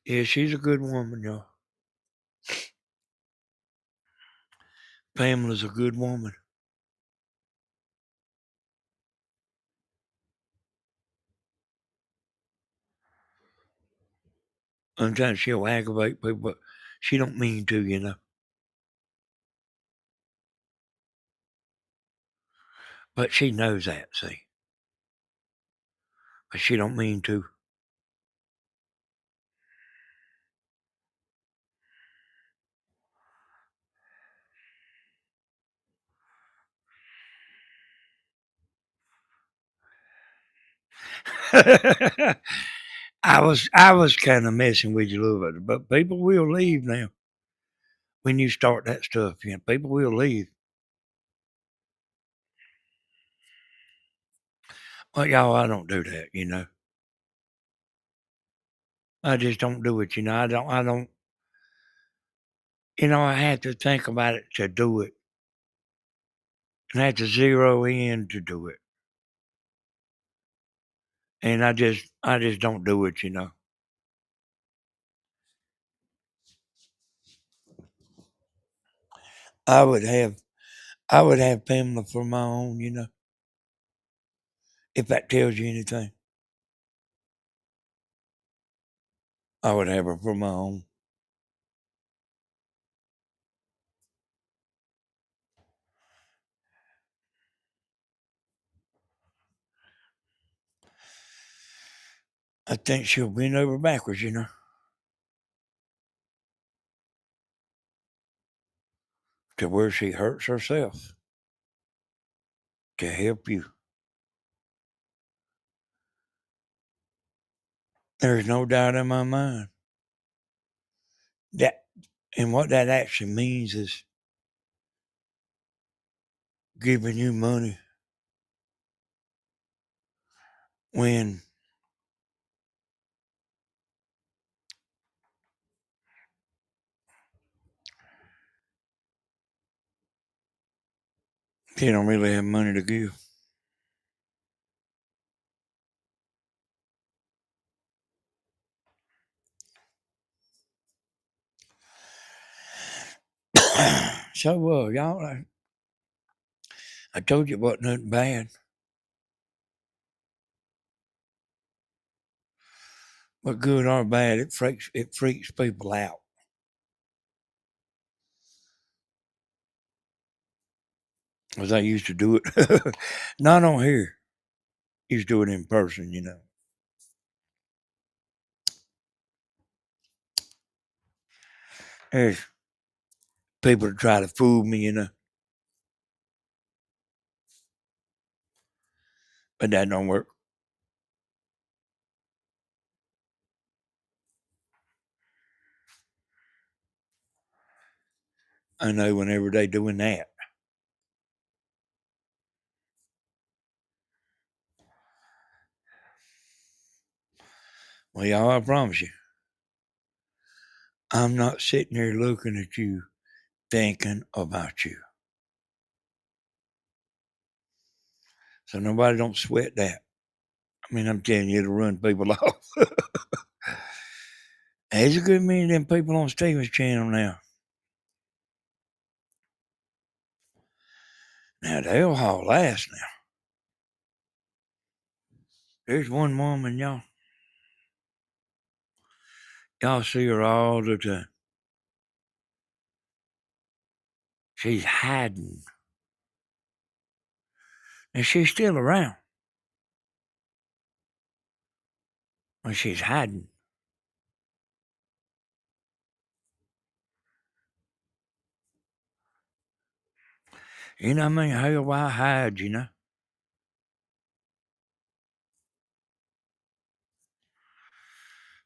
Yeah, she's a good woman, y'all. Pamela's a good woman. Sometimes she'll aggravate people, but she don't mean to. But she knows that, see. But she don't mean to. I was kind of messing with you a little bit, but people will leave now when you start that stuff. People will leave. Well, y'all, I don't do that, you know. I just don't do it, you know. I don't, you know, I had to think about it to do it. And I had to zero in to do it. And I just don't do it, you know. I would have Pamela for my own, you know, if that tells you anything. I would have her for my own. I think she'll bend over backwards, you know, to where she hurts herself to help you. There's no doubt in my mind that, and what that actually means is giving you money when she don't really have money to give. So, y'all, I told you it wasn't nothing bad. But good or bad, it freaks people out. As I used to do it. Not on here. Used to do it in person, you know. There's people that try to fool me, you know. But that don't work. I know whenever they doing that. Well, y'all, I promise you, I'm not sitting here looking at you thinking about you. So nobody don't sweat that. I mean, I'm telling you to run people off. There's a good many of them people on Steven's channel now. Now, they'll haul ass now. There's one woman, y'all. Y'all see her all the time. She's hiding. And she's still around. But she's hiding. You know what I mean? Hell, why hide, you know?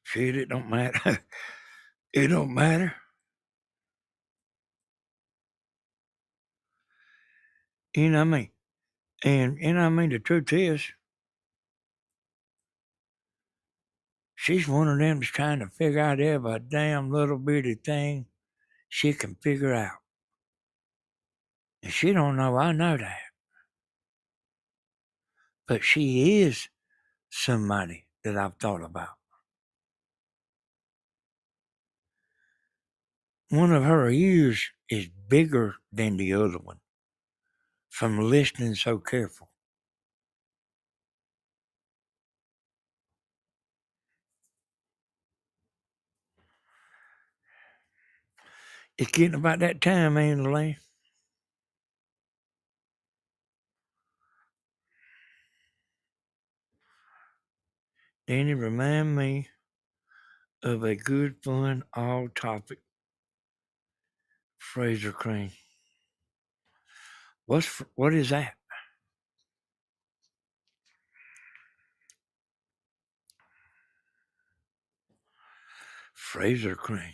Shit, it don't matter. It don't matter. You know what I mean? And you know what I mean? The truth is, she's one of them that's trying to figure out every damn little bitty thing she can figure out. And she don't know I know that. But she is somebody that I've thought about. One of her ears is bigger than the other one from listening so careful. It's getting about that time, ain't it, Elaine? Danny, remind me of a good, fun, all-topic Fraser Crane. What is that? Fraser Crane.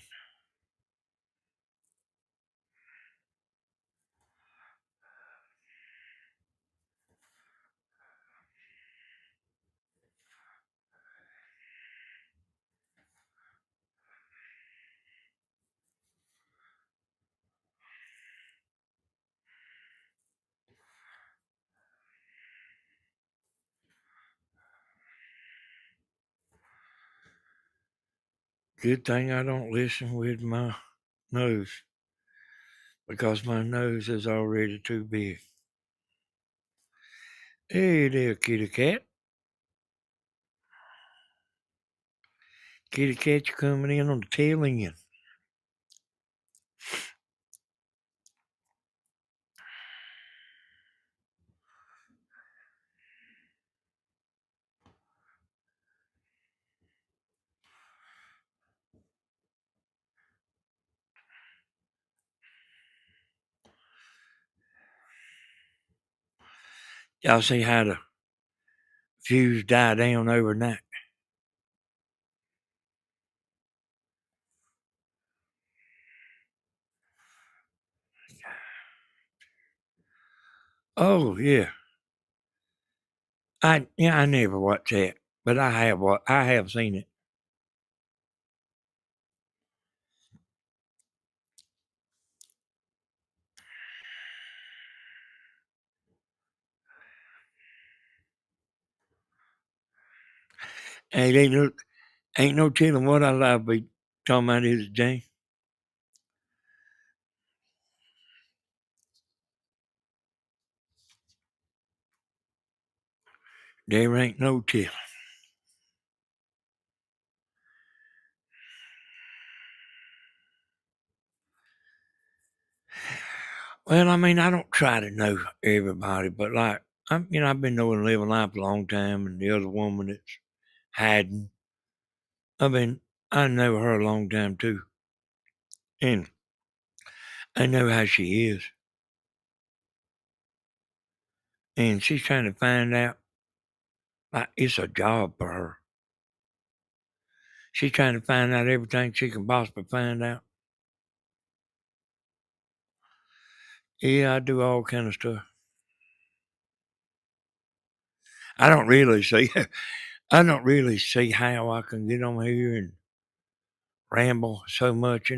Good thing I don't listen with my nose, because my nose is already too big. Hey there, kitty cat. Kitty cat, you coming in on the tail end. Y'all see how the fuse die down overnight? Oh yeah. I never watched that, but I have seen it. Hey, ain't no telling what I'll be talking about this, Jane. There ain't no telling. Well, I mean, I don't try to know everybody, but like I've been knowing Living Life a long time, and the other woman that's hiding, I know her a long time too, and I know how she is, and she's trying to find out. Like it's a job for her. She's trying to find out everything she can possibly find out. Yeah, I do all kind of stuff. I don't really see. I don't really see how I can get on here and ramble so much.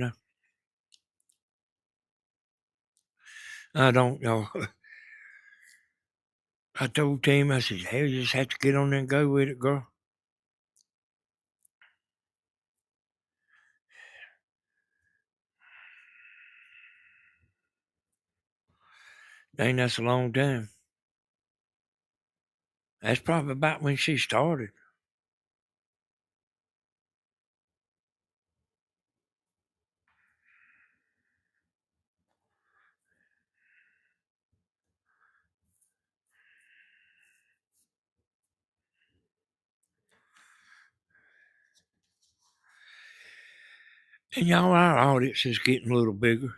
I don't know. I told Tammy, I said, "Hey, you just have to get on there and go with it, girl." Dang, that's a long time. That's probably about when she started. And y'all, our audience is getting a little bigger.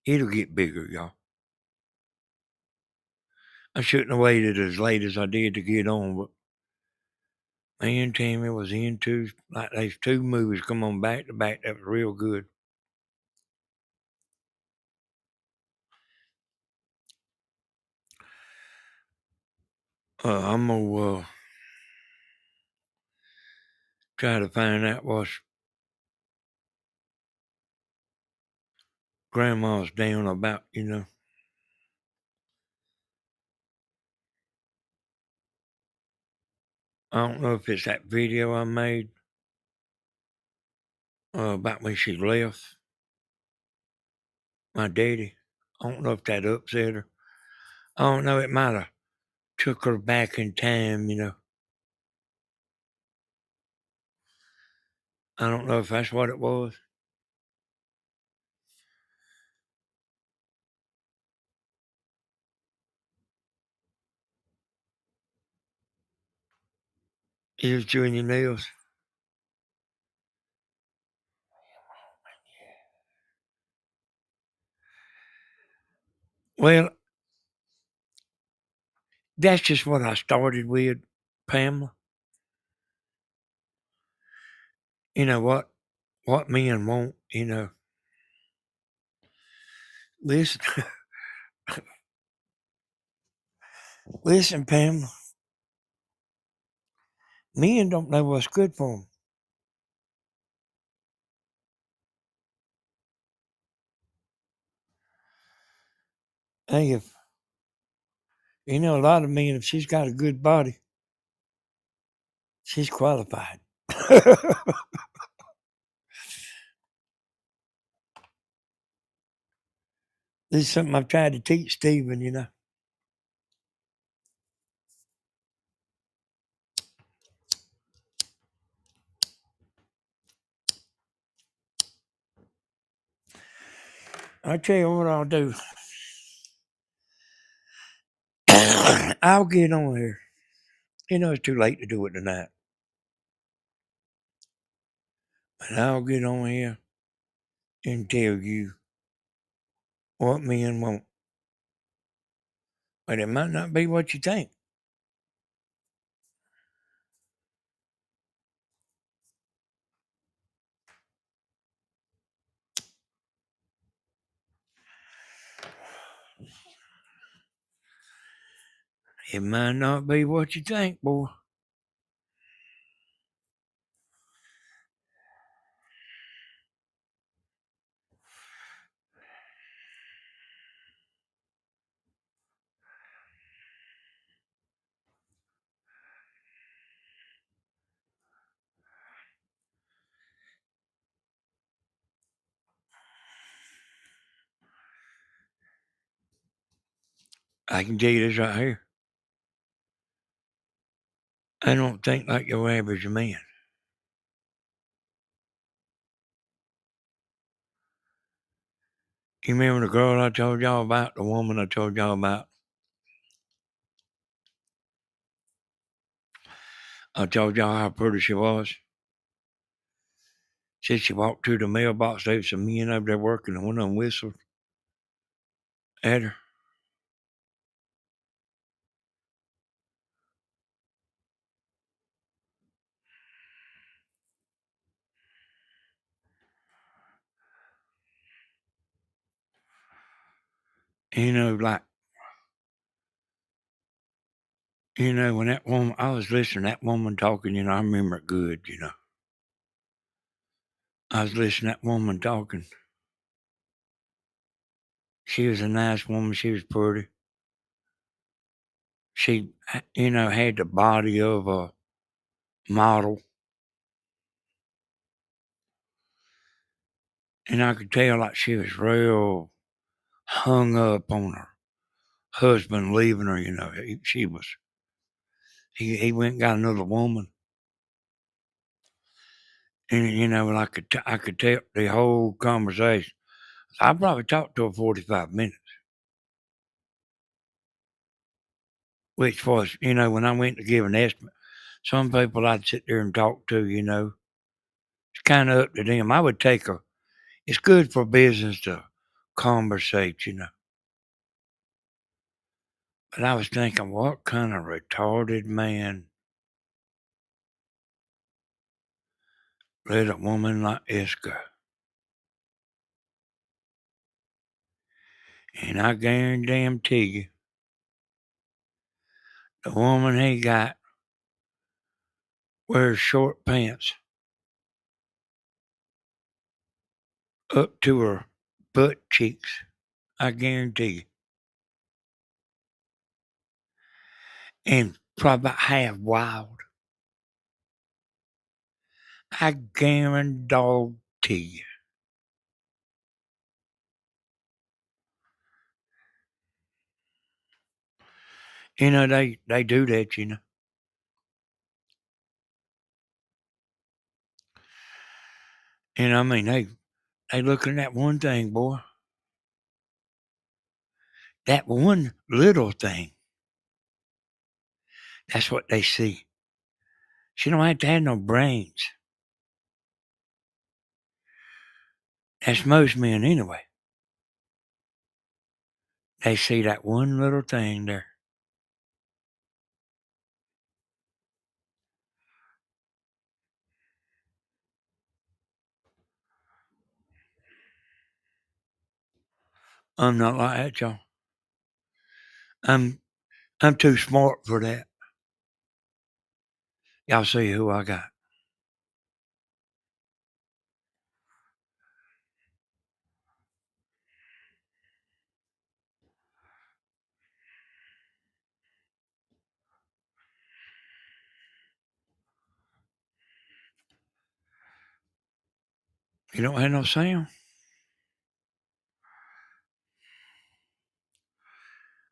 It'll get bigger, y'all. I shouldn't have waited as late as I did to get on, but me and Tammy was into like these two movies come on back to back that was real good. I'm gonna try to find out what's grandma's down about. I don't know if it's that video I made about when she left my daddy. I don't know if that upset her. I don't know. It might have took her back in time. I don't know if that's what it was. You was doing your nails. Well, that's just what I started with, Pamela. You know what men want. Listen, listen, Pamela. Men don't know what's good for them. Hey, if a lot of men, if she's got a good body, she's qualified. This is something I've tried to teach Stephen, you know. I'll tell you what I'll do. I'll get on here. You know, it's too late to do it tonight. But I'll get on here and tell you what men want. But it might not be what you think. It might not be what you think, boy. I can tell you this right here. I don't think like your average man. You remember the girl I told y'all about? The woman I told y'all about? I told y'all how pretty she was. Said she walked through the mailbox. There was some men over there working, and one of them whistled at her. You know, like, you know, when that woman, I was listening to that woman talking, you know, I remember it good, you know. I was listening to that woman talking. She was a nice woman. She was pretty. She, you know, had the body of a model. And I could tell like she was real hung up on her husband leaving her, you know. He went and got another woman. And, you know, I could tell the whole conversation. I probably talked to her 45 minutes, which was, you know, when I went to give an estimate, some people I'd sit there and talk to, you know, it's kind of up to them. I would take it's good for business to conversate, you know. But I was thinking, what kind of retarded man let a woman like this go? And I guarantee you, the woman he got wears short pants up to her butt cheeks. I guarantee you. And probably about half wild. I guarantee you. You know, they do that, you know. And I mean, they looking at one thing, boy. That one little thing. That's what they see. She don't have to have no brains. That's most men anyway. They see that one little thing there. I'm not like that, y'all. I'm too smart for that. Y'all see who I got. You don't have no sound?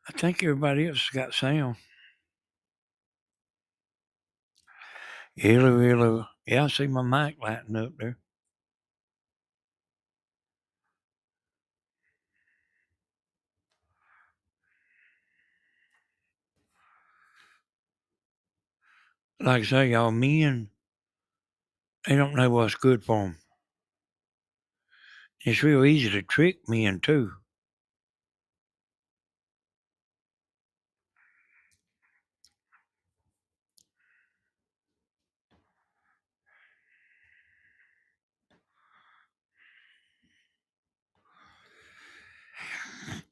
I think everybody else has got sound. Hello, hello. Yeah, I see my mic lighting up there. Like I say, y'all men, they don't know what's good for them. It's real easy to trick men, too.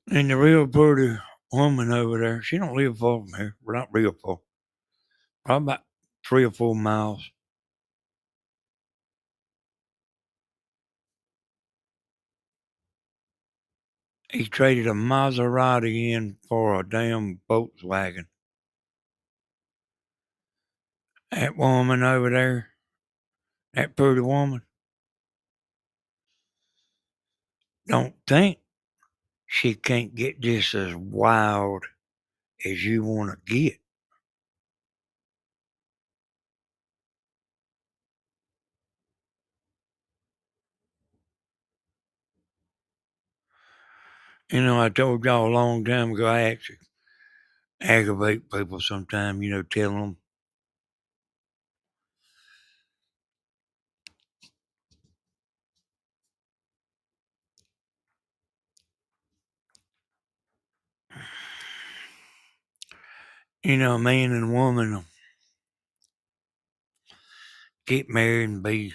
And the real pretty woman over there, she don't live far from here. We're not real far. Probably about 3 or 4 miles. He traded a Maserati in for a damn Volkswagen. That woman over there, that pretty woman, don't think she can't get just as wild as you want to get. You know, I told y'all a long time ago, I actually aggravate people sometimes, telling them, a man and a woman will get married and be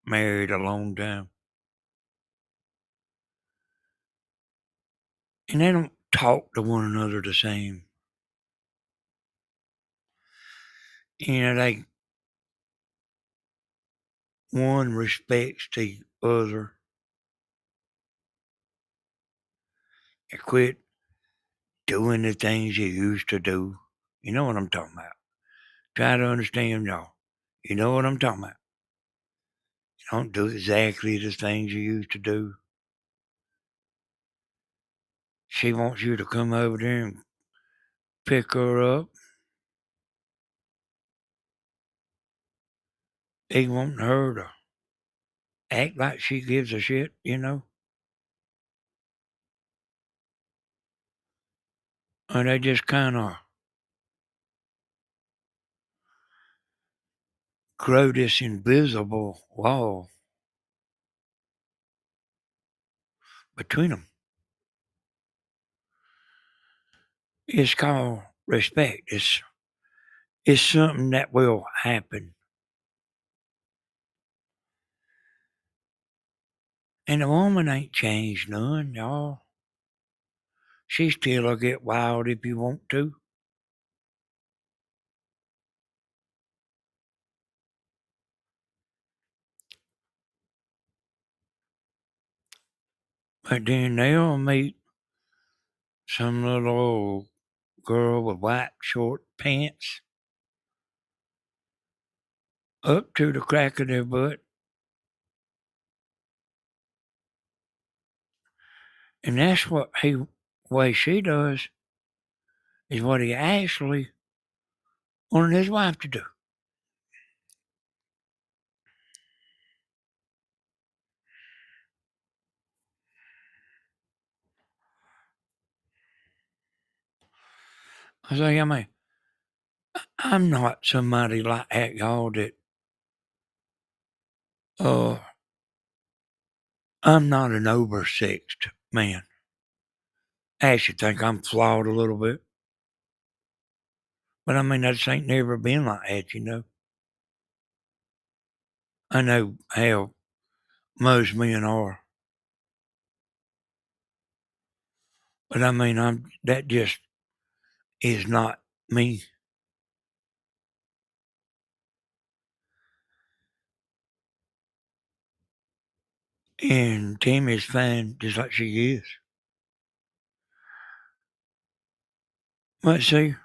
married a long time. And they don't talk to one another the same. They one respects the other and quit doing the things you used to do. You know what I'm talking about. Try to understand y'all. You know what I'm talking about. You don't do exactly the things you used to do. She wants you to come over there and pick her up. They want her to act like she gives a shit. And they just kind of grow this invisible wall between them. It's called respect. It's something that will happen. And the woman ain't changed none, y'all. She still'll get wild if you want to. But then they'll meet some little old girl with white short pants up to the crack of their butt. And that's what way she does is what he actually wanted his wife to do. I mean, I'm not somebody like that, y'all, that, uh, I'm not an oversexed man. I actually think I'm flawed a little bit. But I mean, I just ain't never been like that. I know how most men are. But I mean, that just is not me. And Tammy's fine just like she is. But see,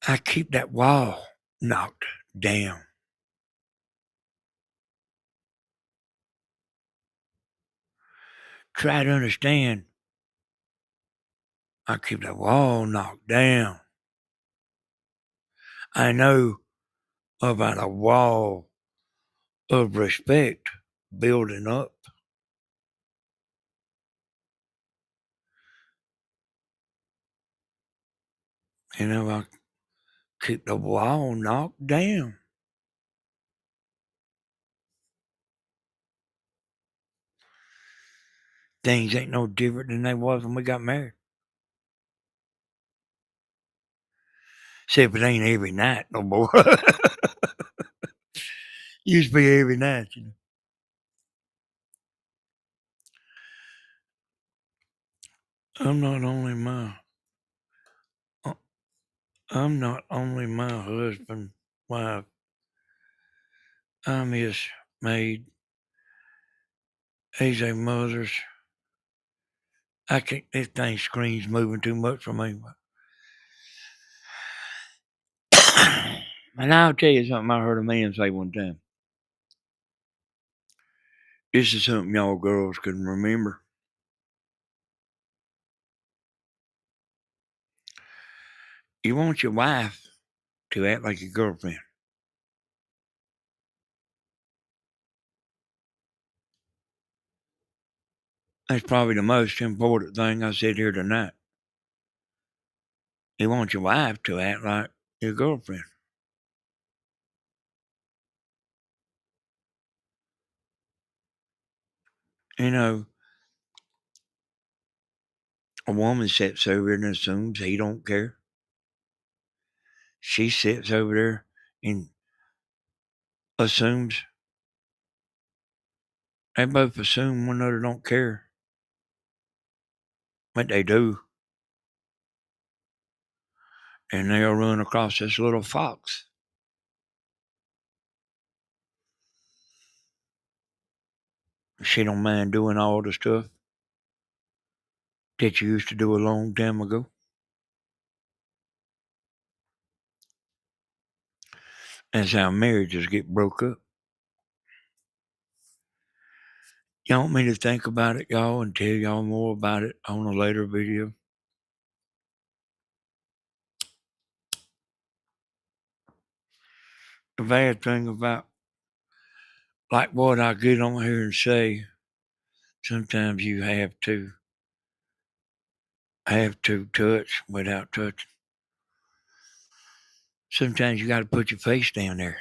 I keep that wall knocked down. try to understand. I keep the wall knocked down. I know about a wall of respect building up. I keep the wall knocked down. Things ain't no different than they was when we got married. Except it ain't every night no more. Used to be every night, I'm not only my uh, I'm not only my husband, wife, I'm his maid. He's a mother's. I can't. This thing screen's moving too much for me. And I'll tell you something I heard a man say one time. This is something y'all girls can remember. You want your wife to act like your girlfriend. That's probably the most important thing I said here tonight. You want your wife to act like your girlfriend. You know, a woman sits over there and assumes he don't care. She sits over there and assumes. They both assume one another don't care. But they do. And they'll run across this little fox. She don't mind doing all the stuff that you used to do a long time ago. That's how marriages get broke up. You want me to think about it, y'all, and tell y'all more about it on a later video? The bad thing about, like what I get on here and say, sometimes you have to touch without touching. Sometimes you got to put your face down there.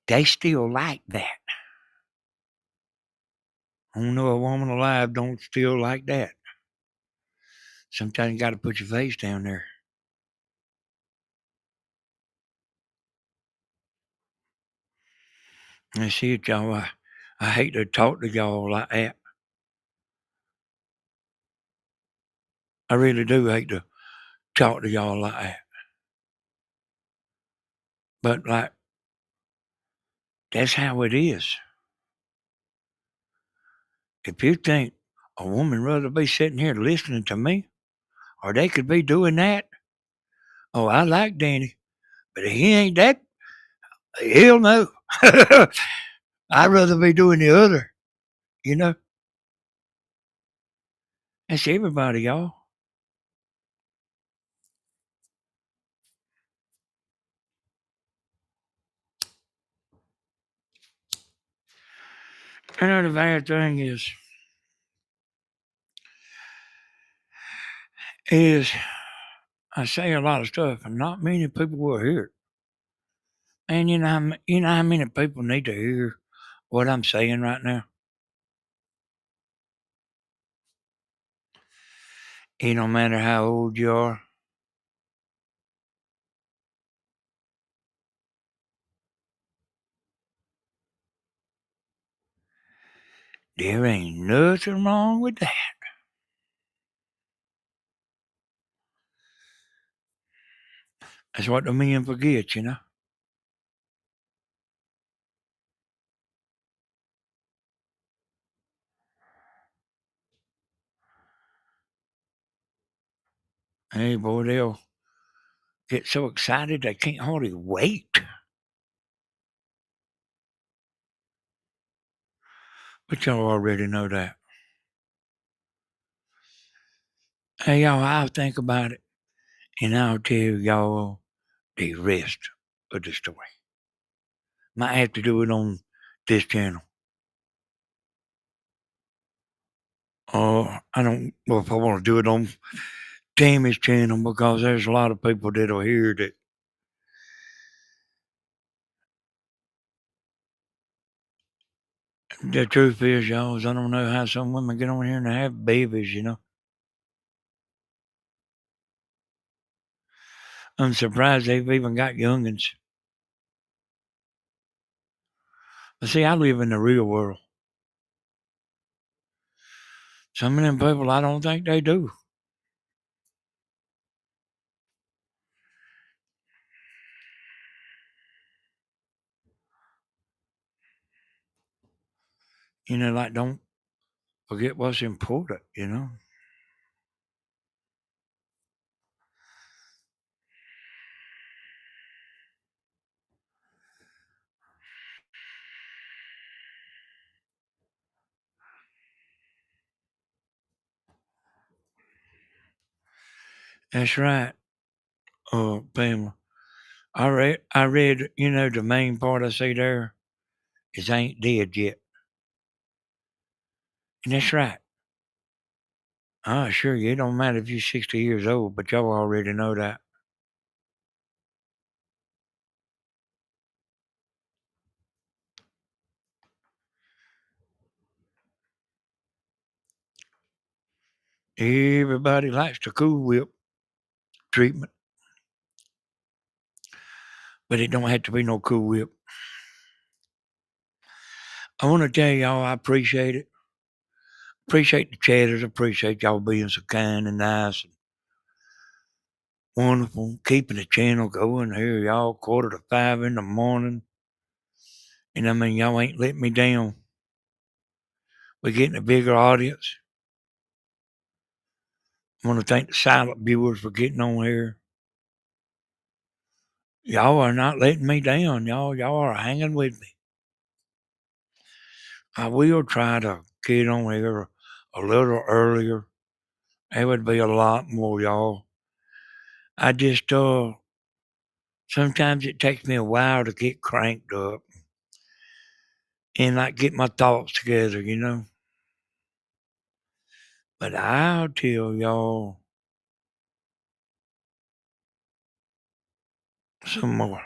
They still like that. I don't know a woman alive don't still like that. Sometimes you got to put your face down there. And see it, y'all. I hate to talk to y'all like that. I really do hate to talk to y'all like that. But like, that's how it is. If you think a woman rather be sitting here listening to me, or they could be doing that, oh, I like Danny, but he ain't that. Hell no. I'd rather be doing the other. You know, that's everybody, y'all. Another bad thing is I say a lot of stuff, and not many people will hear it. And you know how many people need to hear what I'm saying right now. It don't matter how old you are. There ain't nothing wrong with that. That's what the men forget, you know. Hey, boy, they'll get so excited they can't hardly wait. But y'all already know that. Hey, y'all, I'll think about it, and I'll tell y'all the rest of the story. Might have to do it on this channel. I don't know if I want to do it on Tammy's channel because there's a lot of people that'll hear that. The truth is, y'all, is I don't know how some women get on here and have babies, you know. I'm surprised they've even got youngins. But see, I live in the real world. Some of them people, I don't think they do. You know, like, don't forget what's important, you know. That's right, Pamela. I read, you know, the main part I see there is ain't dead yet. And that's right. I assure you, it don't matter if you're 60 years old, but y'all already know that. Everybody likes the Cool Whip treatment, but it don't have to be no Cool Whip. I want to tell y'all I appreciate it. Appreciate the chatters. Appreciate y'all being so kind and nice and wonderful. Keeping the channel going here, y'all, 4:45 in the morning. And I mean, y'all ain't letting me down. We're getting a bigger audience. I want to thank the silent viewers for getting on here. Y'all are not letting me down. Y'all are hanging with me. I will try to get on here a little earlier. It would be a lot more, y'all. I just sometimes it takes me a while to get cranked up and like get my thoughts together, you know. But I'll tell y'all some more.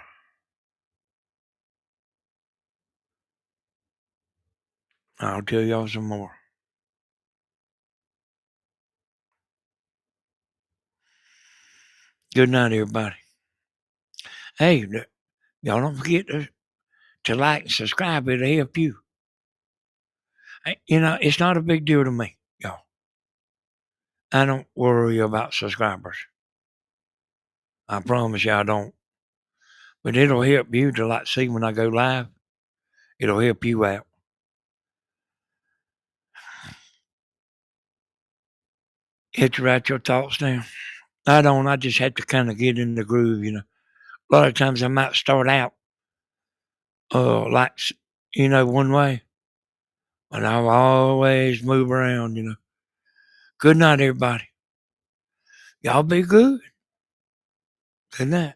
I'll tell y'all some more. Good night, everybody. Hey, y'all don't forget to like and subscribe. It'll help you. You know, it's not a big deal to me, y'all. I don't worry about subscribers. I promise you I don't. But it'll help you to like see when I go live. It'll help you out. Hit you write your thoughts down. I don't. I just have to kind of get in the groove, you know. A lot of times I might start out like, you know, one way, but I'll always move around, you know. Good night, everybody. Y'all be good. Good night.